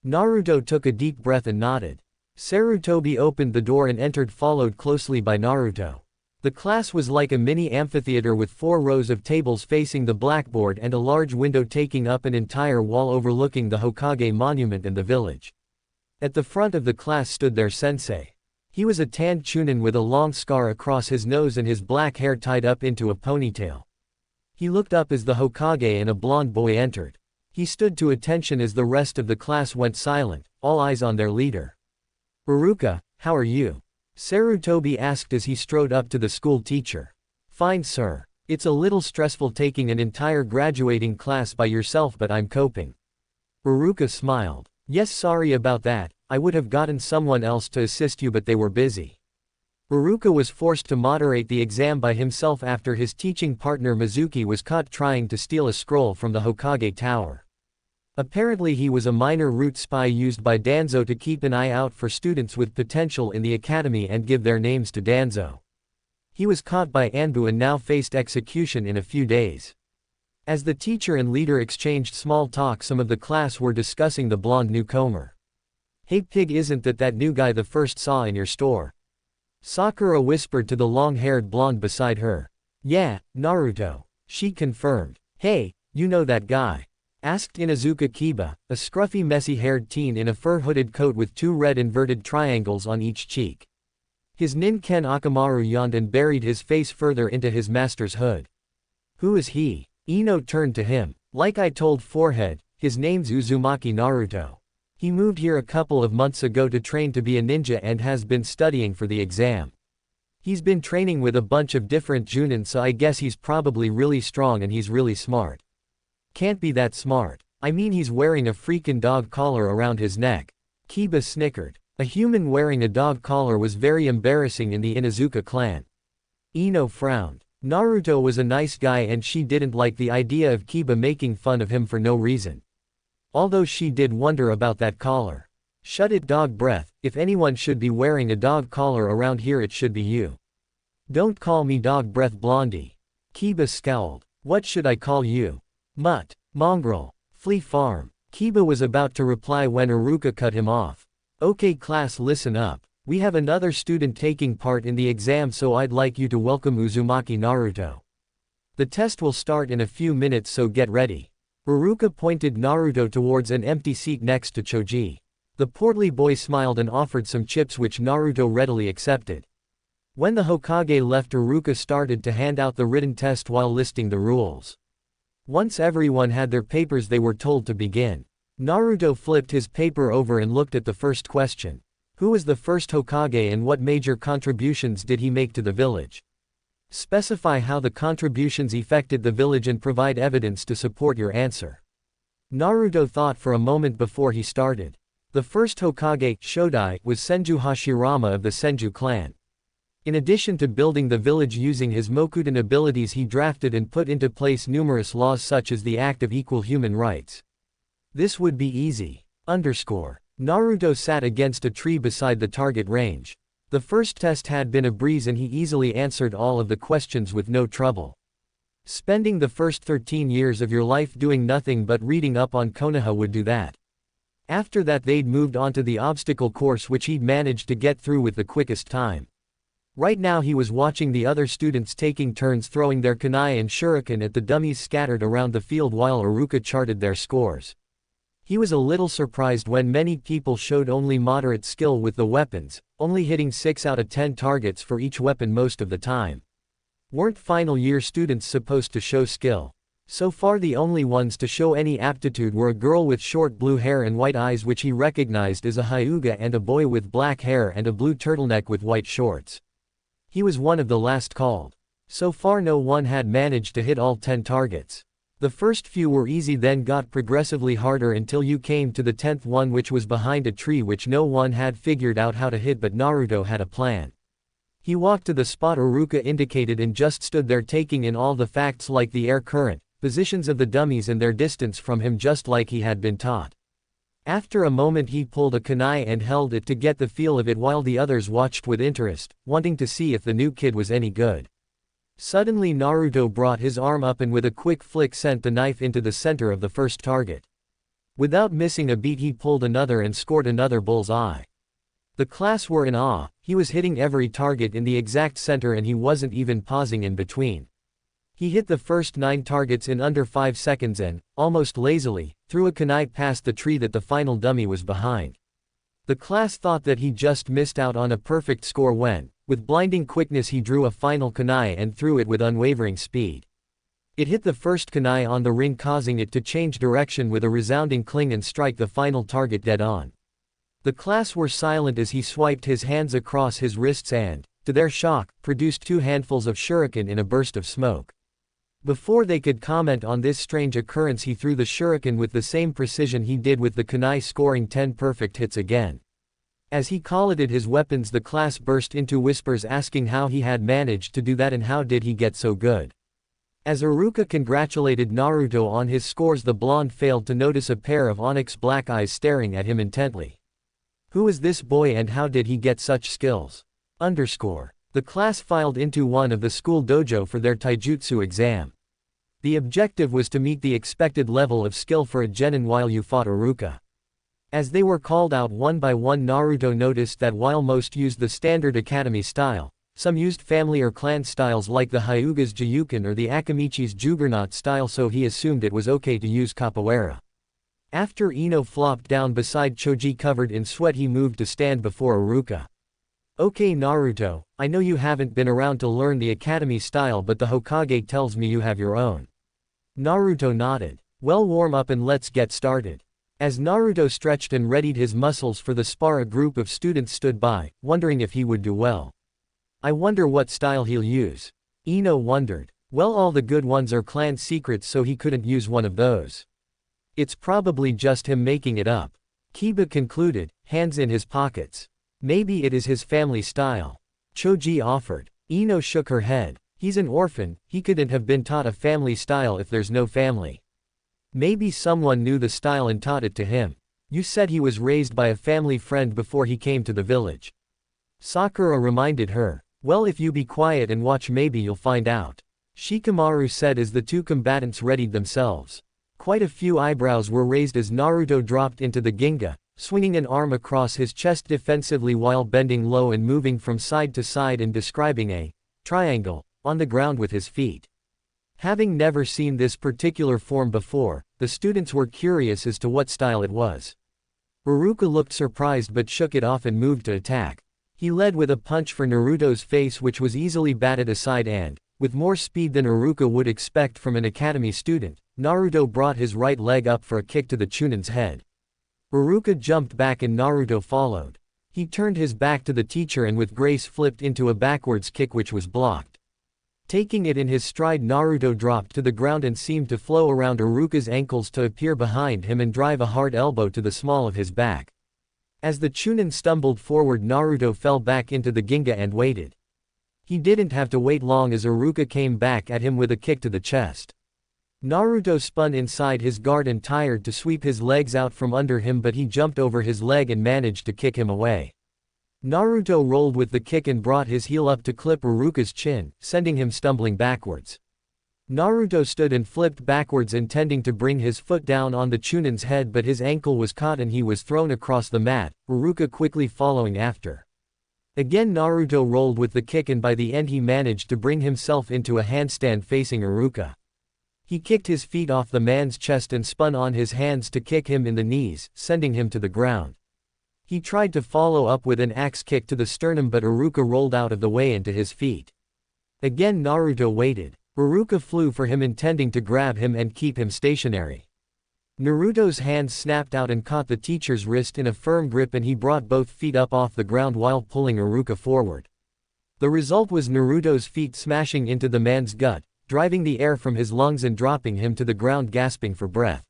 Naruto took a deep breath and nodded. Sarutobi opened the door and entered, followed closely by Naruto. The class was like a mini amphitheater with 4 rows of tables facing the blackboard and a large window taking up an entire wall overlooking the Hokage monument and the village. At the front of the class stood their sensei. He was a tanned chunin with a long scar across his nose and his black hair tied up into a ponytail. He looked up as the Hokage and a blonde boy entered. He stood to attention as the rest of the class went silent, all eyes on their leader. "Iruka, how are you?" Sarutobi asked as he strode up to the school teacher. "Fine, sir. It's a little stressful taking an entire graduating class by yourself, but I'm coping." Iruka smiled. "Yes, sorry about that. I would have gotten someone else to assist you, but they were busy." Iruka was forced to moderate the exam by himself after his teaching partner Mizuki was caught trying to steal a scroll from the Hokage Tower. Apparently he was a minor root spy used by Danzo to keep an eye out for students with potential in the academy and give their names to Danzo. He was caught by Anbu and now faced execution in a few days. As the teacher and leader exchanged small talk, some of the class were discussing the blonde newcomer. "Hey pig, isn't that new guy the first saw in your store?" Sakura whispered to the long-haired blonde beside her. "Yeah, Naruto," she confirmed. "Hey, you know that guy?" asked Inuzuka Kiba, a scruffy messy-haired teen in a fur-hooded coat with 2 red inverted triangles on each cheek. His nin-ken Akamaru yawned and buried his face further into his master's hood. "Who is he?" Ino turned to him. "Like I told Forehead, his name's Uzumaki Naruto. He moved here a couple of months ago to train to be a ninja and has been studying for the exam. He's been training with a bunch of different Junin, so I guess he's probably really strong and he's really smart." "Can't be that smart. I mean, he's wearing a freaking dog collar around his neck." Kiba snickered. A human wearing a dog collar was very embarrassing in the Inuzuka clan. Ino frowned. Naruto was a nice guy and she didn't like the idea of Kiba making fun of him for no reason. Although she did wonder about that collar. "Shut it, dog breath. If anyone should be wearing a dog collar around here, it should be you." "Don't call me dog breath, Blondie." Kiba scowled. "What should I call you?" "Mutt, mongrel, flea farm." Kiba was about to reply when Iruka cut him off. "Okay class, listen up. We have another student taking part in the exam, so I'd like you to welcome Uzumaki Naruto. The test will start in a few minutes, so get ready." Iruka pointed Naruto towards an empty seat next to Choji. The portly boy smiled and offered some chips, which Naruto readily accepted. When the Hokage left, Iruka started to hand out the written test while listing the rules. Once everyone had their papers, they were told to begin. Naruto flipped his paper over and looked at the first question. Who was the first Hokage and what major contributions did he make to the village? Specify how the contributions affected the village and provide evidence to support your answer. Naruto thought for a moment before he started. The first Hokage, Shodai, was Senju Hashirama of the Senju clan. In addition to building the village using his Mokudan abilities, he drafted and put into place numerous laws such as the Act of Equal Human Rights. This would be easy. Naruto sat against a tree beside the target range. The first test had been a breeze and he easily answered all of the questions with no trouble. Spending the first 13 years of your life doing nothing but reading up on Konoha would do that. After that they'd moved on to the obstacle course, which he'd managed to get through with the quickest time. Right now he was watching the other students taking turns throwing their kunai and shuriken at the dummies scattered around the field while Iruka charted their scores. He was a little surprised when many people showed only moderate skill with the weapons, only hitting 6 out of 10 targets for each weapon most of the time. Weren't final year students supposed to show skill? So far the only ones to show any aptitude were a girl with short blue hair and white eyes, which he recognized as a Hyuga, and a boy with black hair and a blue turtleneck with white shorts. He was one of the last called. So far no one had managed to hit all 10 targets. The first few were easy, then got progressively harder until you came to the 10th one, which was behind a tree which no one had figured out how to hit, but Naruto had a plan. He walked to the spot Iruka indicated and just stood there, taking in all the facts like the air current, positions of the dummies and their distance from him, just like he had been taught. After a moment he pulled a kunai and held it to get the feel of it while the others watched with interest, wanting to see if the new kid was any good. Suddenly Naruto brought his arm up and with a quick flick sent the knife into the center of the first target. Without missing a beat he pulled another and scored another bullseye. The class were in awe. He was hitting every target in the exact center and he wasn't even pausing in between. He hit the first 9 targets in under 5 seconds and, almost lazily, threw a kunai past the tree that the final dummy was behind. The class thought that he just missed out on a perfect score when, with blinding quickness, he drew a final kunai and threw it with unwavering speed. It hit the first kunai on the ring, causing it to change direction with a resounding cling and strike the final target dead on. The class were silent as he swiped his hands across his wrists and, to their shock, produced 2 handfuls of shuriken in a burst of smoke. Before they could comment on this strange occurrence, he threw the shuriken with the same precision he did with the kunai, scoring 10 perfect hits again. As he collated his weapons, the class burst into whispers asking how he had managed to do that and how did he get so good. As Iruka congratulated Naruto on his scores, the blonde failed to notice a pair of onyx black eyes staring at him intently. Who is this boy and how did he get such skills? The class filed into one of the school dojo for their taijutsu exam. The objective was to meet the expected level of skill for a genin while you fought Iruka. As they were called out one by one, Naruto noticed that while most used the standard academy style, some used family or clan styles like the Hyuga's Juyuken or the Akamichi's Juggernaut style, so he assumed it was okay to use capoeira. After Ino flopped down beside Choji covered in sweat, he moved to stand before Iruka. Okay Naruto, I know you haven't been around to learn the academy style, but the Hokage tells me you have your own. Naruto nodded. Well, warm up and let's get started. As Naruto stretched and readied his muscles for the spar, a group of students stood by, wondering if he would do well. I wonder what style he'll use. Ino wondered. Well, all the good ones are clan secrets, so he couldn't use one of those. It's probably just him making it up. Kiba concluded, hands in his pockets. Maybe it is his family style. Choji offered. Ino shook her head. He's an orphan, he couldn't have been taught a family style if there's no family. Maybe someone knew the style and taught it to him. You said he was raised by a family friend before he came to the village. Sakura reminded her. Well, if you be quiet and watch, maybe you'll find out. Shikamaru said as the 2 combatants readied themselves. Quite a few eyebrows were raised as Naruto dropped into the ginga, swinging an arm across his chest defensively while bending low and moving from side to side and describing a triangle on the ground with his feet. Having never seen this particular form before, the students were curious as to what style it was. Iruka looked surprised but shook it off and moved to attack. He led with a punch for Naruto's face, which was easily batted aside and, with more speed than Iruka would expect from an academy student, Naruto brought his right leg up for a kick to the Chunin's head. Iruka jumped back and Naruto followed. He turned his back to the teacher and with grace flipped into a backwards kick which was blocked. Taking it in his stride, Naruto dropped to the ground and seemed to flow around Iruka's ankles to appear behind him and drive a hard elbow to the small of his back. As the Chunin stumbled forward, Naruto fell back into the ginga and waited. He didn't have to wait long as Iruka came back at him with a kick to the chest. Naruto spun inside his guard and tried to sweep his legs out from under him, but he jumped over his leg and managed to kick him away. Naruto rolled with the kick and brought his heel up to clip Iruka's chin, sending him stumbling backwards. Naruto stood and flipped backwards, intending to bring his foot down on the Chunin's head, but his ankle was caught and he was thrown across the mat, Iruka quickly following after. Again Naruto rolled with the kick and by the end he managed to bring himself into a handstand facing Iruka. He kicked his feet off the man's chest and spun on his hands to kick him in the knees, sending him to the ground. He tried to follow up with an axe kick to the sternum, but Iruka rolled out of the way and to his feet. Again Naruto waited. Iruka flew for him, intending to grab him and keep him stationary. Naruto's hands snapped out and caught the teacher's wrist in a firm grip and he brought both feet up off the ground while pulling Iruka forward. The result was Naruto's feet smashing into the man's gut, driving the air from his lungs and dropping him to the ground gasping for breath.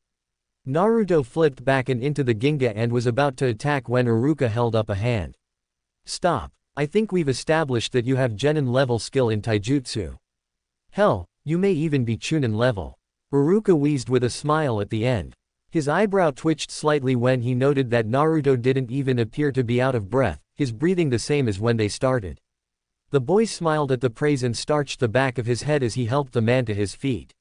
Naruto flipped back and into the Ginga and was about to attack when Iruka held up a hand. Stop. I think we've established that you have Genin level skill in taijutsu. Hell, you may even be Chunin level. Iruka wheezed with a smile at the end. His eyebrow twitched slightly when he noted that Naruto didn't even appear to be out of breath, his breathing the same as when they started. The boy smiled at the praise and starched the back of his head as he helped the man to his feet.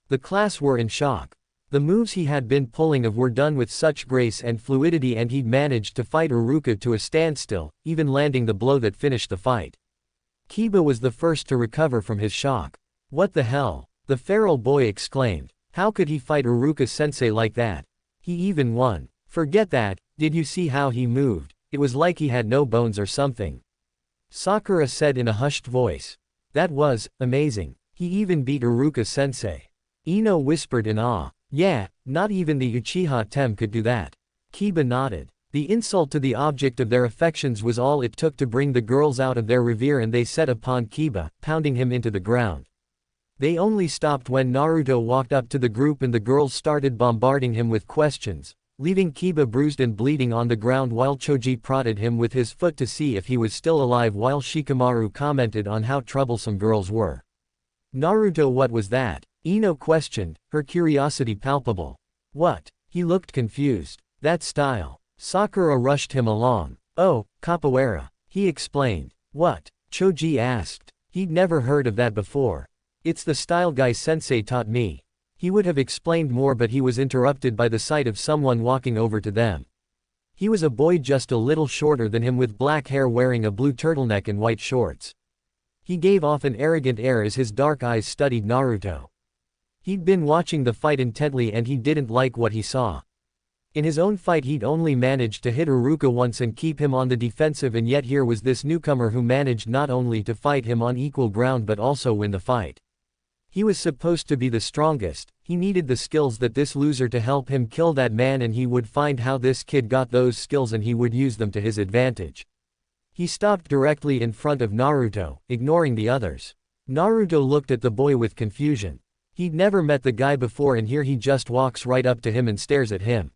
The class were in shock. The moves he had been pulling were done with such grace and fluidity, and he'd managed to fight Iruka to a standstill, even landing the blow that finished the fight. Kiba was the first to recover from his shock. What the hell? The feral boy exclaimed. How could he fight Iruka-sensei like that? He even won. Forget that, did you see how he moved? It was like he had no bones or something. Sakura said in a hushed voice. That was amazing. He even beat Iruka-sensei. Ino whispered in awe. Yeah, not even the Uchiha Tem could do that. Kiba nodded. The insult to the object of their affections was all it took to bring the girls out of their revere, and they set upon Kiba, pounding him into the ground. They only stopped when Naruto walked up to the group and the girls started bombarding him with questions, leaving Kiba bruised and bleeding on the ground while Choji prodded him with his foot to see if he was still alive while Shikamaru commented on how troublesome girls were. Naruto, what was that? Ino questioned, her curiosity palpable. What? He looked confused. That style. Sakura rushed him along. Oh, capoeira. He explained. What? Choji asked. He'd never heard of that before. It's the style Guy-sensei taught me. He would have explained more, but he was interrupted by the sight of someone walking over to them. He was a boy just a little shorter than him with black hair wearing a blue turtleneck and white shorts. He gave off an arrogant air as his dark eyes studied Naruto. He'd been watching the fight intently and he didn't like what he saw. In his own fight he'd only managed to hit Iruka once and keep him on the defensive, and yet here was this newcomer who managed not only to fight him on equal ground but also win the fight. He was supposed to be the strongest, he needed the skills that this loser to help him kill that man, and he would find how this kid got those skills and he would use them to his advantage. He stopped directly in front of Naruto, ignoring the others. Naruto looked at the boy with confusion. He'd never met the guy before, and here he just walks right up to him and stares at him.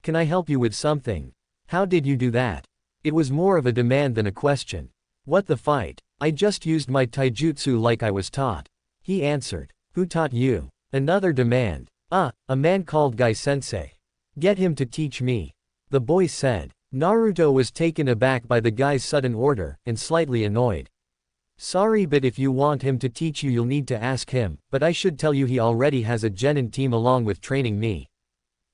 Can I help you with something? How did you do that? It was more of a demand than a question. What the fight? I just used my taijutsu like I was taught. He answered. Who taught you? Another demand. A man called Guy-sensei. Get him to teach me. The boy said. Naruto was taken aback by the guy's sudden order, and slightly annoyed. Sorry, but if you want him to teach you you'll need to ask him, but I should tell you he already has a genin team along with training me.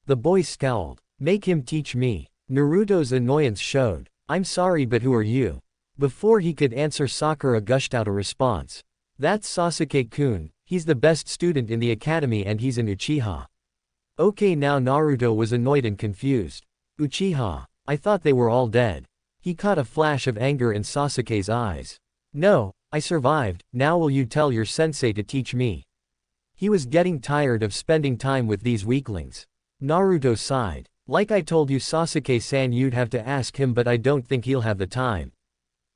The boy scowled. Make him teach me. Naruto's annoyance showed. I'm sorry, but who are you? Before he could answer, Sakura gushed out a response. That's Sasuke-kun, he's the best student in the academy and he's an Uchiha. Okay, now Naruto was annoyed and confused. Uchiha. I thought they were all dead. He caught a flash of anger in Sasuke's eyes. No, I survived, now will you tell your sensei to teach me? He was getting tired of spending time with these weaklings. Naruto sighed. Like I told you, Sasuke-san, you'd have to ask him, but I don't think he'll have the time.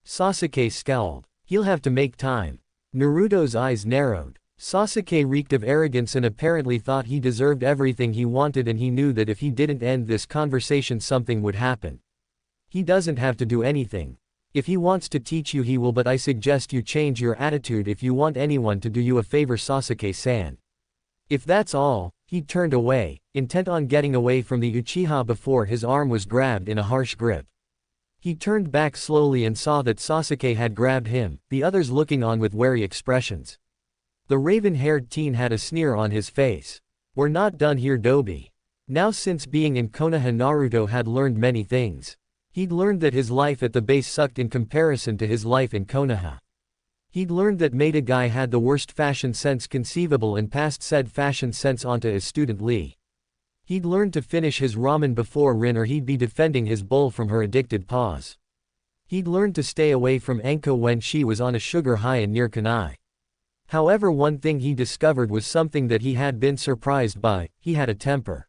Sasuke scowled. He'll have to make time. Naruto's eyes narrowed. Sasuke reeked of arrogance and apparently thought he deserved everything he wanted, and he knew that if he didn't end this conversation something would happen. He doesn't have to do anything. If he wants to teach you he will, but I suggest you change your attitude if you want anyone to do you a favor, Sasuke-san. If that's all, he turned away, intent on getting away from the Uchiha before his arm was grabbed in a harsh grip. He turned back slowly and saw that Sasuke had grabbed him, the others looking on with wary expressions. The raven-haired teen had a sneer on his face. We're not done here, Dobi. Now, since being in Konoha, Naruto had learned many things. He'd learned that his life at the base sucked in comparison to his life in Konoha. He'd learned that Maida Guy had the worst fashion sense conceivable and passed said fashion sense onto his student Lee. He'd learned to finish his ramen before Rin or he'd be defending his bowl from her addicted paws. He'd learned to stay away from Anko when she was on a sugar high and near Kunai. However, one thing he discovered was something that he had been surprised by: he had a temper.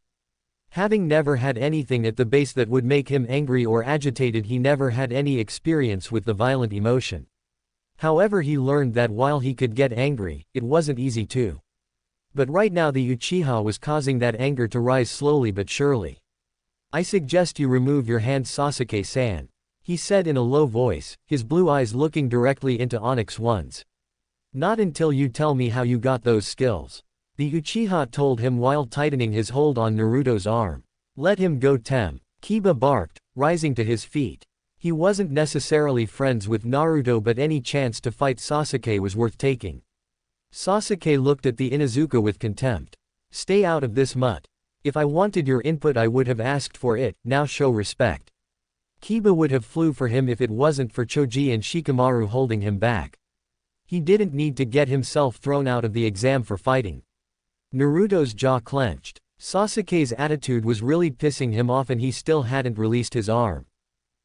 Having never had anything at the base that would make him angry or agitated, he never had any experience with the violent emotion. However, he learned that while he could get angry, it wasn't easy to. But right now the Uchiha was causing that anger to rise slowly but surely. I suggest you remove your hand, Sasuke-san, he said in a low voice, his blue eyes looking directly into Onyx One's. Not until you tell me how you got those skills, the Uchiha told him while tightening his hold on Naruto's arm. Let him go, Tem, Kiba barked, rising to his feet. He wasn't necessarily friends with Naruto, but any chance to fight Sasuke was worth taking. Sasuke looked at the Inuzuka with contempt. Stay out of this mutt. If I wanted your input I would have asked for it, now show respect. Kiba would have flew for him if it wasn't for Choji and Shikamaru holding him back. He didn't need to get himself thrown out of the exam for fighting. Naruto's jaw clenched. Sasuke's attitude was really pissing him off and he still hadn't released his arm.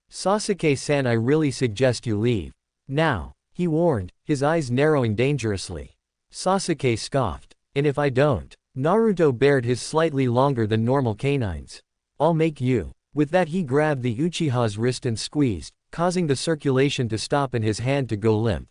Sasuke-san, I really suggest you leave. Now, he warned, his eyes narrowing dangerously. Sasuke scoffed. And if I don't? Naruto bared his slightly longer than normal canines. I'll make you. With that he grabbed the Uchiha's wrist and squeezed, causing the circulation to stop and his hand to go limp.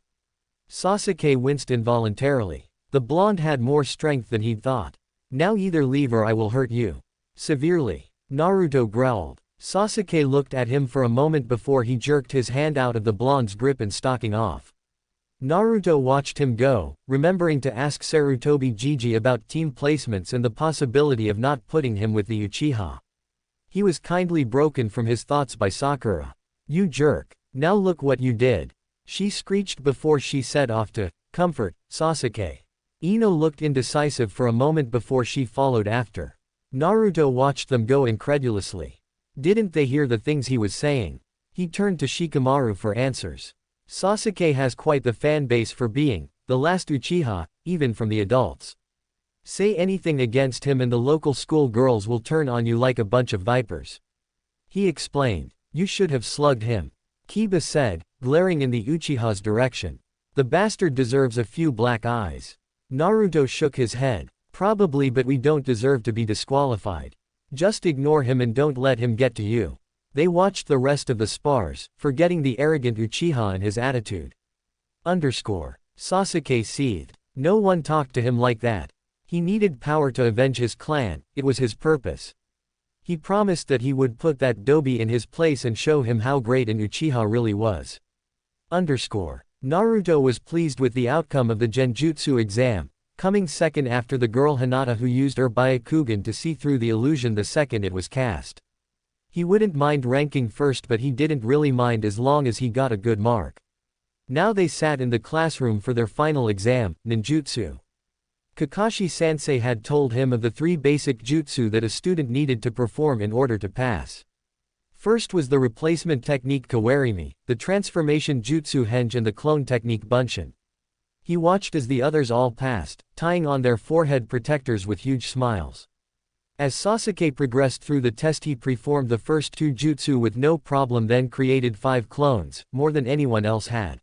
Sasuke winced involuntarily. The blonde had more strength than he'd thought. Now either leave or I will hurt you. Severely. Naruto growled. Sasuke looked at him for a moment before he jerked his hand out of the blonde's grip and stalking off. Naruto watched him go, remembering to ask Sarutobi Gigi about team placements and the possibility of not putting him with the Uchiha. He was kindly broken from his thoughts by Sakura. You jerk. Now look what you did. She screeched before she set off to comfort Sasuke. Ino looked indecisive for a moment before she followed after. Naruto watched them go incredulously. Didn't they hear the things he was saying? He turned to Shikamaru for answers. Sasuke has quite the fan base for being the last Uchiha, even from the adults. Say anything against him and the local school girls will turn on you like a bunch of vipers. He explained. You should have slugged him. Kiba said, glaring in the Uchiha's direction. The bastard deserves a few black eyes. Naruto shook his head. Probably, but we don't deserve to be disqualified. Just ignore him and don't let him get to you. They watched the rest of the spars, forgetting the arrogant Uchiha and his attitude. Sasuke seethed. No one talked to him like that. He needed power to avenge his clan, it was his purpose. He promised that he would put that Dobi in his place and show him how great an Uchiha really was. Naruto was pleased with the outcome of the Genjutsu exam, coming second after the girl Hinata who used her Byakugan to see through the illusion the second it was cast. He wouldn't mind ranking first, but he didn't really mind as long as he got a good mark. Now they sat in the classroom for their final exam, ninjutsu. Kakashi-sensei had told him of the 3 basic jutsu that a student needed to perform in order to pass. First was the replacement technique Kawarimi, the transformation jutsu Henge and the clone technique Bunshin. He watched as the others all passed, tying on their forehead protectors with huge smiles. As Sasuke progressed through the test he performed the first 2 jutsu with no problem, then created 5 clones, more than anyone else had.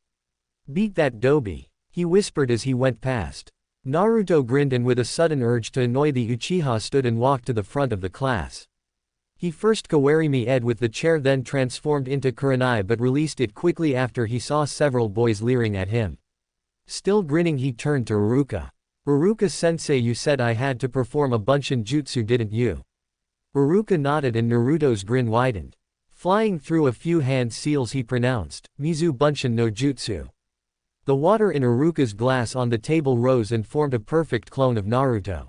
Beat that Dobi, he whispered as he went past. Naruto grinned and with a sudden urge to annoy the Uchiha stood and walked to the front of the class. He first Kawarimi-ed with the chair, then transformed into Kurenai but released it quickly after he saw several boys leering at him. Still grinning he turned to Iruka. Iruka-sensei, you said I had to perform a Bunshin jutsu, didn't you? Iruka nodded and Naruto's grin widened. Flying through a few hand seals he pronounced, Mizu Bunshin no Jutsu. The water in Iruka's glass on the table rose and formed a perfect clone of Naruto.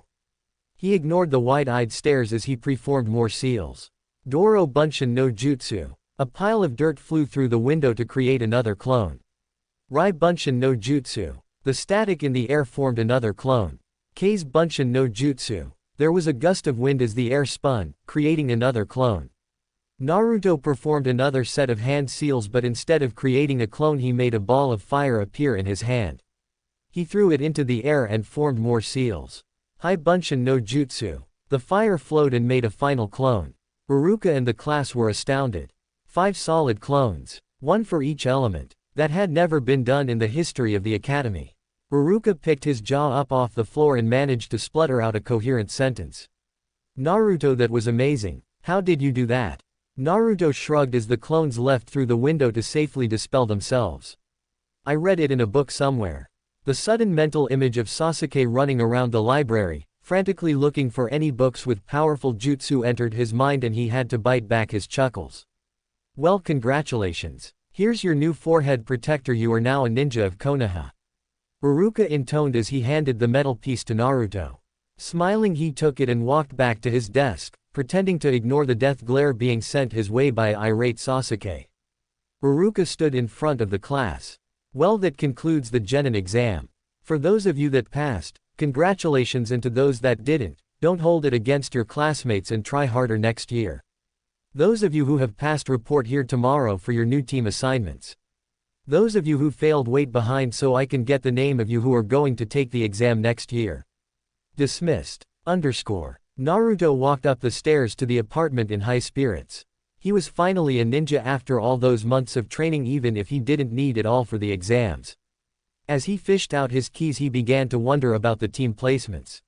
He ignored the wide-eyed stares as he performed more seals. Doro Bunshin no Jutsu. A pile of dirt flew through the window to create another clone. Rai Bunshin no Jutsu. The static in the air formed another clone. Kei's Bunshin no Jutsu. There was a gust of wind as the air spun, creating another clone. Naruto performed another set of hand seals, but instead of creating a clone he made a ball of fire appear in his hand. He threw it into the air and formed more seals. Hai Bunshin no Jutsu. The fire flowed and made a final clone. Iruka and the class were astounded. 5 solid clones. 1 for each element. That had never been done in the history of the academy. Iruka picked his jaw up off the floor and managed to splutter out a coherent sentence. Naruto, that was amazing. How did you do that? Naruto shrugged as the clones left through the window to safely dispel themselves. I read it in a book somewhere. The sudden mental image of Sasuke running around the library, frantically looking for any books with powerful jutsu entered his mind and he had to bite back his chuckles. Well, congratulations. Here's your new forehead protector, you are now a ninja of Konoha. Iruka intoned as he handed the metal piece to Naruto. Smiling, he took it and walked back to his desk, pretending to ignore the death glare being sent his way by irate Sasuke. Iruka stood in front of the class. Well, that concludes the Genin exam. For those of you that passed, congratulations, and to those that didn't, don't hold it against your classmates and try harder next year. Those of you who have passed, report here tomorrow for your new team assignments. Those of you who failed, wait behind so I can get the name of you who are going to take the exam next year. Dismissed. Naruto walked up the stairs to the apartment in high spirits. He was finally a ninja after all those months of training, even if he didn't need it all for the exams. As he fished out his keys, he began to wonder about the team placements.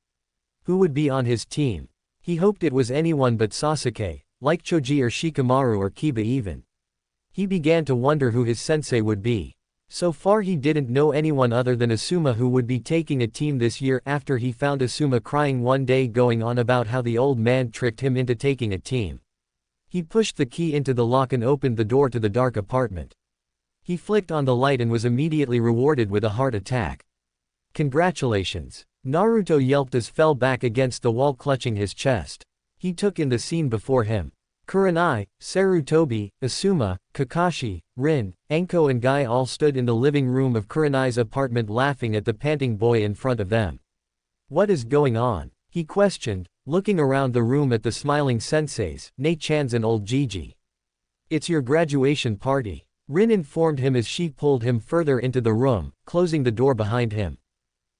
Who would be on his team? He hoped it was anyone but Sasuke, like Choji or Shikamaru or Kiba even. He began to wonder who his sensei would be. So far he didn't know anyone other than Asuma who would be taking a team this year, after he found Asuma crying one day going on about how the old man tricked him into taking a team. He pushed the key into the lock and opened the door to the dark apartment. He flicked on the light and was immediately rewarded with a heart attack. Congratulations. Naruto yelped as fell back against the wall, clutching his chest. He took in the scene before him. Kurenai, Sarutobi, Asuma, Kakashi, Rin, Anko and Guy all stood in the living room of Kurenai's apartment laughing at the panting boy in front of them. What is going on? He questioned, looking around the room at the smiling senseis, Nei-chans and old Gigi. It's your graduation party. Rin informed him as she pulled him further into the room, closing the door behind him.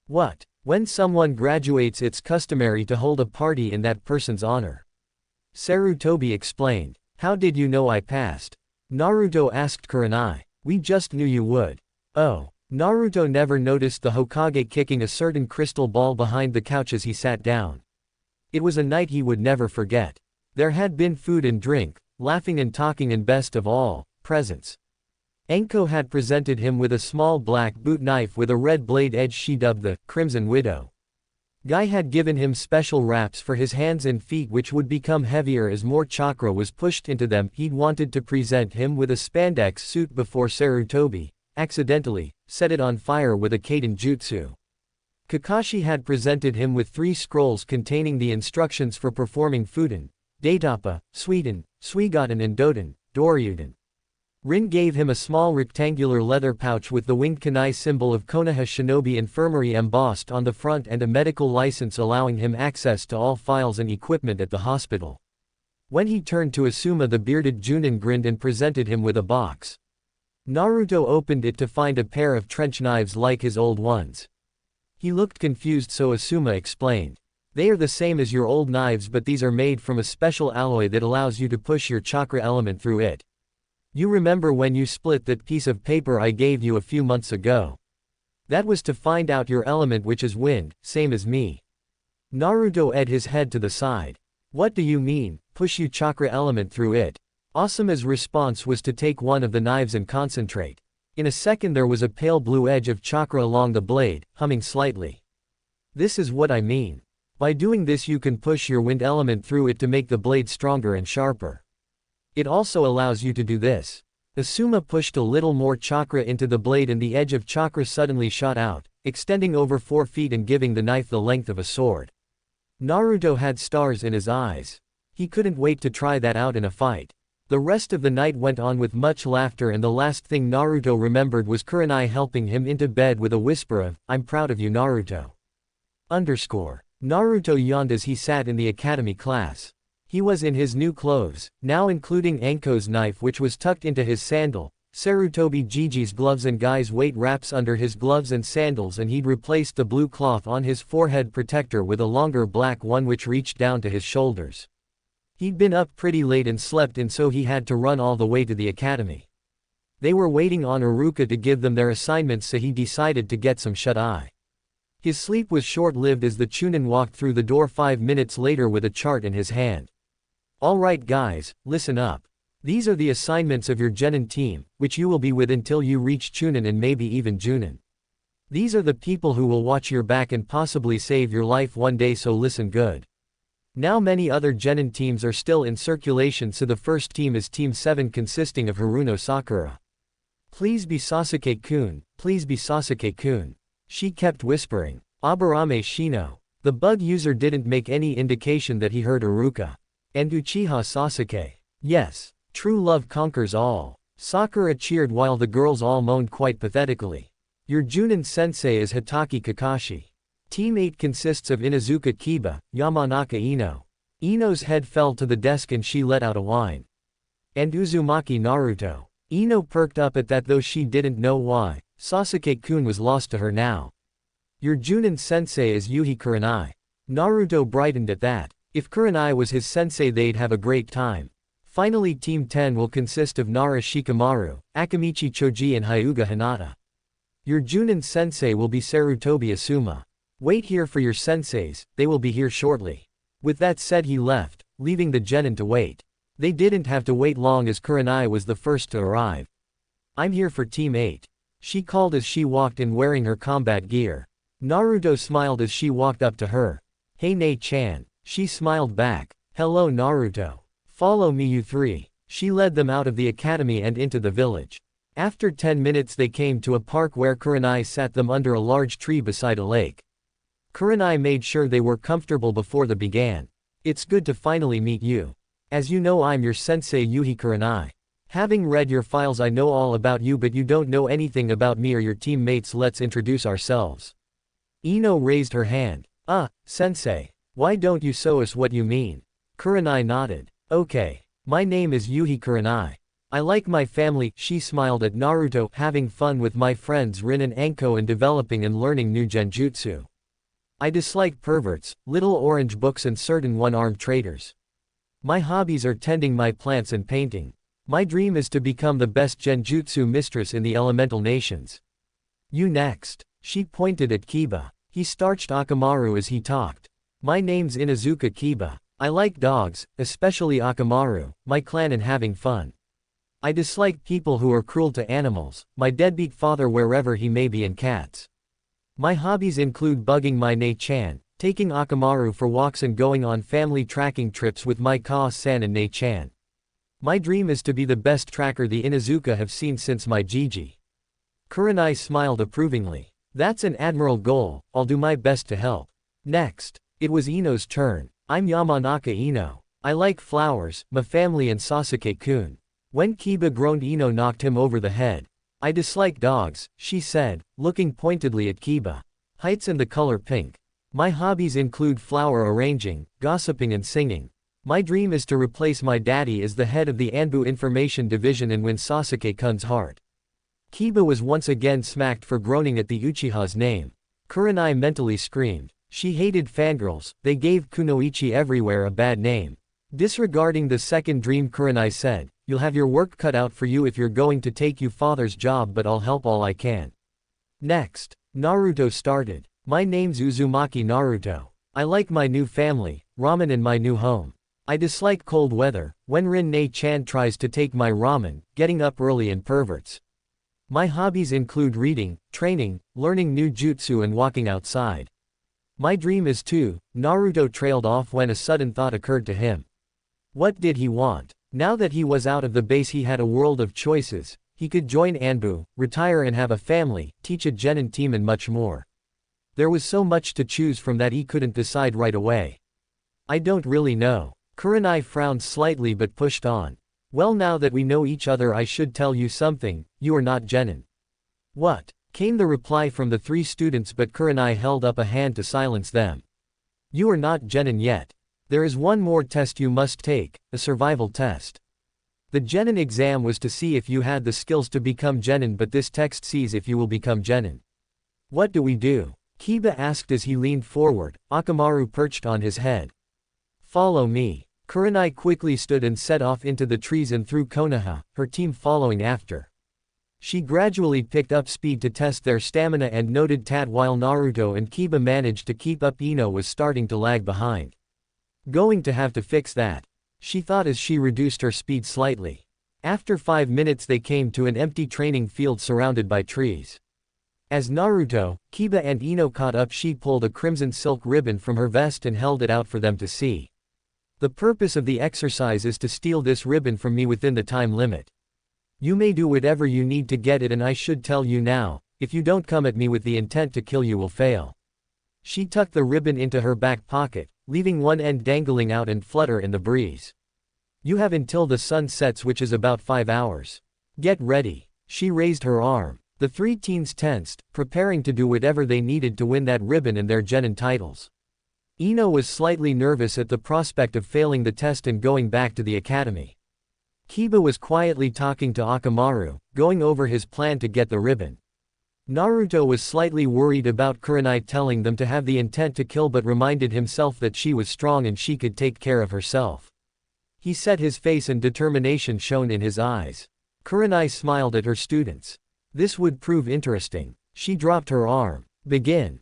What? When someone graduates, it's customary to hold a party in that person's honor. Sarutobi explained. How did you know I passed? Naruto asked Kurenai. We just knew you would. Oh. Naruto never noticed the Hokage kicking a certain crystal ball behind the couch as he sat down. It was a night he would never forget. There had been food and drink, laughing and talking, and best of all, presents. Anko had presented him with a small black boot knife with a red blade edge she dubbed the Crimson Widow. Guy had given him special wraps for his hands and feet which would become heavier as more chakra was pushed into them. He'd wanted to present him with a spandex suit before Sarutobi, accidentally, set it on fire with a Kaden jutsu. Kakashi had presented him with 3 scrolls containing the instructions for performing Fuden, Daitapa, Suiden, Suigaten and Doten, Doryuden. Rin gave him a small rectangular leather pouch with the winged kunai symbol of Konoha Shinobi Infirmary embossed on the front and a medical license allowing him access to all files and equipment at the hospital. When he turned to Asuma, the bearded Junin grinned and presented him with a box. Naruto opened it to find a pair of trench knives like his old ones. He looked confused, so Asuma explained. They are the same as your old knives, but these are made from a special alloy that allows you to push your chakra element through it. You remember when you split that piece of paper I gave you a few months ago? That was to find out your element, which is wind, same as me. Naruto edged his head to the side. What do you mean, push your chakra element through it? Asuma's response was to take one of the knives and concentrate. In a second there was a pale blue edge of chakra along the blade, humming slightly. This is what I mean. By doing this you can push your wind element through it to make the blade stronger and sharper. It also allows you to do this. Asuma pushed a little more chakra into the blade and the edge of chakra suddenly shot out, extending over 4 feet and giving the knife the length of a sword. Naruto had stars in his eyes. He couldn't wait to try that out in a fight. The rest of the night went on with much laughter, and the last thing Naruto remembered was Kurenai helping him into bed with a whisper of, "I'm proud of you, Naruto." Naruto yawned as he sat in the academy class. He was in his new clothes, now including Anko's knife which was tucked into his sandal, Sarutobi Gigi's gloves and Guy's weight wraps under his gloves and sandals, and he'd replaced the blue cloth on his forehead protector with a longer black one which reached down to his shoulders. He'd been up pretty late and slept in, so he had to run all the way to the academy. They were waiting on Iruka to give them their assignments, so he decided to get some shut-eye. His sleep was short-lived as the Chunin walked through the door 5 minutes later with a chart in his hand. Alright guys, listen up. These are the assignments of your Genin team, which you will be with until you reach Chunin and maybe even Junin. These are the people who will watch your back and possibly save your life one day, so listen good. Now many other Genin teams are still in circulation, so the first team is Team 7 consisting of Haruno Sakura. Please be Sasuke-kun, please be Sasuke-kun. She kept whispering. Aburame Shino. The bug user didn't make any indication that he heard Iruka. And Uchiha Sasuke. Yes. True love conquers all. Sakura cheered while the girls all moaned quite pathetically. Your Junin sensei is Hitaki Kakashi. Team 8 consists of Inuzuka Kiba, Yamanaka Ino. Ino's head fell to the desk and she let out a whine. And Uzumaki Naruto. Ino perked up at that, though she didn't know why. Sasuke-kun was lost to her now. Your Junin sensei is Yuhi Kurenai. Naruto brightened at that. If Kurenai was his sensei, they'd have a great time. Finally, Team 10 will consist of Nara Shikamaru, Akamichi Choji and Hyuga Hinata. Your Junin sensei will be Sarutobi Asuma. Wait here for your senseis, they will be here shortly. With that said, he left, leaving the Genin to wait. They didn't have to wait long as Kurenai was the first to arrive. I'm here for Team 8. She called as she walked in wearing her combat gear. Naruto smiled as she walked up to her. Hey Nei-chan. She smiled back. Hello Naruto. Follow me you three. She led them out of the academy and into the village. After 10 minutes they came to a park where Kurenai sat them under a large tree beside a lake. Kurenai made sure they were comfortable before they began. It's good to finally meet you. As you know, I'm your sensei Yuhi Kurenai. Having read your files, I know all about you, but you don't know anything about me or your teammates. Let's introduce ourselves. Ino raised her hand. Sensei. Why don't you show us what you mean? Kurenai nodded. Okay. My name is Yuhi Kurenai. I like my family. She smiled at Naruto, having fun with my friends Rin and Anko and developing and learning new genjutsu. I dislike perverts, little orange books and certain one-armed traitors. My hobbies are tending my plants and painting. My dream is to become the best genjutsu mistress in the elemental nations. You next. She pointed at Kiba. He starched Akamaru as he talked. My name's Inuzuka Kiba. I like dogs, especially Akamaru, my clan, and having fun. I dislike people who are cruel to animals, my deadbeat father wherever he may be, and cats. My hobbies include bugging my Nei-chan, taking Akamaru for walks and going on family tracking trips with my Ka-san and Nei-chan. My dream is to be the best tracker the Inuzuka have seen since my Gigi. Kurenai smiled approvingly. That's an admirable goal, I'll do my best to help. Next. It was Ino's turn. I'm Yamanaka Ino. I like flowers, my family and Sasuke-kun. When Kiba groaned, Ino knocked him over the head. I dislike dogs, she said, looking pointedly at Kiba. Heights and the color pink. My hobbies include flower arranging, gossiping and singing. My dream is to replace my daddy as the head of the Anbu Information Division and win Sasuke-kun's heart. Kiba was once again smacked for groaning at the Uchiha's name. Kurenai mentally screamed. She hated fangirls, they gave Kunoichi everywhere a bad name. Disregarding the second dream, Kurenai said, you'll have your work cut out for you if you're going to take your father's job, but I'll help all I can. Next. Naruto started. My name's Uzumaki Naruto. I like my new family, ramen and my new home. I dislike cold weather, when Rin Nei-chan tries to take my ramen, getting up early and perverts. My hobbies include reading, training, learning new jutsu and walking outside. My dream is to. Naruto trailed off when a sudden thought occurred to him. What did he want? Now that he was out of the base, he had a world of choices. He could join Anbu, retire and have a family, teach a genin team and much more. There was so much to choose from that he couldn't decide right away. I don't really know. Kurenai frowned slightly but pushed on. Well, now that we know each other, I should tell you something, you are not genin. What? Came the reply from the three students, but Kurenai held up a hand to silence them. You are not genin yet. There is one more test you must take, a survival test. The genin exam was to see if you had the skills to become genin, but this text sees if you will become genin. What do we do? Kiba asked as he leaned forward, Akamaru perched on his head. Follow me. Kurenai quickly stood and set off into the trees and through Konoha, her team following after. She gradually picked up speed to test their stamina and noted tat while Naruto and Kiba managed to keep up. Ino was starting to lag behind. Going to have to fix that, she thought as she reduced her speed slightly. After 5 minutes they came to an empty training field surrounded by trees. As Naruto, Kiba and Ino caught up, she pulled a crimson silk ribbon from her vest and held it out for them to see. The purpose of the exercise is to steal this ribbon from me within the time limit. You may do whatever you need to get it, and I should tell you now, if you don't come at me with the intent to kill you will fail. She tucked the ribbon into her back pocket, leaving one end dangling out and flutter in the breeze. You have until the sun sets, which is about 5 hours. Get ready. She raised her arm. The 3 teens tensed, preparing to do whatever they needed to win that ribbon and their genin titles. Ino was slightly nervous at the prospect of failing the test and going back to the academy. Kiba was quietly talking to Akamaru, going over his plan to get the ribbon. Naruto was slightly worried about Kurenai telling them to have the intent to kill, but reminded himself that she was strong and she could take care of herself. He set his face and determination shone in his eyes. Kurenai smiled at her students. This would prove interesting. She dropped her arm. Begin.